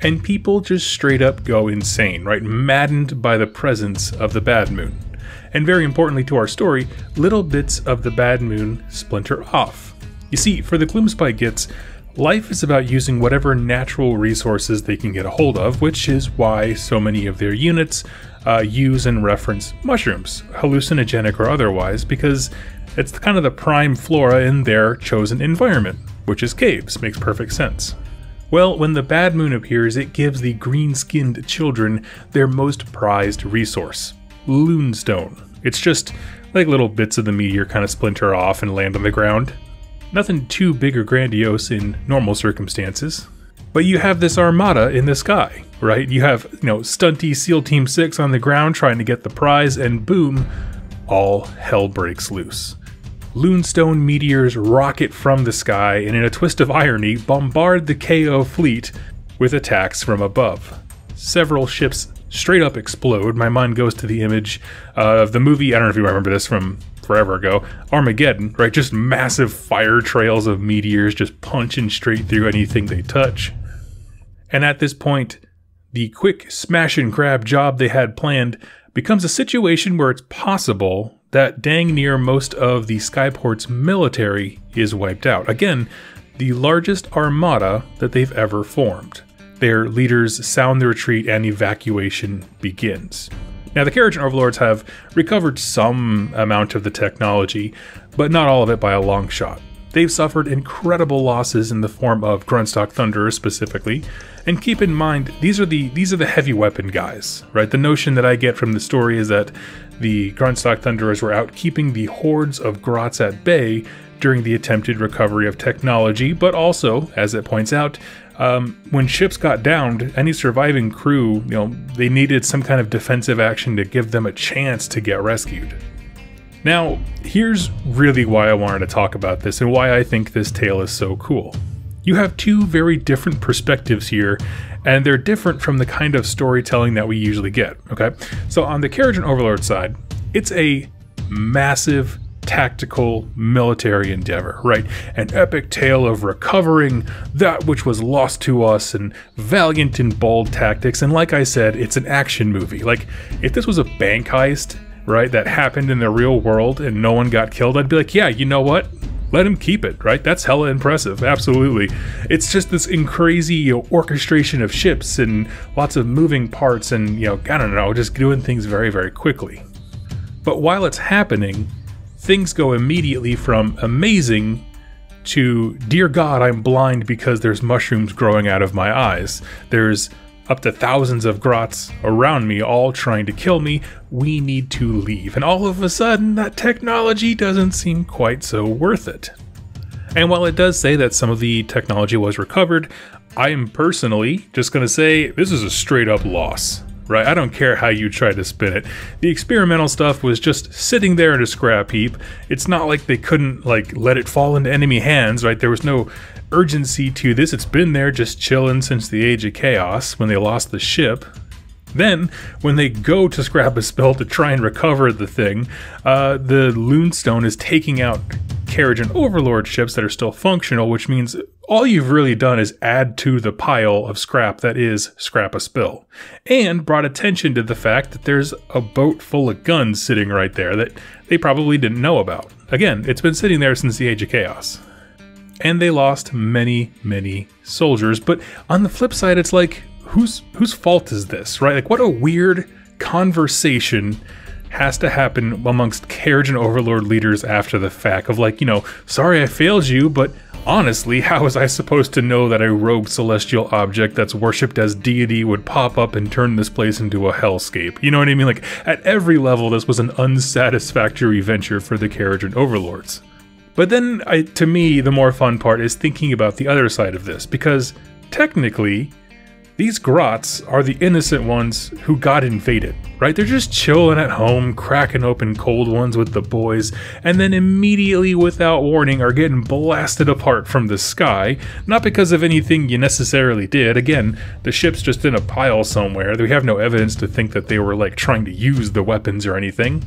And people just straight up go insane, right? Maddened by the presence of the bad moon. And very importantly to our story, little bits of the bad moon splinter off. You see, for the Gloomspite Gitz, life is about using whatever natural resources they can get a hold of, which is why so many of their units use and reference mushrooms, hallucinogenic or otherwise, because it's kind of the prime flora in their chosen environment, which is caves. Makes perfect sense. Well, when the bad moon appears, it gives the green-skinned children their most prized resource, Loonstone. It's just like little bits of the meteor kind of splinter off and land on the ground. Nothing too big or grandiose in normal circumstances. But you have this armada in the sky, right? You have, stunty SEAL Team 6 on the ground trying to get the prize, and boom, all hell breaks loose. Lunestone meteors rocket from the sky and, in a twist of irony, bombard the KO fleet with attacks from above. Several ships straight up explode. My mind goes to the image of the movie, I don't know if you remember this from forever ago, Armageddon, right? Just massive fire trails of meteors just punching straight through anything they touch. And at this point, the quick smash and grab job they had planned becomes a situation where it's possible that dang near most of the Skyport's military is wiped out. Again, the largest armada that they've ever formed. Their leaders sound the retreat and evacuation begins. Now, the Keragen Overlords have recovered some amount of the technology, but not all of it by a long shot. They've suffered incredible losses in the form of Grunstock Thunderers specifically, and keep in mind, these are the heavy weapon guys, right? The notion that I get from the story is that the Grunstock Thunderers were out keeping the hordes of Grots at bay during the attempted recovery of technology, but also, as it points out, when ships got downed, any surviving crew, they needed some kind of defensive action to give them a chance to get rescued. Now, here's really why I wanted to talk about this and why I think this tale is so cool. You have two very different perspectives here, and they're different from the kind of storytelling that we usually get, okay? So on the Keragen Overlord side, it's a massive tactical military endeavor, right? An epic tale of recovering that which was lost to us and valiant and bold tactics. And like I said, it's an action movie. Like, if this was a bank heist, right, that happened in the real world and no one got killed, I'd be like, yeah, you know what? Let him keep it, right? That's hella impressive, absolutely. It's just this crazy orchestration of ships and lots of moving parts and, I don't know, just doing things very, very quickly. But while it's happening, things go immediately from amazing to, dear God, I'm blind because there's mushrooms growing out of my eyes. There's up to thousands of Grots around me, all trying to kill me. We need to leave. And all of a sudden, that technology doesn't seem quite so worth it. And while it does say that some of the technology was recovered, I am personally just going to say this is a straight up loss. Right? I don't care how you try to spin it. The experimental stuff was just sitting there in a scrap heap. It's not like they couldn't let it fall into enemy hands, right? There was no urgency to this. It's been there just chilling since the Age of Chaos when they lost the ship. Then, when they go to scrap a spell to try and recover the thing, the Lunestone is taking out Keragen Overlord ships that are still functional, which means all you've really done is add to the pile of scrap that is Scrap a Spill, and brought attention to the fact that there's a boat full of guns sitting right there that they probably didn't know about. Again, it's been sitting there since the Age of Chaos. And they lost many, many soldiers, but on the flip side, it's like, whose fault is this, right? Like, what a weird conversation has to happen amongst Keragen Overlord leaders after the fact of sorry I failed you, but honestly, how was I supposed to know that a rogue celestial object that's worshipped as deity would pop up and turn this place into a hellscape? You know what I mean? Like, at every level, this was an unsatisfactory venture for the Keragen Overlords. But then, to me, the more fun part is thinking about the other side of this, because technically, these Grots are the innocent ones who got invaded, right? They're just chilling at home, cracking open cold ones with the boys, and then immediately, without warning, are getting blasted apart from the sky, not because of anything you necessarily did. Again, the ship's just in a pile somewhere. We have no evidence to think that they were, trying to use the weapons or anything.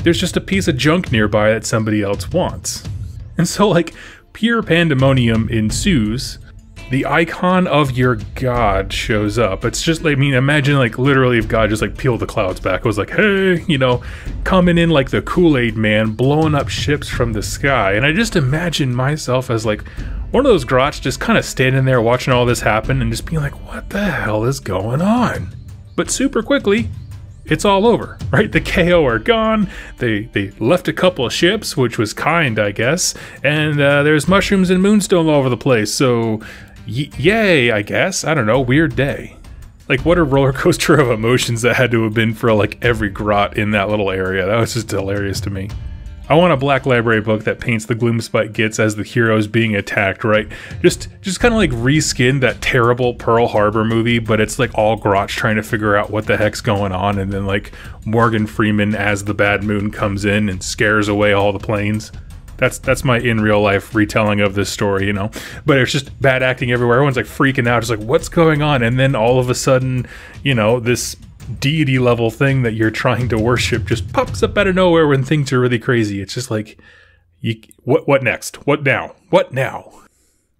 There's just a piece of junk nearby that somebody else wants. And so, pure pandemonium ensues. The icon of your god shows up. It's just imagine literally if God just peeled the clouds back. It was like, hey, coming in like the Kool-Aid man, blowing up ships from the sky. And I just imagine myself as one of those Grots just kind of standing there watching all this happen and just being like, what the hell is going on? But super quickly, it's all over, right? The KO are gone. They left a couple of ships, which was kind, I guess. And there's mushrooms and moonstone all over the place. So yay, I guess. I don't know. Weird day. What a roller coaster of emotions that had to have been for every Grot in that little area. That was just hilarious to me. I want a Black Library book that paints the Gloomspite Gitz as the heroes being attacked, right? Just kind of like reskin that terrible Pearl Harbor movie, but it's like all Grotch trying to figure out what the heck's going on, and then like Morgan Freeman as the Bad Moon comes in and scares away all the planes. That's my in real life retelling of this story, you know. But it's just bad acting everywhere. Everyone's like freaking out, just like, what's going on? And then all of a sudden, you know, this deity level thing that you're trying to worship just pops up out of nowhere when things are really crazy. It's just like, what next? What now? What now?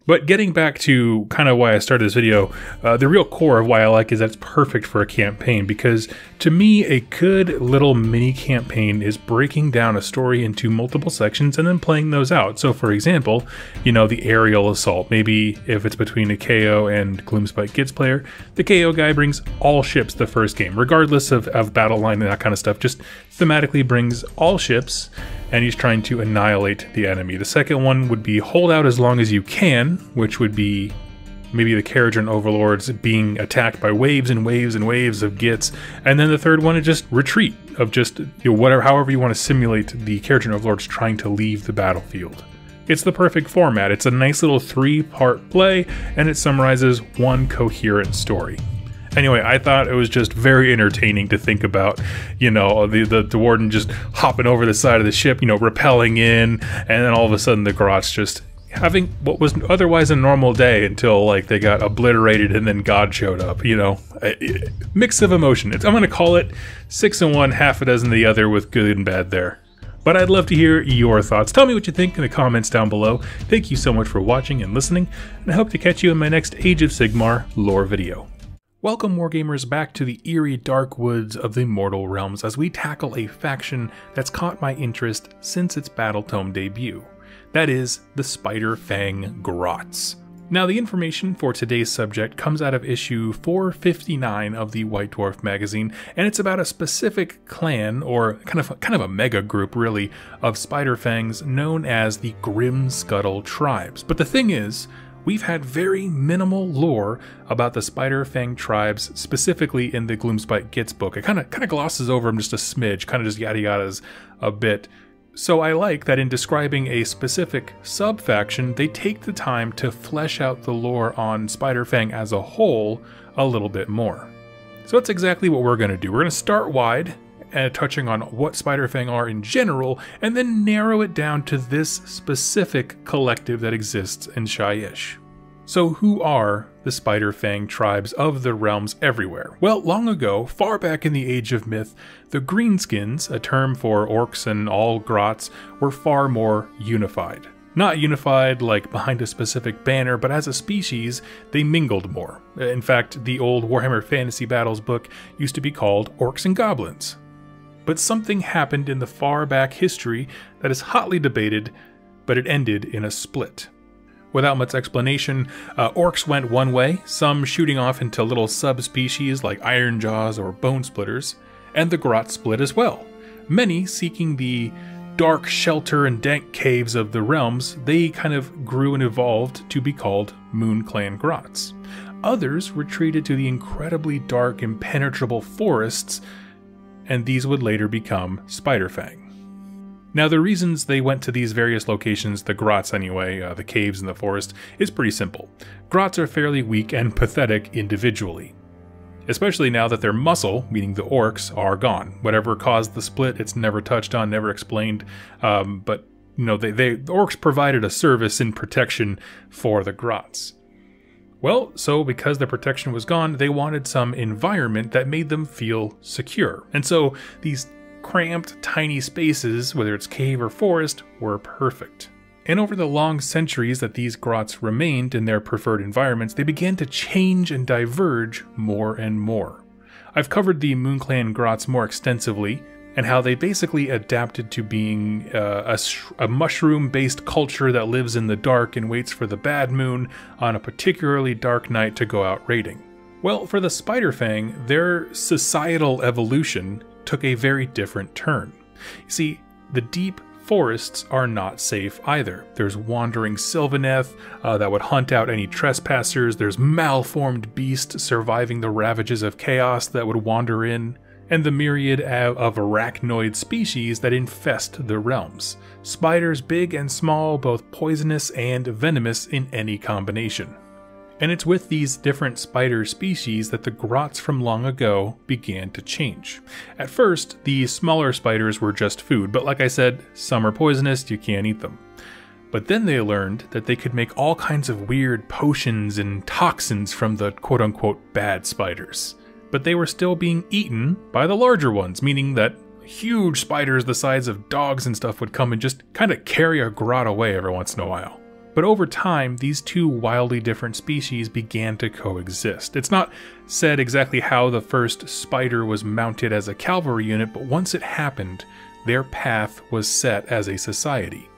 But getting back to kind of why I started this video, the real core of why I like is that it's perfect for a campaign, because to me, a good little mini campaign is breaking down a story into multiple sections and then playing those out. So for example, you know, the aerial assault, maybe if it's between a KO and Gloomspite Gitz player, the KO guy brings all ships the first game, regardless of battle line and that kind of stuff, just thematically brings all ships, and he's trying to annihilate the enemy. The second one would be hold out as long as you can, which would be maybe the Kharadron overlords being attacked by waves and waves and waves of Gitz. And then the third one is just retreat, of just, you know, whatever, however you want to simulate the Kharadron overlords trying to leave the battlefield. It's the perfect format. It's a nice little 3-part play, and it summarizes one coherent story. Anyway, I thought it was just very entertaining to think about, you know, the warden just hopping over the side of the ship, you know, rappelling in, and then all of a sudden the Grotch just having what was otherwise a normal day until, like, they got obliterated and then God showed up, you know. Mix of emotion. I'm going to call it 6 in one, half a dozen the other, with good and bad there. But I'd love to hear your thoughts. Tell me what you think in the comments down below. Thank you so much for watching and listening, and I hope to catch you in my next Age of Sigmar lore video. Welcome, Wargamers, back to the eerie dark woods of the Mortal Realms as we tackle a faction that's caught my interest since its Battletome debut. That is, the Spider Fang Grots. Now, the information for today's subject comes out of issue 459 of the White Dwarf magazine, and it's about a specific clan, or kind of a mega group, really, of Spider Fangs known as the Grim Scuttle Tribes. But the thing is, we've had very minimal lore about the Spider Fang tribes, specifically in the Gloomspite Gitz book. It kind of glosses over them just a smidge, kind of just yada yadas a bit. So I like that in describing a specific sub-faction, they take the time to flesh out the lore on Spider Fang as a whole a little bit more. So that's exactly what we're going to do. We're going to start wide, touching on what Spider Fang are in general, and then narrow it down to this specific collective that exists in Shyish. So who are the Spider Fang tribes of the realms everywhere? Well, long ago, far back in the Age of Myth, the Greenskins, a term for orcs and all Grots, were far more unified. Not unified like behind a specific banner, but as a species, they mingled more. In fact, the old Warhammer Fantasy Battles book used to be called Orcs and Goblins. But something happened in the far back history that is hotly debated, but it ended in a split. Without much explanation, orcs went one way, some shooting off into little subspecies like Iron Jaws or Bone Splitters, and the Grot split as well. Many seeking the dark shelter and dank caves of the realms, they kind of grew and evolved to be called Moon Clan Grots. Others retreated to the incredibly dark, impenetrable forests, and these would later become Spider Fang. Now, the reasons they went to these various locations, the Grots anyway, the caves and the forest, is pretty simple. Grots are fairly weak and pathetic individually. Especially now that their muscle, meaning the orcs, are gone. Whatever caused the split, it's never touched on, never explained, but you know, the orcs provided a service in protection for the Grots. Well, so because the protection was gone, they wanted some environment that made them feel secure. And so these cramped, tiny spaces, whether it's cave or forest, were perfect. And over the long centuries that these Grots remained in their preferred environments, they began to change and diverge more and more. I've covered the Moon Clan Grots more extensively, and how they basically adapted to being a mushroom-based culture that lives in the dark and waits for the bad moon on a particularly dark night to go out raiding. Well, for the Spider Fang, their societal evolution took a very different turn. You see, the deep forests are not safe either. There's wandering Sylvaneth that would hunt out any trespassers. There's malformed beasts surviving the ravages of chaos that would wander in. and the myriad of arachnoid species that infest the realms. Spiders big and small, both poisonous and venomous in any combination. And it's with these different spider species that the grots from long ago began to change. At first, the smaller spiders were just food, but like I said, some are poisonous, you can't eat them. But then they learned that they could make all kinds of weird potions and toxins from the quote-unquote bad spiders. But they were still being eaten by the larger ones, meaning that huge spiders the size of dogs and stuff would come and just kind of carry a grot away every once in a while. But over time, these two wildly different species began to coexist. It's not said exactly how the first spider was mounted as a cavalry unit, but once it happened, their path was set as a society.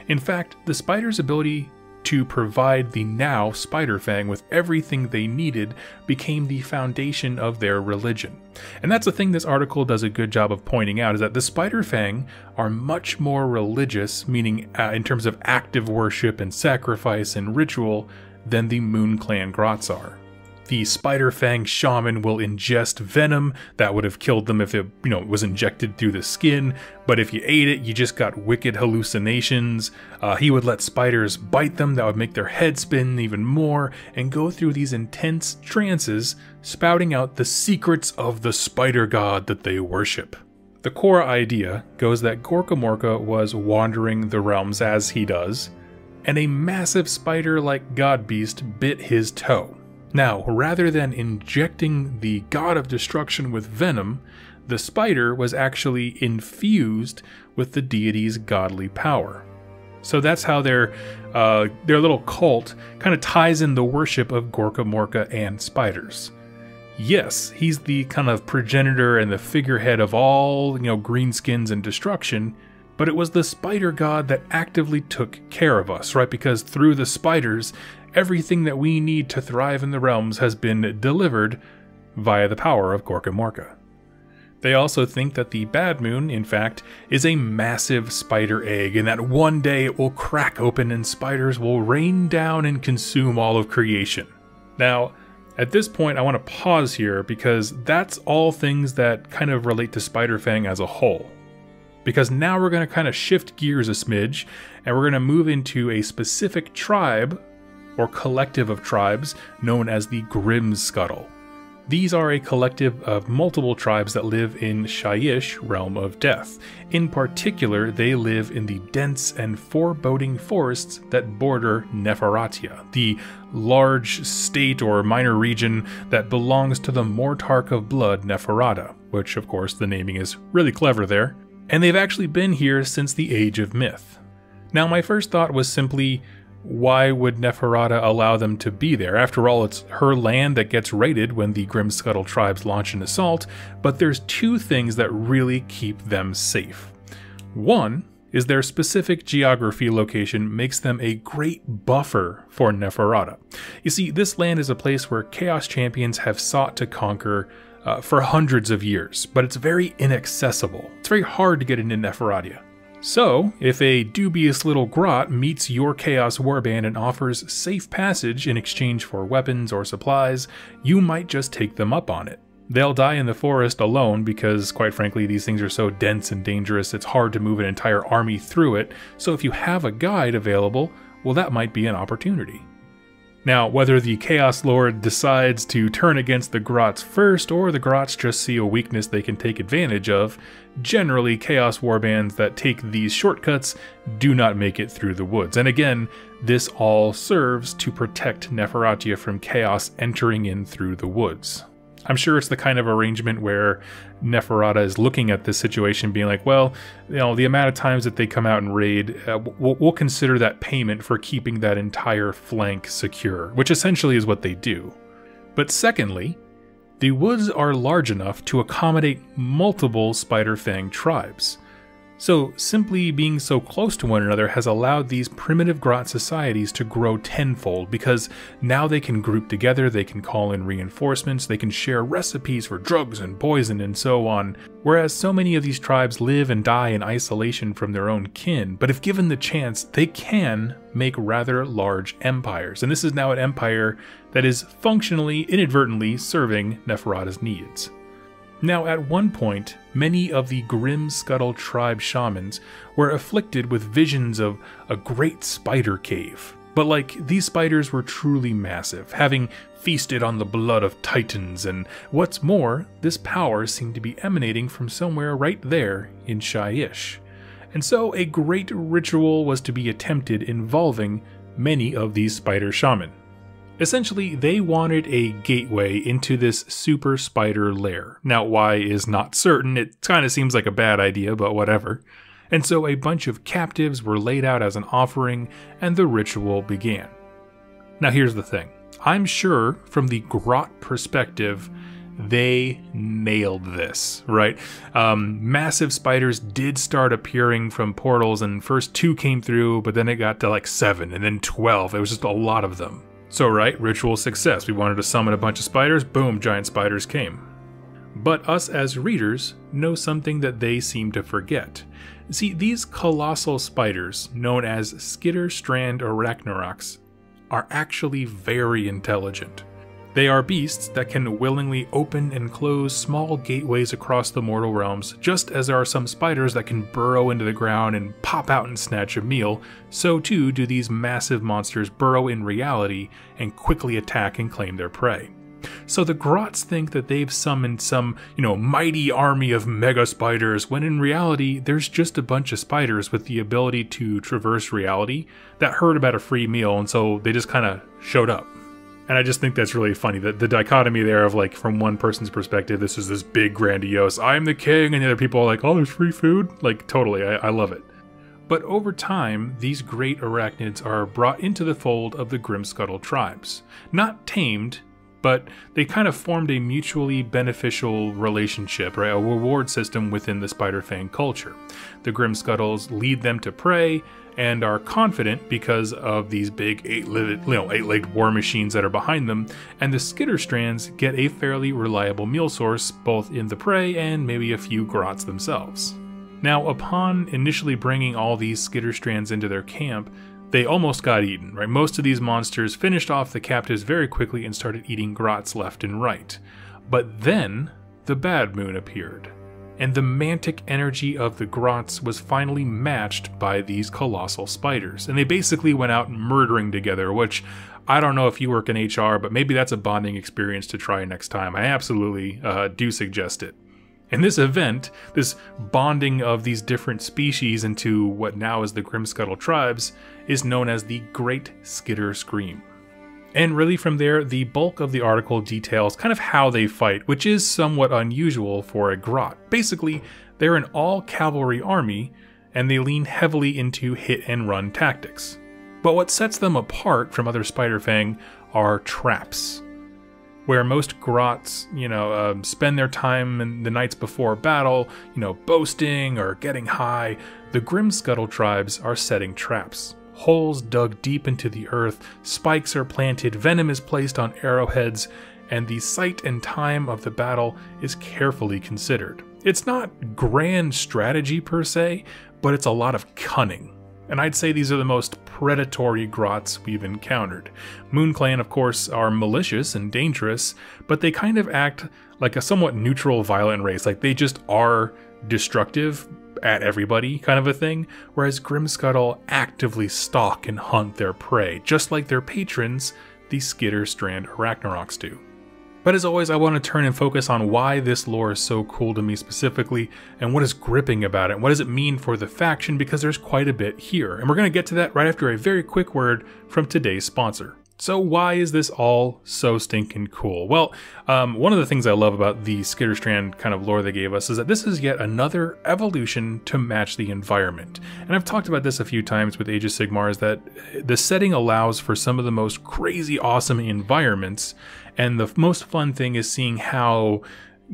In fact, the spider's ability to provide the now Spider-Fang with everything they needed became the foundation of their religion. And that's the thing this article does a good job of pointing out, is that the Spider-Fang are much more religious, meaning in terms of active worship and sacrifice and ritual, than the Moon Clan Grots are. The Spider-Fang shaman will ingest venom that would have killed them if it, was injected through the skin, but if you ate it, you just got wicked hallucinations. He would let spiders bite them that would make their head spin even more, and go through these intense trances, spouting out the secrets of the spider god that they worship. The core idea goes that Gorka Morka was wandering the realms as he does, and a massive spider-like god beast bit his toe. Now, rather than injecting the god of destruction with venom, the spider was actually infused with the deity's godly power. So that's how their little cult kind of ties in the worship of Gorka Morka and spiders. Yes, he's the kind of progenitor and the figurehead of all, greenskins and destruction, but it was the spider god that actively took care of us, right? Because through the spiders, everything that we need to thrive in the realms has been delivered via the power of Gorka Morka. They also think that the Bad Moon, in fact, is a massive spider egg, and that one day it will crack open and spiders will rain down and consume all of creation. Now, at this point, I want to pause here because that's all things that kind of relate to Spider-Fang as a whole. Because now we're going to kind of shift gears a smidge, and we're going to move into a specific tribe or collective of tribes known as the Grimscuttle. These are a collective of multiple tribes that live in Shyish, Realm of Death. In particular, they live in the dense and foreboding forests that border Neferatia, the large state or minor region that belongs to the Mortarch of Blood Neferata, which of course the naming is really clever there. And they've actually been here since the Age of Myth. Now my first thought was simply, why would Neferata allow them to be there? After all, it's her land that gets raided when the Grimscuttle tribes launch an assault, but there's two things that really keep them safe. One is their specific geography location makes them a great buffer for Neferata. You see, this land is a place where Chaos Champions have sought to conquer for hundreds of years, but it's very inaccessible. It's very hard to get into Neferata. So, if a dubious little grot meets your Chaos Warband and offers safe passage in exchange for weapons or supplies, you might just take them up on it. They'll die in the forest alone because, quite frankly, these things are so dense and dangerous it's hard to move an entire army through it, so if you have a guide available, well, that might be an opportunity. Now, whether the Chaos Lord decides to turn against the Grots first, or the Grots just see a weakness they can take advantage of, generally Chaos Warbands that take these shortcuts do not make it through the woods. And again, this all serves to protect Neferatia from Chaos entering in through the woods. I'm sure it's the kind of arrangement where Neferata is looking at this situation being like, well, the amount of times that they come out and raid, we'll consider that payment for keeping that entire flank secure, which essentially is what they do. But secondly, the woods are large enough to accommodate multiple Spider-Fang tribes. So simply being so close to one another has allowed these primitive grot societies to grow tenfold, because now they can group together, they can call in reinforcements, they can share recipes for drugs and poison and so on, whereas so many of these tribes live and die in isolation from their own kin, but if given the chance, they can make rather large empires, and this is now an empire that is functionally, inadvertently serving Neferata's needs. Now, at one point, many of the Grimscuttle tribe shamans were afflicted with visions of a great spider cave. But these spiders were truly massive, having feasted on the blood of titans, and what's more, this power seemed to be emanating from somewhere right there in Shyish. And so a great ritual was to be attempted involving many of these spider shaman. Essentially, they wanted a gateway into this super spider lair. Now, why is not certain. It kind of seems like a bad idea, but whatever. And so a bunch of captives were laid out as an offering, and the ritual began. Now, here's the thing. I'm sure, from the grot perspective, they nailed this, right? Massive spiders did start appearing from portals, and first 2 came through, but then it got to 7, and then 12. It was just a lot of them. So right, ritual success. We wanted to summon a bunch of spiders, boom, giant spiders came. But us as readers know something that they seem to forget. See, these colossal spiders, known as Skitterstrand Arachnaroks, are actually very intelligent. They are beasts that can willingly open and close small gateways across the mortal realms, just as there are some spiders that can burrow into the ground and pop out and snatch a meal, so too do these massive monsters burrow in reality and quickly attack and claim their prey. So the Grots think that they've summoned some, mighty army of mega spiders, when in reality, there's just a bunch of spiders with the ability to traverse reality that heard about a free meal, and so they just kind of showed up. And I just think that's really funny, that the dichotomy there of from one person's perspective, this is this big grandiose, I'm the king, and the other people are like, oh, there's free food? Totally, I love it. But over time, these great arachnids are brought into the fold of the Grimscuttle tribes. Not tamed, but they kind of formed a mutually beneficial relationship, right? A reward system within the Spiderfang culture. The Grimscuttles lead them to prey, and are confident because of these big eight-legged war machines that are behind them, and the Skitterstrands get a fairly reliable meal source both in the prey and maybe a few grots themselves. Now, upon initially bringing all these Skitterstrands into their camp, they almost got eaten, right? Most of these monsters finished off the captives very quickly and started eating grots left and right. But then, the Bad Moon appeared, and the mantic energy of the grots was finally matched by these colossal spiders. And they basically went out murdering together, which I don't know if you work in HR, but maybe that's a bonding experience to try next time. I absolutely do suggest it. And this event, this bonding of these different species into what now is the Grimscuttle tribes, is known as the Great Skitter Scream. And really from there, the bulk of the article details kind of how they fight, which is somewhat unusual for a grot. Basically, they're an all-cavalry army, and they lean heavily into hit-and-run tactics. But what sets them apart from other Spiderfang are traps. Where most grots, spend their time in the nights before battle, boasting or getting high, the Grimscuttle tribes are setting traps. Holes dug deep into the earth, spikes are planted, venom is placed on arrowheads, and the site and time of the battle is carefully considered. It's not grand strategy per se, but it's a lot of cunning. And I'd say these are the most predatory grots we've encountered. MoonClan, of course, are malicious and dangerous, but they kind of act like a somewhat neutral, violent race. They just are destructive at everybody kind of a thing, whereas Grimscuttle actively stalk and hunt their prey, just like their patrons, the Skitterstrand Arachnaroks do. But as always, I want to turn and focus on why this lore is so cool to me specifically, and what is gripping about it, what does it mean for the faction, because there's quite a bit here. And we're going to get to that right after a very quick word from today's sponsor. So why is this all so stinking cool? Well, one of the things I love about the Skitterstrand kind of lore they gave us is that this is yet another evolution to match the environment. And I've talked about this a few times with Age of Sigmar, is that the setting allows for some of the most crazy awesome environments, and the most fun thing is seeing how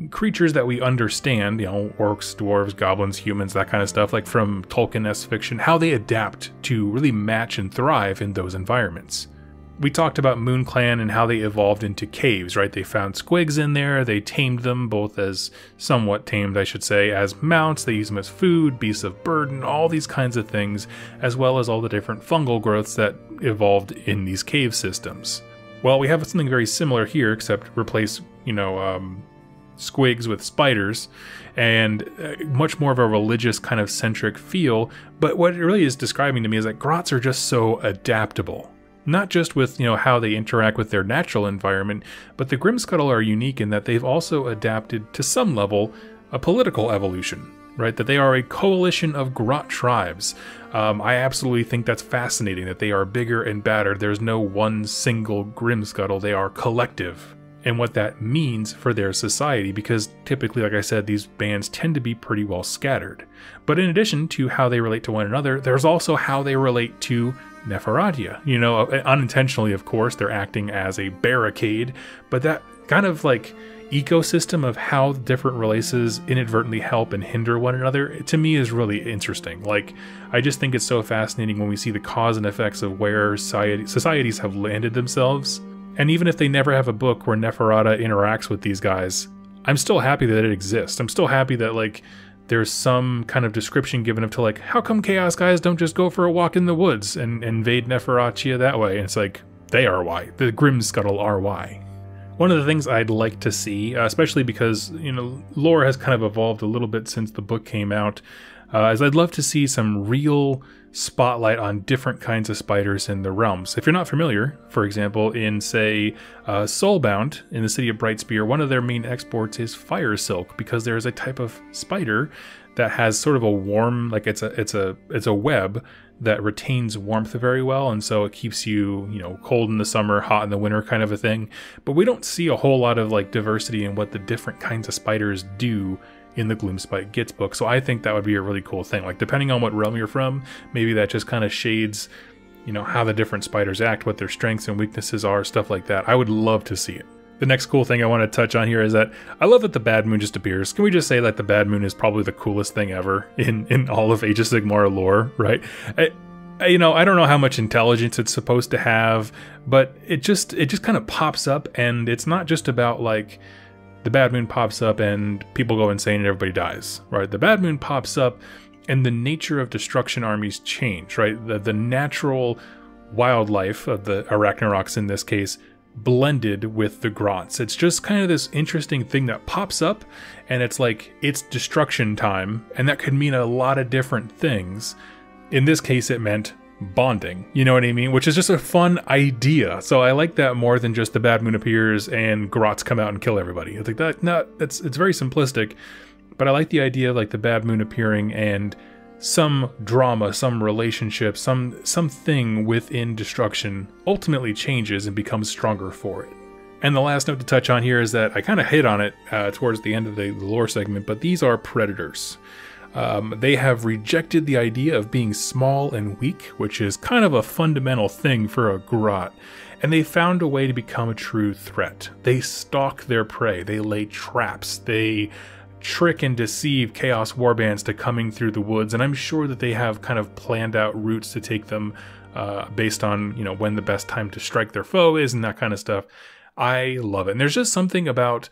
creatures that we understand, orcs, dwarves, goblins, humans, that kind of stuff, like from Tolkien-esque fiction, how they adapt to really match and thrive in those environments. We talked about MoonClan and how they evolved into caves, right? They found squigs in there, they tamed them, both as somewhat tamed, I should say, as mounts, they use them as food, beasts of burden, all these kinds of things, as well as all the different fungal growths that evolved in these cave systems. Well, we have something very similar here, except replace, squigs with spiders, and much more of a religious kind of centric feel. But what it really is describing to me is that grots are just so adaptable. Not just with, how they interact with their natural environment, but the Grimscuttle are unique in that they've also adapted to some level a political evolution, right? That they are a coalition of grot tribes. I absolutely think that's fascinating, that they are bigger and badder. There's no one single Grimscuttle, they are collective. And what that means for their society, because typically, like I said, these bands tend to be pretty well scattered. But in addition to how they relate to one another, there's also how they relate to Neferatia. Unintentionally, of course, they're acting as a barricade, but that kind of like ecosystem of how different races inadvertently help and hinder one another, to me, is really interesting. Like, I just think it's so fascinating when we see the cause and effects of where societies have landed themselves. And even if they never have a book where Neferata interacts with these guys, I'm still happy that it exists. I'm still happy that, like, there's some kind of description given up to, like, how come Chaos guys don't just go for a walk in the woods and invade Neferatia that way? And it's like, they are why. The Grimscuttle are why. One of the things I'd like to see, especially because, lore has kind of evolved a little bit since the book came out, is I'd love to see some real spotlight on different kinds of spiders in the realms. If you're not familiar, for example, in, say, Soulbound, in the city of Brightspear, one of their main exports is fire silk, because there's a type of spider that has sort of a warm, like it's a web that retains warmth very well, and so it keeps you, cold in the summer, hot in the winter kind of a thing. But we don't see a whole lot of like diversity in what the different kinds of spiders do in the Gloomspite Gitz book. So I think that would be a really cool thing. Like, depending on what realm you're from, maybe that just kind of shades, how the different spiders act, what their strengths and weaknesses are, stuff like that. I would love to see it. The next cool thing I want to touch on here is that I love that the Bad Moon just appears. Can we just say that the Bad Moon is probably the coolest thing ever in all of Age of Sigmar lore, right? I don't know how much intelligence it's supposed to have, but it just kind of pops up, and it's not just about like the Bad Moon pops up and people go insane and everybody dies, right? The Bad Moon pops up and the nature of destruction armies change, right? The natural wildlife of the Ragnars in this case blended with the grots. It's just kind of this interesting thing that pops up, and it's like, it's destruction time, and that could mean a lot of different things. In this case, it meant bonding, you know what I mean? Which is just a fun idea. So I like that more than just the Bad Moon appears and grots come out and kill everybody. It's like that. No, it's very simplistic, but I like the idea of like the Bad Moon appearing and some drama, some relationship, something within destruction ultimately changes and becomes stronger for it. And the last note to touch on here is that I kind of hit on it towards the end of the lore segment, but these are predators. They have rejected the idea of being small and weak, which is kind of a fundamental thing for a grot, and they found a way to become a true threat. They stalk their prey, they lay traps, they trick and deceive chaos warbands to coming through the woods, and I'm sure that they have kind of planned out routes to take them based on, when the best time to strike their foe is and that kind of stuff. I love it. And there's just something about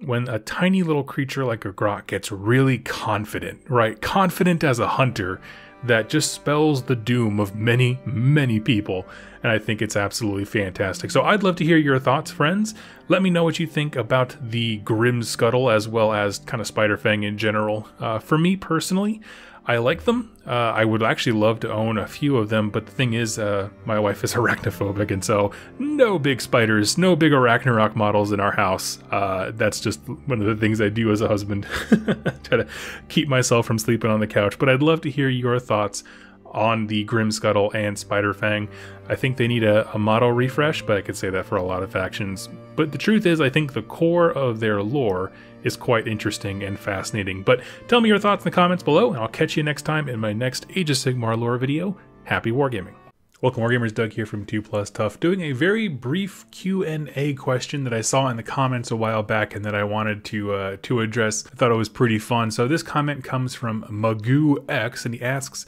when a tiny little creature like a grot gets really confident, right? Confident as a hunter, that just spells the doom of many, many people. And I think it's absolutely fantastic. So I'd love to hear your thoughts, friends. Let me know what you think about the Grimscuttle as well as kind of Spiderfang in general. For me personally, I like them. I would actually love to own a few of them, but the thing is, my wife is arachnophobic, and so no big spiders, no big Ragnarok models in our house. That's just one of the things I do as a husband, try to keep myself from sleeping on the couch. But I'd love to hear your thoughts on the Grimscuttle and Spiderfang. I think they need a model refresh, but I could say that for a lot of factions. But the truth is, I think the core of their lore is quite interesting and fascinating. But tell me your thoughts in the comments below, and I'll catch you next time in my next Age of Sigmar lore video. Happy wargaming! Welcome, Wargamers. Doug here from 2+ Tough, doing a very brief Q&A question that I saw in the comments a while back and that I wanted to address. I thought it was pretty fun. So this comment comes from Magoo X, and he asks,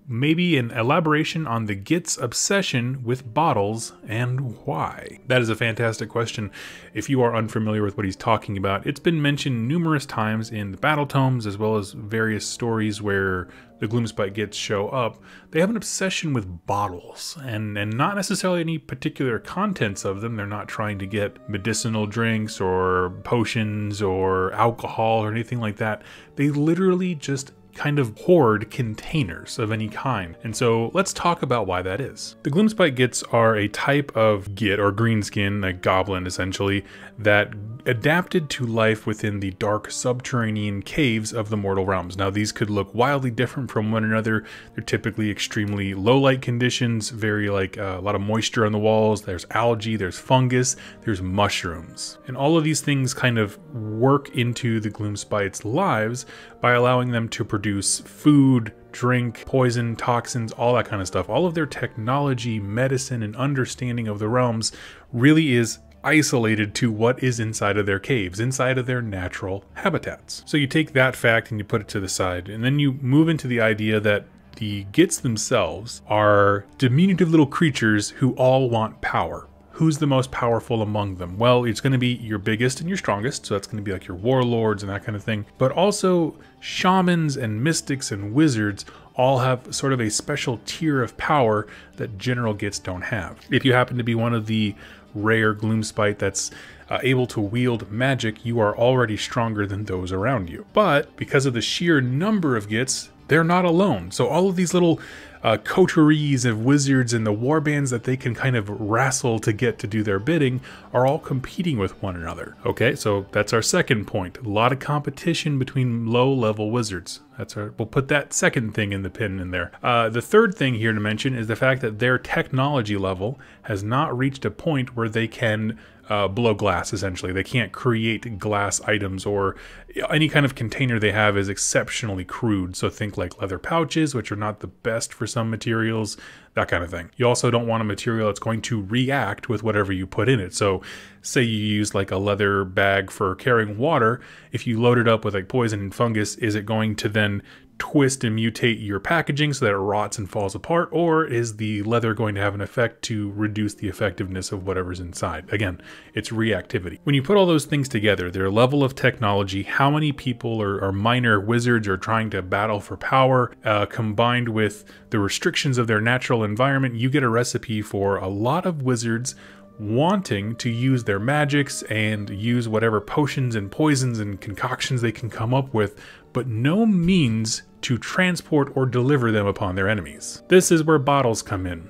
maybe an elaboration on the Gitz obsession with bottles and why? That is a fantastic question. If you are unfamiliar with what he's talking about, it's been mentioned numerous times in the battle tomes as well as various stories where the Gloomspite Gitz show up, they have an obsession with bottles, and not necessarily any particular contents of them. They're not trying to get medicinal drinks or potions or alcohol or anything like that. They literally just kind of hoard containers of any kind. And so let's talk about why that is. The Gloomspite Gitz are a type of git, or greenskin, a goblin essentially, that adapted to life within the dark subterranean caves of the mortal realms. Now these could look wildly different from one another. They're typically extremely low light conditions, very like a lot of moisture on the walls. There's algae, there's fungus, there's mushrooms. And all of these things kind of work into the Gloomspite's lives by allowing them to produce food, drink, poison, toxins, all that kind of stuff. All of their technology, medicine, and understanding of the realms really is isolated to what is inside of their caves, inside of their natural habitats. So you take that fact and you put it to the side, and then you move into the idea that the Gitz themselves are diminutive little creatures who all want power. Who's the most powerful among them? Well, it's going to be your biggest and your strongest, so that's going to be like your warlords and that kind of thing. But also shamans and mystics and wizards all have sort of a special tier of power that general Gitz don't have. If you happen to be one of the rare Gloomspite that's able to wield magic, you are already stronger than those around you. But because of the sheer number of Gitz, they're not alone. So all of these little coteries of wizards and the warbands that they can kind of wrestle to get to do their bidding are all competing with one another. Okay, so that's our second point. A lot of competition between low-level wizards. We'll put that second thing in the pin in there. The third thing here to mention is the fact that their technology level has not reached a point where they can blow glass, essentially. They can't create glass items, or any kind of container they have is exceptionally crude. So think like leather pouches, which are not the best for some materials, that kind of thing. You also don't want a material that's going to react with whatever you put in it. So say you use like a leather bag for carrying water. If you load it up with like poison and fungus, is it going to then twist and mutate your packaging so that it rots and falls apart, or is the leather going to have an effect to reduce the effectiveness of whatever's inside? Again, it's reactivity. When you put all those things together, their level of technology, how many people or minor wizards are trying to battle for power, combined with the restrictions of their natural environment, you get a recipe for a lot of wizards wanting to use their magics and use whatever potions and poisons and concoctions they can come up with, but no means to transport or deliver them upon their enemies. This is where bottles come in.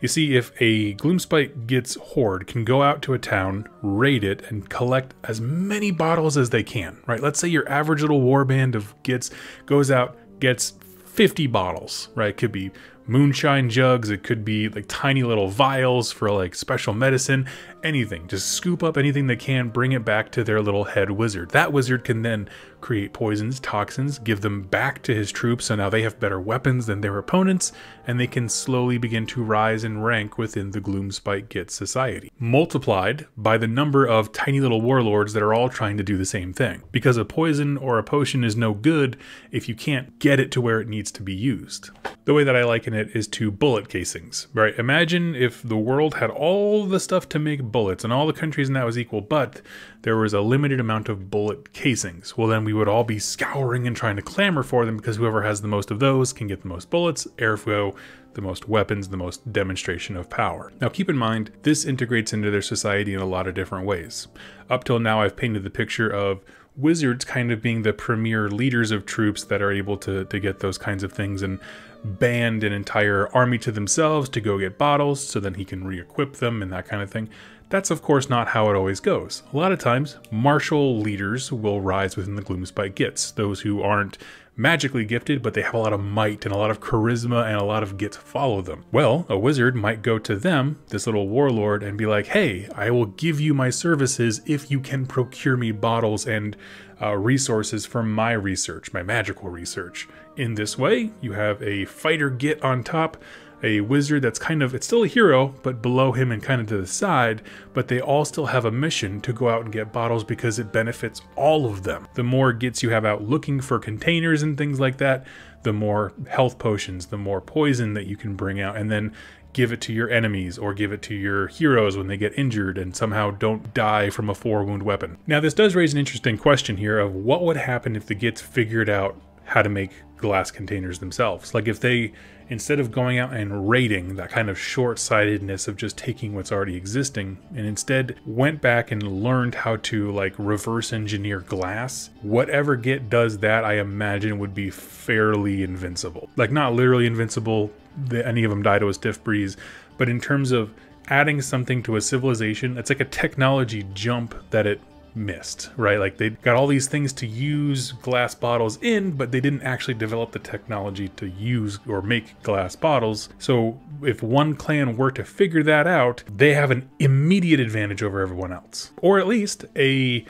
You see, if a Gloomspite Gitz horde can go out to a town, raid it, and collect as many bottles as they can, right? Let's say your average little warband of Gitz goes out, gets 50 bottles, right? It could be moonshine jugs, it could be like tiny little vials for like special medicine, anything. Just scoop up anything they can, bring it back to their little head wizard. That wizard can then create poisons, toxins, give them back to his troops, so now they have better weapons than their opponents, and they can slowly begin to rise in rank within the Gloomspite Gitz society, multiplied by the number of tiny little warlords that are all trying to do the same thing. Because a poison or a potion is no good if you can't get it to where it needs to be used. The way that I liken it is to bullet casings, right? Imagine if the world had all the stuff to make bullets and all the countries and that was equal, but there was a limited amount of bullet casings. Well, then we would all be scouring and trying to clamor for them, because whoever has the most of those can get the most bullets, ergo the most weapons, the most demonstration of power. Now keep in mind, this integrates into their society in a lot of different ways. Up till now, I've painted the picture of wizards kind of being the premier leaders of troops that are able to get those kinds of things and band an entire army to themselves to go get bottles so then he can re-equip them and that kind of thing. That's of course not how it always goes. A lot of times, martial leaders will rise within the Gloomspite Gitz, those who aren't magically gifted, but they have a lot of might and a lot of charisma and a lot of Gitz follow them. Well, a wizard might go to them, this little warlord, and be like, hey, I will give you my services if you can procure me bottles and resources from my research, my magical research. In this way, you have a fighter Git on top, a wizard that's kind of, it's still a hero, but below him and kind of to the side, but they all still have a mission to go out and get bottles because it benefits all of them. The more Gitz you have out looking for containers and things like that, the more health potions, the more poison that you can bring out, and then give it to your enemies or give it to your heroes when they get injured and somehow don't die from a 4-wound weapon. Now this does raise an interesting question here of what would happen if the Gitz figured out how to make glass containers themselves. Like if they, instead of going out and raiding that kind of short-sightedness of just taking what's already existing, and instead went back and learned how to like reverse engineer glass, whatever Git does that, I imagine would be fairly invincible. Like not literally invincible, any of them die to a stiff breeze, but in terms of adding something to a civilization, it's like a technology jump that it missed, right? Like they got all these things to use glass bottles in, but they didn't actually develop the technology to use or make glass bottles. So if one clan were to figure that out, they have an immediate advantage over everyone else, or at least a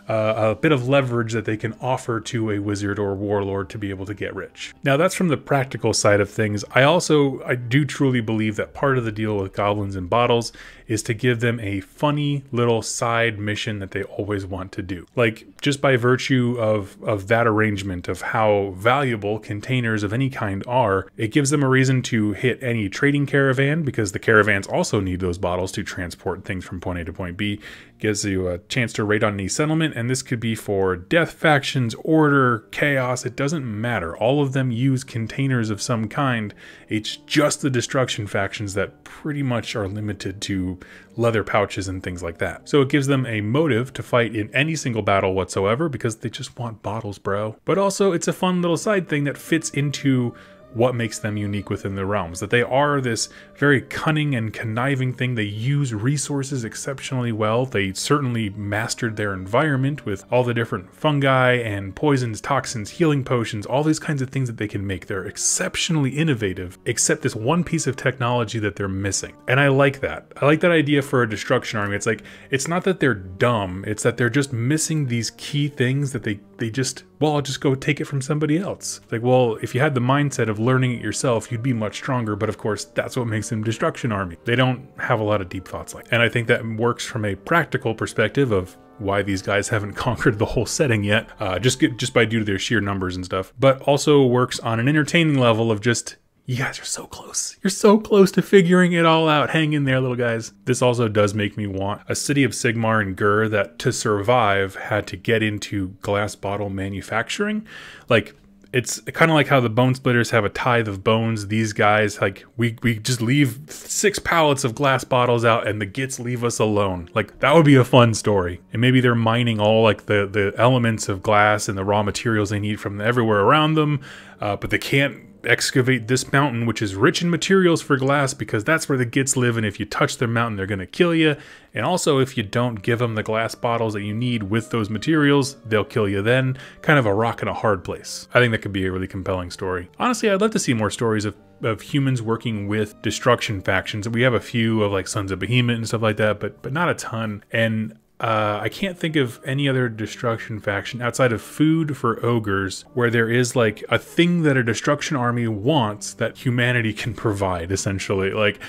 bit of leverage that they can offer to a wizard or warlord to be able to get rich. Now that's from the practical side of things. I do truly believe that part of the deal with goblins and bottles is to give them a funny little side mission that they always want to do. Like just by virtue of that arrangement of how valuable containers of any kind are, it gives them a reason to hit any trading caravan, because the caravans also need those bottles to transport things from point A to point B. Gives you a chance to raid on any settlement, and this could be for death factions, order, chaos, it doesn't matter. All of them use containers of some kind. It's just the destruction factions that pretty much are limited to leather pouches and things like that. So it gives them a motive to fight in any single battle whatsoever, because they just want bottles, bro. But also it's a fun little side thing that fits into what makes them unique within the realms, that they are this very cunning and conniving thing. They use resources exceptionally well. They certainly mastered their environment with all the different fungi and poisons, toxins, healing potions, all these kinds of things that they can make. They're exceptionally innovative, except this one piece of technology that they're missing. And I like that. I like that idea for a destruction army. It's like, it's not that they're dumb, it's that they're just missing these key things that they just, well, I'll just go take it from somebody else. Like, well, if you had the mindset of learning it yourself, you'd be much stronger. But of course, that's what makes them destruction army. They don't have a lot of deep thoughts like that. And I think that works from a practical perspective of why these guys haven't conquered the whole setting yet, just by due to their sheer numbers and stuff. But also works on an entertaining level of just, you guys are so close. You're so close to figuring it all out. Hang in there, little guys. This also does make me want a city of Sigmar and Gur that to survive had to get into glass bottle manufacturing. Like, it's kind of like how the bone splitters have a tithe of bones. These guys, like, we just leave 6 pallets of glass bottles out and the Gitz leave us alone. Like, that would be a fun story. And maybe they're mining all like the elements of glass and the raw materials they need from everywhere around them, but they can't excavate this mountain, which is rich in materials for glass, because that's where the Gitz live, and if you touch their mountain, they're going to kill you. And also, if you don't give them the glass bottles that you need with those materials, they'll kill you then. Kind of a rock and a hard place. I think that could be a really compelling story. Honestly, I'd love to see more stories of humans working with destruction factions. We have a few of like Sons of Behemoth and stuff like that, but not a ton. And I can't think of any other destruction faction outside of food for ogres where there is like a thing that a destruction army wants that humanity can provide, essentially. Like,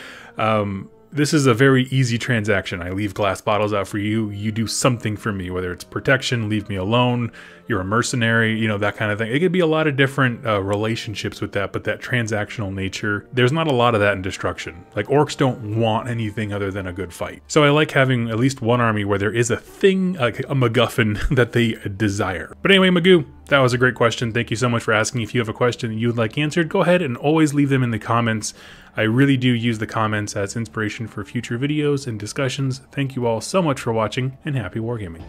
this is a very easy transaction. I leave glass bottles out for you. You do something for me, whether it's protection, leave me alone, you're a mercenary, you know, that kind of thing. It could be a lot of different relationships with that, but that transactional nature, there's not a lot of that in destruction. Like, orcs don't want anything other than a good fight. So I like having at least one army where there is a thing, like a MacGuffin that they desire. But anyway, Magoo, that was a great question. Thank you so much for asking. If you have a question that you'd like answered, go ahead and always leave them in the comments. I really do use the comments as inspiration for future videos and discussions. Thank you all so much for watching, and happy wargaming.